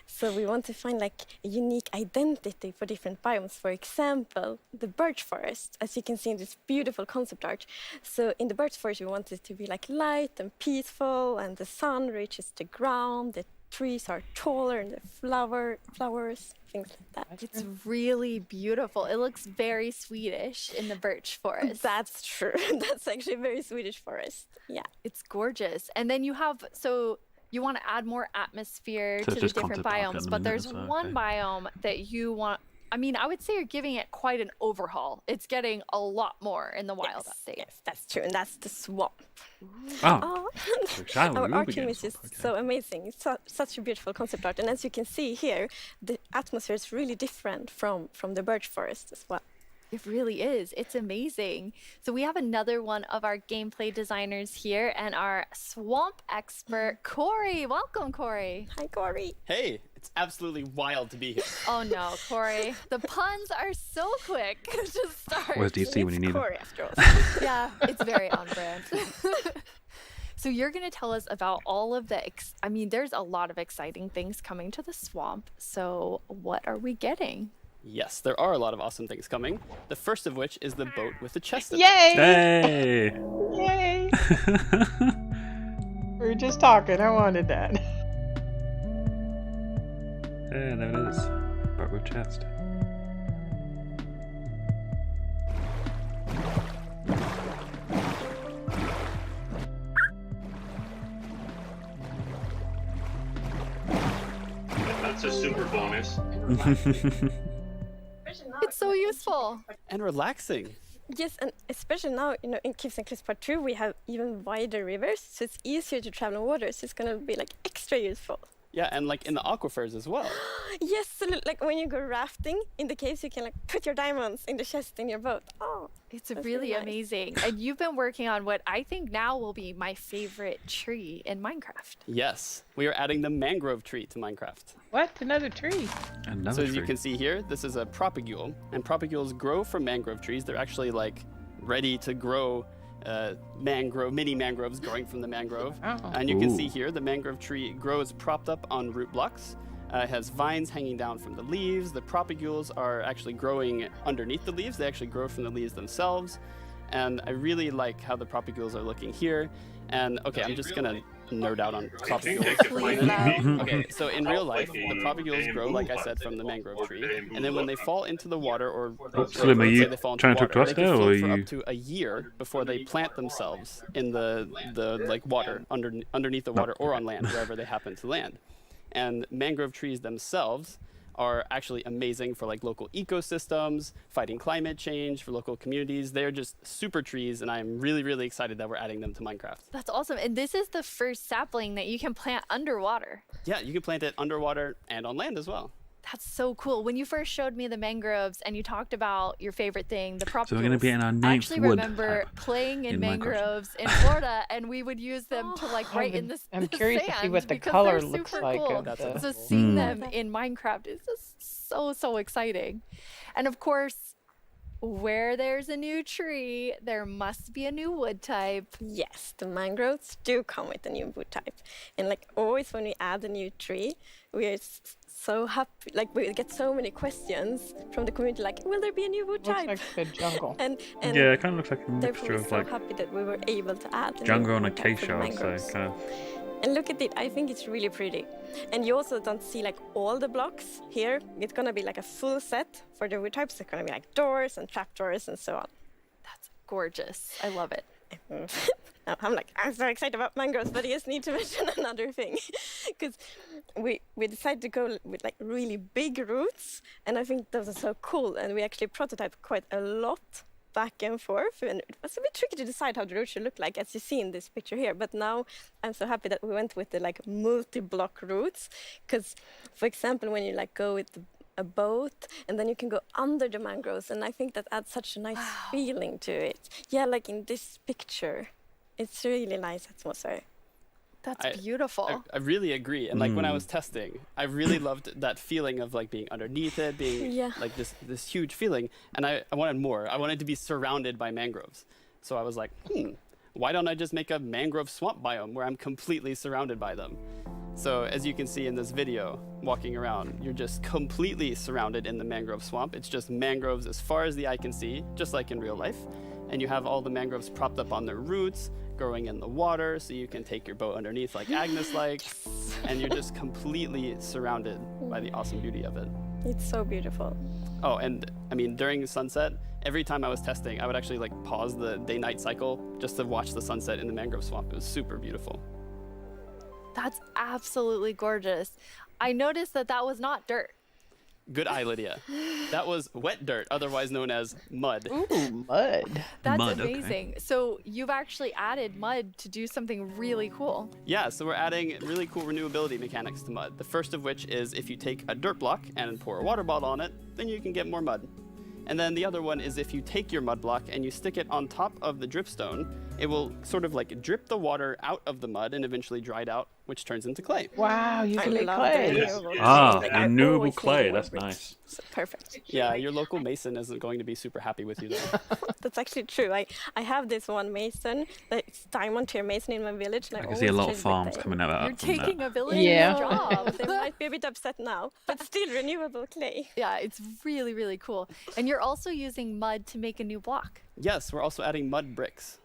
So we want to find like a unique identity for different biomes. For example, the birch forest, as you can see in this beautiful concept art. So in the birch forest, we want it to be like light and peaceful, and the sun reaches the ground, the trees are taller, and the flowers, things like that. It's really beautiful. It looks very Swedish in the birch forest. That's true. That's actually a very Swedish forest. Yeah. It's gorgeous. And then you have, so you want to add more atmosphere So to the just different concept art biomes, at the but minute, there's so, one okay. biome that you want, I mean, I would say you're giving it quite an overhaul. It's getting a lot more in the wild update. Yes, that's true. And that's the swamp. Oh, Our art team is just so amazing. It's such a beautiful concept art. And as you can see here, the atmosphere is really different from the birch forest as well. It really is. It's amazing. So we have another one of our gameplay designers here and our swamp expert, Corey. Welcome, Corey. Hi, Corey. Hey, it's absolutely wild to be here. Oh no, Corey. The puns are so quick to start. Where's DC when you need him? Corey, after all. Yeah, it's very on brand. So you're going to tell us about all of the, I mean, there's a lot of exciting things coming to the swamp. So what are we getting? Yes, there are a lot of awesome things coming. The first of which is the boat with the chest in it. Yay! Hey! Yay! We were just talking. I wanted that. Yeah, there it is. Boat with chest. That's a super bonus. It's so useful. And relaxing. Yes, and especially now, in Caves and Cliffs Part 2, we have even wider rivers, so it's easier to travel in water, so it's gonna be like extra useful. Yeah, and like in the aquifers as well. Yes, so like when you go rafting in the caves, you can like put your diamonds in the chest in your boat. Oh, it's really nice. Amazing. And you've been working on what I think now will be my favorite tree in Minecraft. Yes, we are adding the mangrove tree to Minecraft. What? Another tree? So as you can see here, this is a propagule, and propagules grow from mangrove trees. They're actually like ready to grow mini mangroves growing from the mangrove. And you can see here the mangrove tree grows propped up on root blocks. It has vines hanging down from the leaves. The propagules are actually growing underneath the leaves. They actually grow from the leaves themselves. And I really like how the propagules are looking here. And okay, I'm just gonna nerd out on propagules. Okay, so in real life, the propagules grow, like I said, from the mangrove tree, and then when they fall into the water, or Slim, are you they fall into trying to water, talk to us they can there, or float are for you? up to a year before they plant themselves in the like water underneath the water or on land, wherever they happen to land. And mangrove trees themselves are actually amazing for like local ecosystems, fighting climate change, for local communities. They're just super trees, and I'm really, really excited that we're adding them to Minecraft. That's awesome. And this is the first sapling that you can plant underwater. Yeah, you can plant it underwater and on land as well. That's so cool. When you first showed me the mangroves and you talked about your favorite thing, the propagules. So we're going to be in our I ninth actually wood remember type playing in in mangroves in Florida, and we would use them to like write in the I'm curious to see what the because color they're looks super like cool. of the- So seeing them in Minecraft is just so exciting. And of course, where there's a new tree, there must be a new wood type. Yes, the mangroves do come with a new wood type. And like always when we add a new tree, we are so happy, like we get so many questions from the community, like, will there be a new wood type? Looks like the jungle. and Yeah, it kind of looks like a mixture we're of so like happy that we were able to add a new jungle and wood type for the acacia, I'd say, mangroves. kind of. And look at it, I think it's really pretty. And you also don't see like all the blocks here. It's gonna be like a full set for the wood types. It's gonna be like doors and trapdoors and so on. That's gorgeous. I love it. I'm so excited about mangroves, but I just need to mention another thing. Because we decided to go with like really big roots, and I think those are so cool. And we actually prototyped quite a lot back and forth, and it was a bit tricky to decide how the route should look like, as you see in this picture here. But now I'm so happy that we went with the like multi-block routes, because for example, when you like go with a boat and then you can go under the mangroves, and I think that adds such a nice feeling to it. Yeah, like in this picture, it's really nice atmosphere. That's beautiful. I really agree. And like when I was testing, I really loved that feeling of like being underneath it, being like this huge feeling. And I wanted more. I wanted to be surrounded by mangroves. So I was like, why don't I just make a mangrove swamp biome where I'm completely surrounded by them? So as you can see in this video, walking around, you're just completely surrounded in the mangrove swamp. It's just mangroves as far as the eye can see, just like in real life. And you have all the mangroves propped up on their roots, growing in the water, so you can take your boat underneath like Agnes likes, and you're just completely surrounded by the awesome beauty of it. It's so beautiful. Oh, and I mean, during sunset, every time I was testing, I would actually like pause the day-night cycle just to watch the sunset in the mangrove swamp. It was super beautiful. That's absolutely gorgeous. I noticed that was not dirt. Good eye, Lydia. That was wet dirt, otherwise known as mud. Ooh, mud. That's Mud, okay. amazing. So you've actually added mud to do something really cool. Yeah, so we're adding really cool renewability mechanics to mud. The first of which is if you take a dirt block and pour a water bottle on it, then you can get more mud. And then the other one is if you take your mud block and you stick it on top of the dripstone, it will sort of like drip the water out of the mud and eventually dry it out, which turns into clay. Wow, you can make love clay. the renewable clay. That's nice. Perfect. Yeah, your local mason isn't going to be super happy with you though. That's actually true. I have this one mason, it's diamond tier mason in my village. And I can see a lot of farms coming out You're from taking that. a village job. They might be a bit upset now, but still renewable clay. Yeah, it's really, really cool. And you're also using mud to make a new block. Yes, we're also adding mud bricks.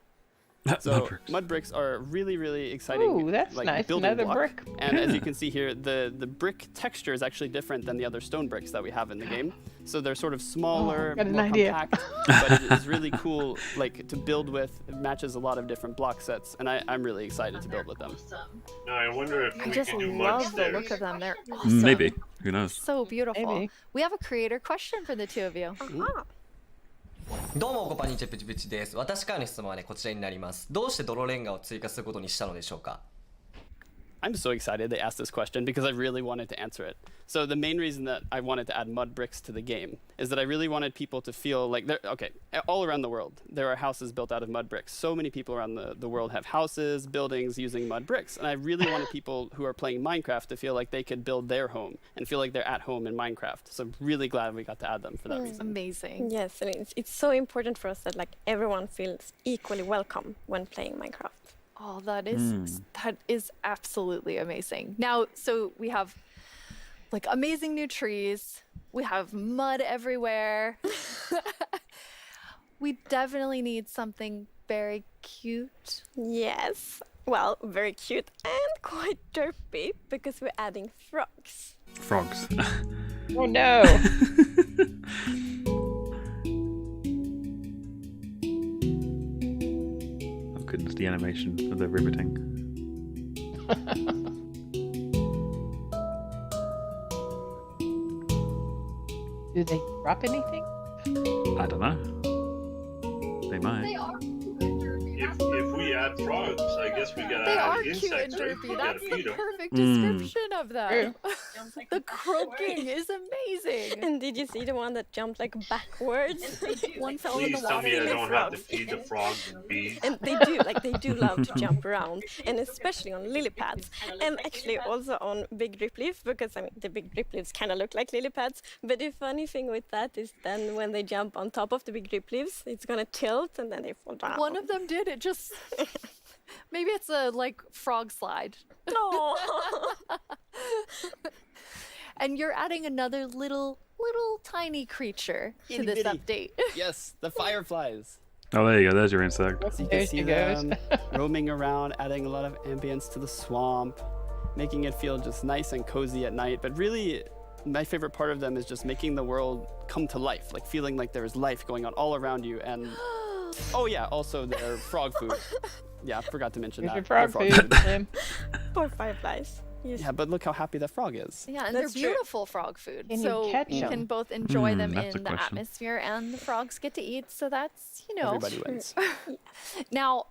So mud bricks are really, really exciting. Ooh, that's like, nice. building Another block. brick. And as you can see here, the brick texture is actually different than the other stone bricks that we have in the game. So they're sort of smaller, got an more idea. compact, but it is really cool, like to build with. It matches a lot of different block sets, and I'm really excited to build with them. Now I wonder if I we just could do mud love the stairs. look of them. They're awesome. Maybe. Who knows? So beautiful. Maybe. We have a creator question for the two of you. どうもこんにちはプチプチです。私からの質問はねこちらになります。どうして泥レンガを追加することにしたのでしょうか。 I'm so excited they asked this question because I really wanted to answer it. So the main reason that I wanted to add mud bricks to the game is that I really wanted people to feel like all around the world, there are houses built out of mud bricks. So many people around the world have houses, buildings using mud bricks. And I really wanted people who are playing Minecraft to feel like they could build their home and feel like they're at home in Minecraft. So I'm really glad we got to add them for that reason. Amazing. Yes, and it's so important for us that like everyone feels equally welcome when playing Minecraft. Oh, that is absolutely amazing. Now, so we have like amazing new trees. We have mud everywhere. We definitely need something very cute. Yes. Well, very cute and quite derpy because we're adding frogs. Frogs. Oh no. Oh goodness, the animation of the riveting. Do they drop anything? I don't know. They might. They are If we add frogs, I guess we gotta They add are cute and insects, right? derpy. We gotta That's the feed 'em. perfect description of them. The croaking is amazing. And did you see the one that jumped like backwards? One fell in the Please tell water. me I and the don't have to frogs. feed the frogs and bees. And they do love to jump around, and especially on lily pads, and actually also on big drip leaf, because I mean the big drip leaves kind of look like lily pads. But the funny thing with that is then when they jump on top of the big drip leaves, it's gonna tilt and then they fall down. One of them did. It just maybe it's a like frog slide. No. And you're adding another little tiny creature to Itty this bitty. update. Yes, the fireflies. Oh, there you go. There's your insect. So you There can see she goes. them roaming around, adding a lot of ambience to the swamp, making it feel just nice and cozy at night. But really, my favorite part of them is just making the world come to life, like feeling like there's life going on all around you. And oh yeah, also their frog food. Yeah, I forgot to mention Here's that. your Their frog food, Tim. Poor fireflies. Yes. Yeah, but look how happy that frog is. Yeah, and That's they're true. beautiful frog food. Can you so catch you 'em? can both enjoy them that's a in the question. atmosphere and the frogs get to eat. So that's, you know. Everybody wins. Now,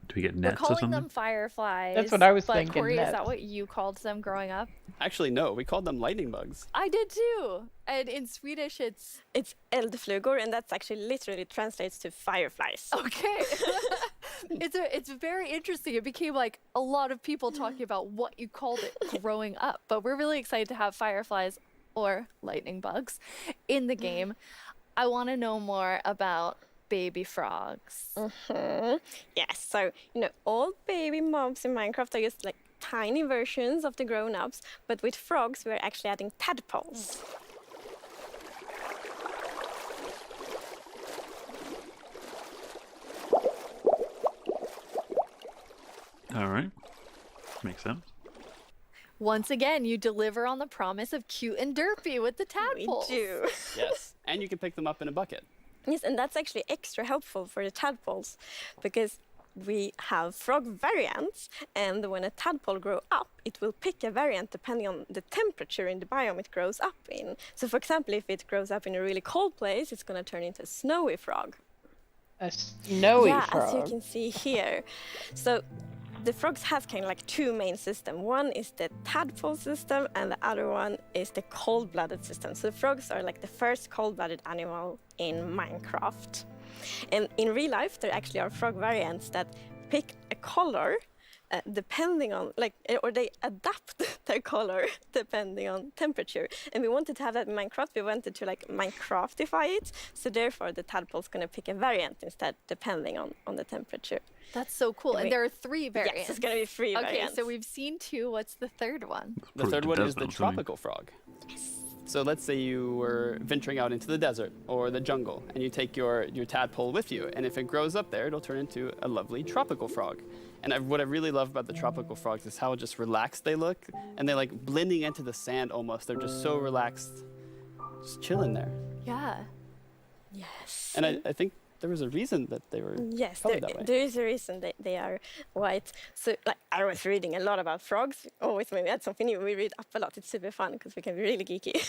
Do we get we're nets or calling something? them fireflies. That's what I was but thinking, Corey, is that nets. what you called them growing up? Actually, no, we called them lightning bugs. I did too. And in Swedish, it's eldflugor, and that's actually literally translates to fireflies. okay. It's very interesting. It became like a lot of people talking about what you called it growing up. But we're really excited to have fireflies or lightning bugs in the game. I want to know more about baby frogs. Yes, so all baby mobs in Minecraft are just like tiny versions of the grown-ups, but with frogs we're actually adding tadpoles. All right. Makes sense. Once again, you deliver on the promise of cute and derpy with the tadpoles. We do. Yes, and you can pick them up in a bucket. Yes, and that's actually extra helpful for the tadpoles because we have frog variants, and when a tadpole grows up, it will pick a variant depending on the temperature in the biome it grows up in. So, for example, if it grows up in a really cold place, it's going to turn into a snowy frog. A snowy yeah, frog. as you can see here. So, the frogs have kind of like two main systems. One is the tadpole system, and the other one is the cold-blooded system. So the frogs are like the first cold-blooded animal in Minecraft. And in real life, there actually are frog variants that pick a color depending on, or they adapt their color depending on temperature. And we wanted to have that in Minecraft. We wanted to Minecraftify it. So therefore, the tadpole's going to pick a variant instead, depending on the temperature. That's so cool. And there are 3 variants. Yes, it's going to be 3 variants. Okay, so we've seen 2. What's the third one? The third one is the tropical frog. So let's say you were venturing out into the desert or the jungle, and you take your tadpole with you, and if it grows up there, it'll turn into a lovely tropical frog. And what I really love about the tropical frogs is how just relaxed they look, and they're like blending into the sand almost. They're just so relaxed, just chilling there. Yeah. Yes. And I think there was a reason that they were colored that way. There is a reason they are white. So I was reading a lot about frogs. Always when we had something new, we read up a lot. It's super fun because we can be really geeky.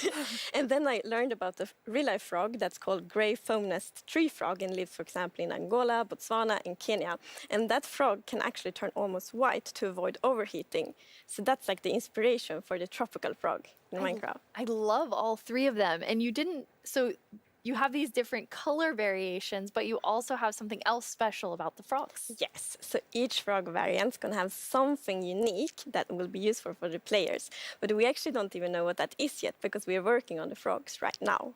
And then I learned about the real-life frog that's called grey foam-nest tree frog and lives, for example, in Angola, Botswana, and Kenya. And that frog can actually turn almost white to avoid overheating. So that's like the inspiration for the tropical frog in Minecraft. I love all 3 of them. And you have these different color variations, but you also have something else special about the frogs. Yes, so each frog variant is going to have something unique that will be useful for the players. But we actually don't even know what that is yet because we are working on the frogs right now.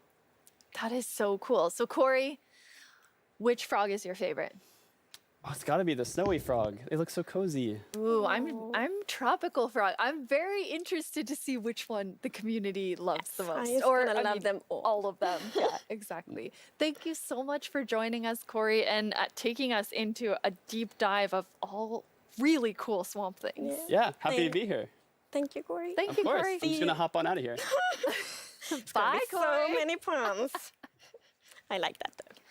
That is so cool. So Corey, which frog is your favorite? Oh, it's got to be the snowy frog. They look so cozy. Ooh, I'm tropical frog. I'm very interested to see which one the community loves the most. I love them all of them. Yeah, exactly. Thank you so much for joining us, Corey, and taking us into a deep dive of all really cool swamp things. Yeah, happy to be here. Thank you, Corey. Thank you, Corey. Corey. I'm just going to hop on out of here. Bye, Corey. So many puns. I like that, though.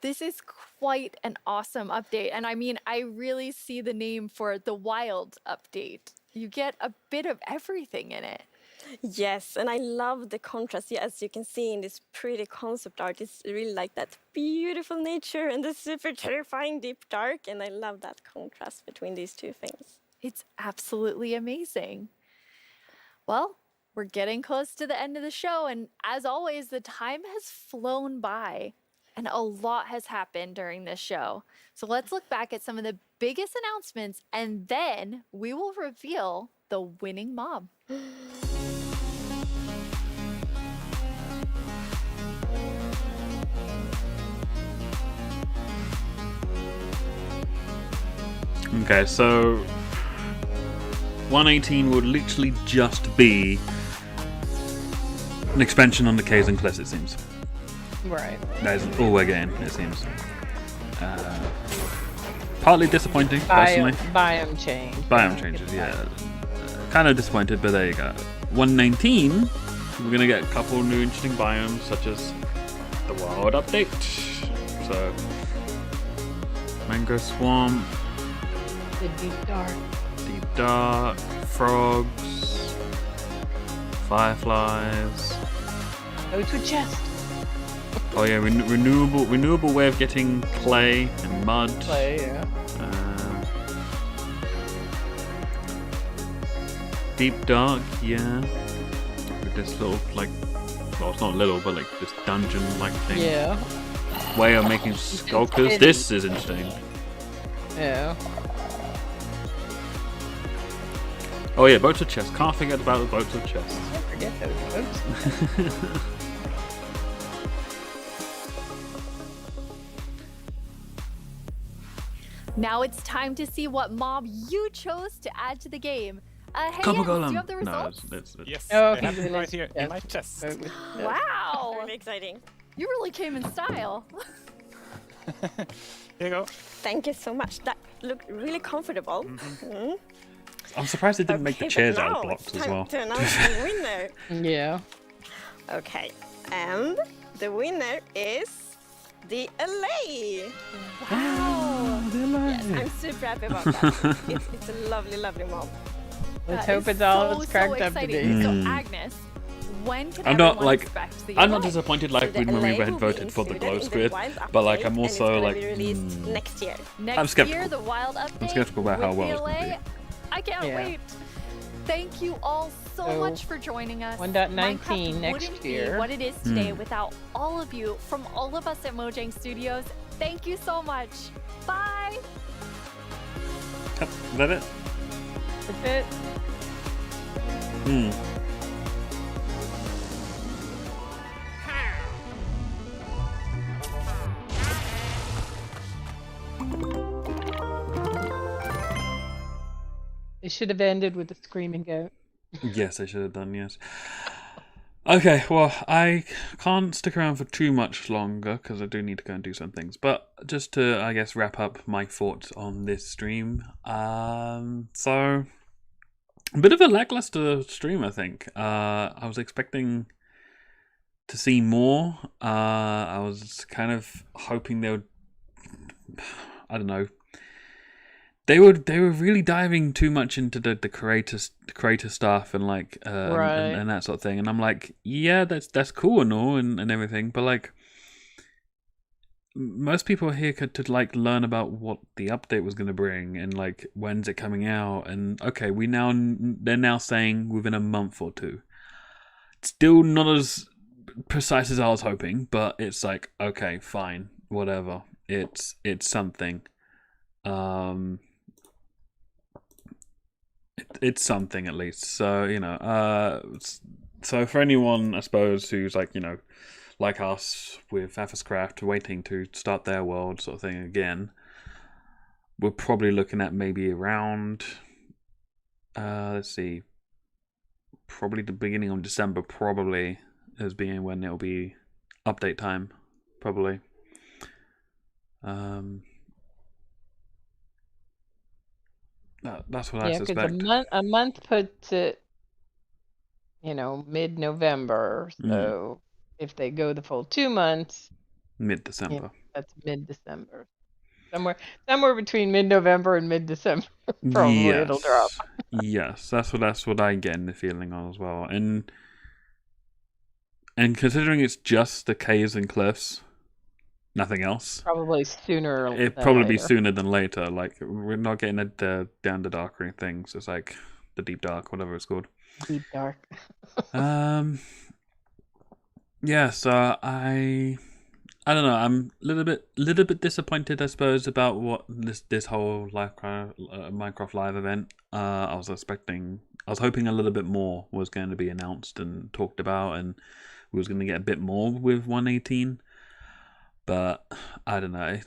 This is quite an awesome update. And I mean, I really see the name for the Wild update. You get a bit of everything in it. Yes, and I love the contrast. Yeah, as you can see in this pretty concept art, it's really like that beautiful nature and the super terrifying deep dark. And I love that contrast between these 2 things. It's absolutely amazing. Well, we're getting close to the end of the show. And as always, the time has flown by. And a lot has happened during this show. So let's look back at some of the biggest announcements, and then we will reveal the winning mob. Okay, so 118 would literally just be an expansion on the caves and cliffs, it seems. Right. That is all we're getting, it seems. Partly disappointing, personally. Biome change. Biome changes, yeah. Kind of disappointed, but there you go. 119, we're going to get a couple new interesting biomes, such as the Wild update. So, Mangrove Swamp. The Deep Dark. Deep Dark. Frogs. Fireflies. Go to a chest. Oh yeah, renewable way of getting clay and mud. Clay, yeah. Deep Dark, yeah. With this little, well, it's not little, but this dungeon-like thing. Yeah. Way of making skulkers. This is interesting. Yeah. Oh yeah, boats of chest. Can't forget about the boats of chest. Don't forget those boats. Now it's time to see what mob you chose to add to the game. Hey, Couple Jens, golem. do you have the results? No, it's Yes, Oh, I have it right here in my chest. Wow. Very exciting. You really came in style. Here you go. Thank you so much. That looked really comfortable. Mm-hmm. I'm surprised they didn't make the chairs out of blocks as well. To announce the winner. Yeah. Okay, and the winner is the LA. Wow. Yes, I'm super happy about that. It's a lovely, lovely mob. Let's hope it's all it's cracked up to be. So Agnes, When can I'm not everyone like expect the I'm not LA? disappointed So like the when we LA had will be voted for the included glow in the squid, Wild but like update, I'm and it's also gonna like be released next year. Next skeptical. year, the Wild update. skeptical about how with well the it's gonna LA. I can't Yeah. wait. Thank you all so So, much for joining us. 1.19 Minecraft next wouldn't year. be what it is today without all of you. From all of us at Mojang Studios, thank you so much. Bye. Is that it? That's it. It should have ended with the screaming goat. Yes, I should have done, yes. Okay, well, I can't stick around for too much longer because I do need to go and do some things. But just to, I guess, wrap up my thoughts on this stream. So, a bit of a lackluster stream, I think. I was expecting to see more. I was kind of hoping they would, I don't know. They were really diving too much into the creator stuff and like and that sort of thing, and I'm like, yeah, that's cool and all and everything, but like most people here could like learn about what the update was going to bring and like when's it coming out, and okay, they're now saying within a month or two. Still not as precise as I was hoping, but it's like, okay, fine, whatever. It's something. It's something at least. So, you know, so for anyone, I suppose, who's like, you know, like us with AthosCraft waiting to start their world sort of thing again, we're probably looking at maybe around, let's see, probably the beginning of December, probably, as being when it'll be update time, probably. That's what I suspect. Because a month puts it, you know, mid-November. So if they go the full 2 months, Mid-December. That's mid-December. Somewhere between mid-November and mid-December, probably it'll drop. Yes, that's what I get the feeling on as well. And considering it's just the caves and cliffs, nothing else. Probably sooner. It'd probably be sooner than later. Like, we're not getting down the dark or anything. So it's like the deep dark, whatever it's called. Deep dark. Yeah. So I don't know. I'm a little bit disappointed, I suppose, about what this whole Minecraft Live event. I was hoping a little bit more was going to be announced and talked about, and we was going to get a bit more with 118. But I don't know.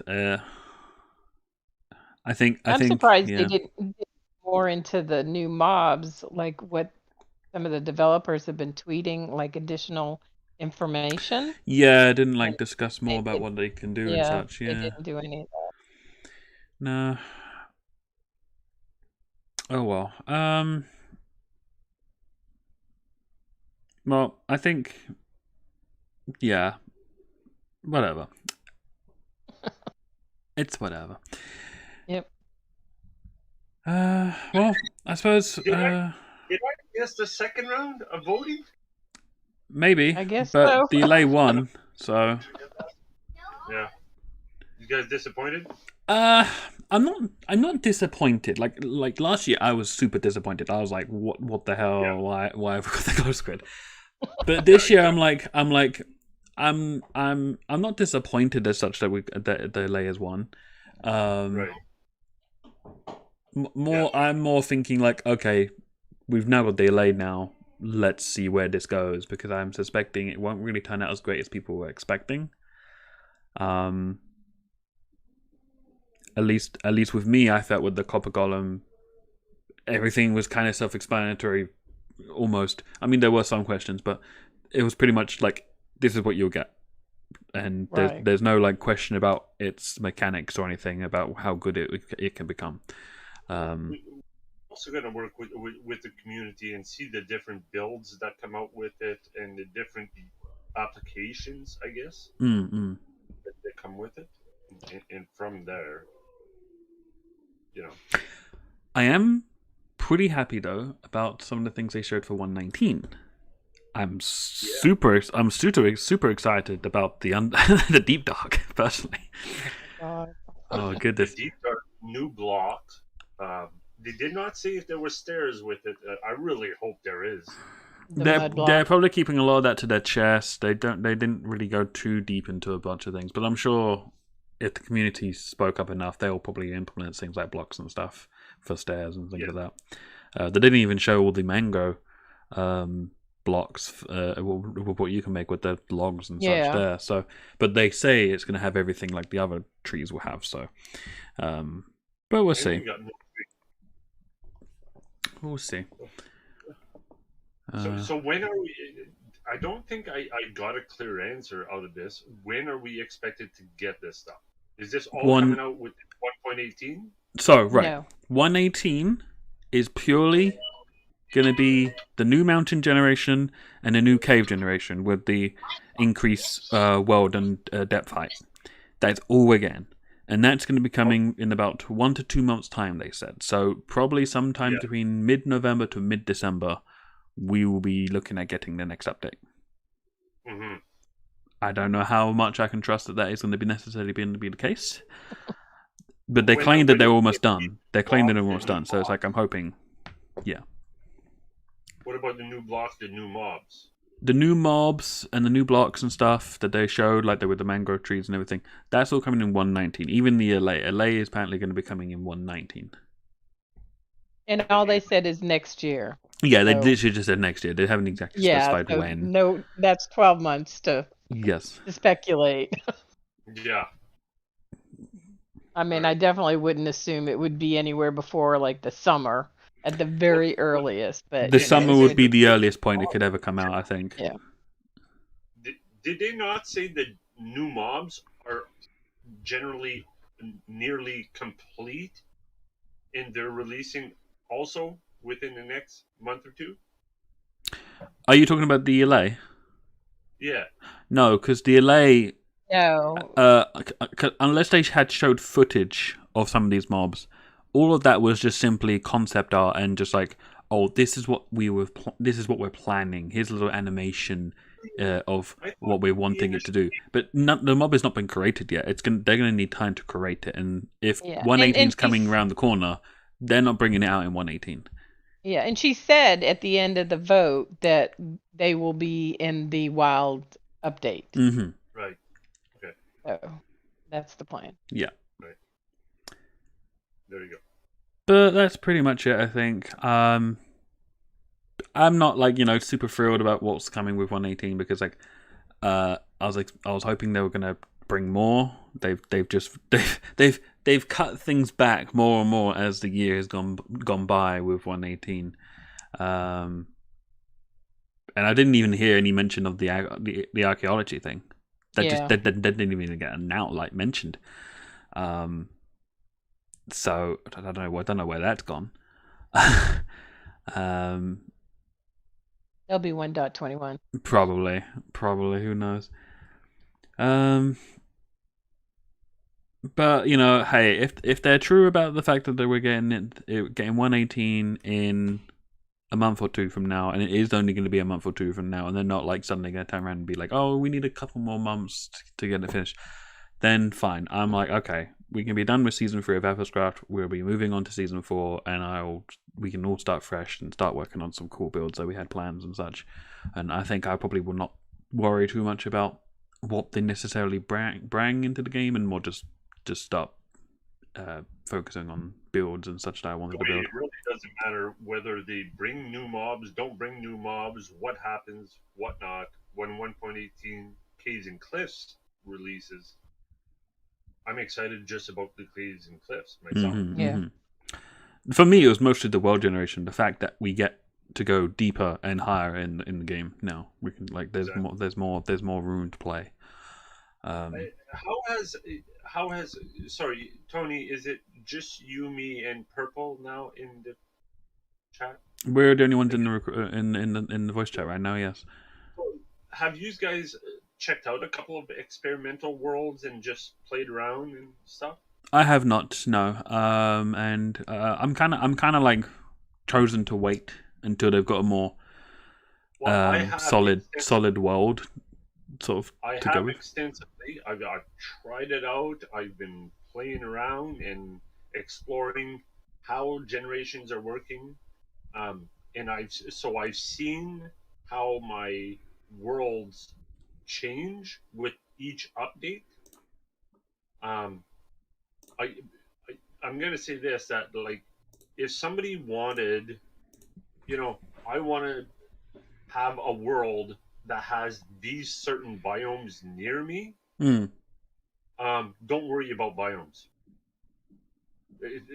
I'm surprised they didn't get more into the new mobs, like what some of the developers have been tweeting, like additional information. Yeah, I didn't like discuss more about what they can do and such. Yeah, they didn't do any of that. No. Oh well. Well, I think. Yeah. Whatever. It's whatever. Yep. Well, I suppose. Did I guess the second round of voting? Maybe. I guess but so. Delay won, so. Yeah. You guys disappointed? I'm not disappointed. Like last year, I was super disappointed. I was like, what the hell? Yeah. Why have we got the glow squid? But this year, I'm not disappointed as such that Delay has won. Right. I'm more thinking like, okay, we've now got Delay now. Let's see where this goes, because I'm suspecting it won't really turn out as great as people were expecting. At least with me, I felt with the Copper Golem, everything was kind of self-explanatory, almost. I mean, there were some questions, but it was pretty much like, this is what you'll get. And there's no like question about its mechanics or anything about how good it can become. Also going to work with the community and see the different builds that come out with it and the different applications, I guess, that come with it. And from there, you know. I am pretty happy, though, about some of the things they showed for 119. I'm super excited about the the Deep Dark personally. Oh goodness! The Deep Dark new block. They did not say if there were stairs with it. I really hope there is. They're probably keeping a lot of that to their chest. They didn't really go too deep into a bunch of things, but I'm sure if the community spoke up enough, they'll probably implement things like blocks and stuff for stairs and things like that. They didn't even show all the mango blocks, what you can make with the logs and such there. So, but they say it's going to have everything like the other trees will have. So, but we'll see. We'll see. So when are we? I don't think I got a clear answer out of this. When are we expected to get this stuff? Is this all coming out with 1.18? So, right. 1.18 is purely going to be the new mountain generation and the new cave generation with the increased world and depth height. That's all again. And that's going to be coming in about 1 to 2 months' time, they said. So probably sometime between mid-November to mid-December, we will be looking at getting the next update. Mm-hmm. I don't know how much I can trust that is going to be necessarily going to be the case. But they claim that they're almost done. They claim that they're almost done. So it's like, I'm hoping, What about the new blocks, the new mobs? The new mobs and the new blocks and stuff that they showed, like they were the mangrove trees and everything, that's all coming in 1.19. Even the LA. LA is apparently going to be coming in 1.19. And all they said is next year. Yeah, they literally just said next year. They haven't exactly specified when. No, that's 12 months to speculate. Yeah. I mean, I definitely wouldn't assume it would be anywhere before like the summer at the very earliest. But the summer would be the earliest point it could ever come out, I think. Yeah. Did they not say that new mobs are generally nearly complete and they're releasing also within the next month or two? Are you talking about the LA? Yeah. No, because the LA... No. Unless they had showed footage of some of these mobs, all of that was just simply concept art and just like, oh, this is what this is what we're planning. Here's a little animation of what we're wanting it to do. But the mob has not been created yet. They're gonna need time to create it. And if 1.18 is coming around the corner, they're not bringing it out in 1.18. Yeah, and she said at the end of the vote that they will be in the wild update. Mm-hmm. Right. Okay. So that's the plan. Yeah. Right. There you go. But that's pretty much it, I think. I'm not like, super thrilled about what's coming with 1.18 because I was hoping they were gonna bring more. They've cut things back more and more as the year has gone by with 1.18. And I didn't even hear any mention of the archaeology thing. That didn't even get an outright mentioned. So I don't know where that's gone. There'll be 1.21. Probably. Who knows? But hey, if they're true about the fact that they were getting 1.18 in a month or two from now, and it is only going to be a month or two from now, and they're not like suddenly going to turn around and be like, oh, we need a couple more months to get it finished, then fine. I'm like, okay, we can be done with season 3 of AthosCraft. We'll be moving on to season 4, and we can all start fresh and start working on some cool builds that we had plans and such. And I think I probably will not worry too much about what they necessarily bring into the game, and more just start focusing on builds and such that I wanted to build. It really doesn't matter whether they bring new mobs, don't bring new mobs, what happens, what not. When 1.18 Caves and Cliffs releases, I'm excited just about the Caves and Cliffs myself. Mm-hmm, mm-hmm. For me, it was mostly the world generation. The fact that we get to go deeper and higher in the game now. We can there's more room to play. How has sorry, Tony, is it just you, me, and Purple now in the chat? We're the only ones in the voice chat right now. Yes. Have you guys checked out a couple of experimental worlds and just played around and stuff? I have not, no. And I'm kind of like chosen to wait until they've got a more solid world sort of I to go have with? extensively. I've tried it out. I've been playing around and exploring how generations are working, and I've seen how my worlds change with each update. I'm gonna say this, that like, if somebody wanted, I want to have a world that has these certain biomes near me. Don't worry about biomes.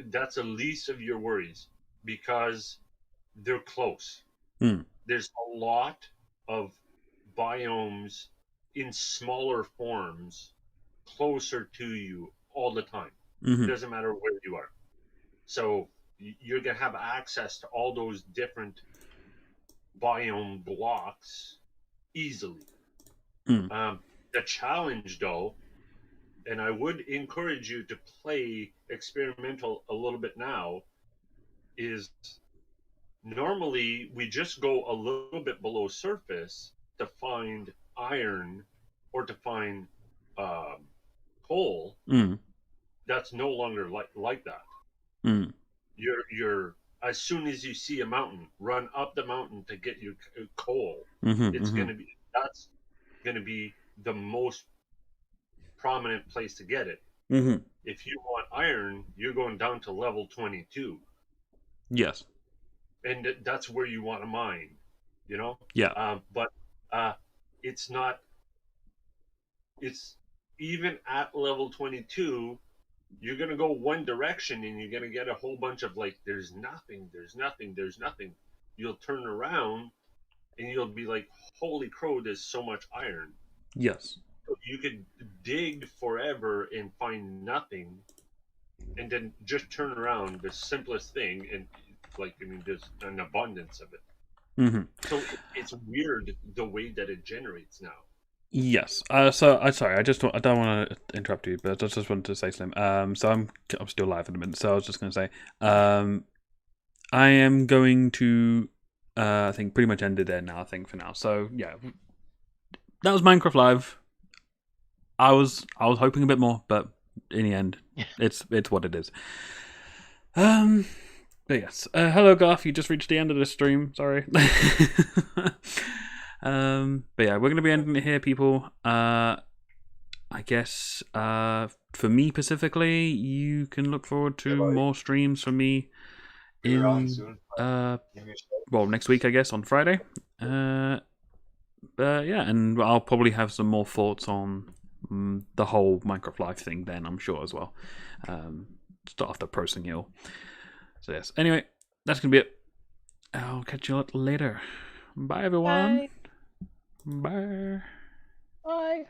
That's the least of your worries, because they're close. There's a lot of biomes in smaller forms closer to you all the time. It doesn't matter where you are. So you're going to have access to all those different biome blocks easily. The challenge, though, and I would encourage you to play experimental a little bit now, is normally we just go a little bit below surface to find iron or to find coal. That's no longer like that. You're as soon as you see a mountain, run up the mountain to get your coal. That's gonna be the most prominent place to get it. If you want iron, you're going down to level 22. Yes. And that's where you want to mine, Yeah. But it's not. It's even at level 22. You're going to go one direction and you're going to get a whole bunch of like, there's nothing. You'll turn around and you'll be like, holy crow, there's so much iron. Yes. So you could dig forever and find nothing, and then just turn around, the simplest thing, and there's an abundance of it. So it's weird the way that it generates now. Yes. So I don't want to interrupt you, but I just wanted to say something. So I'm still live in a minute. So I was just going to say, I am going to, I think pretty much end it there now. I think for now. So yeah, that was Minecraft Live. I was hoping a bit more, but in the end, it's what it is. But yes, hello Garth. You just reached the end of the stream. Sorry. But yeah, we're going to be ending it here, people. I guess for me specifically, you can look forward to more streams from me in next week, I guess, on Friday. But yeah, and I'll probably have some more thoughts on the whole Minecraft Live thing then, I'm sure, as well. Start after processing it all. So yes, anyway, that's going to be it. I'll catch you later. Bye, everyone. Bye. Bye. Bye.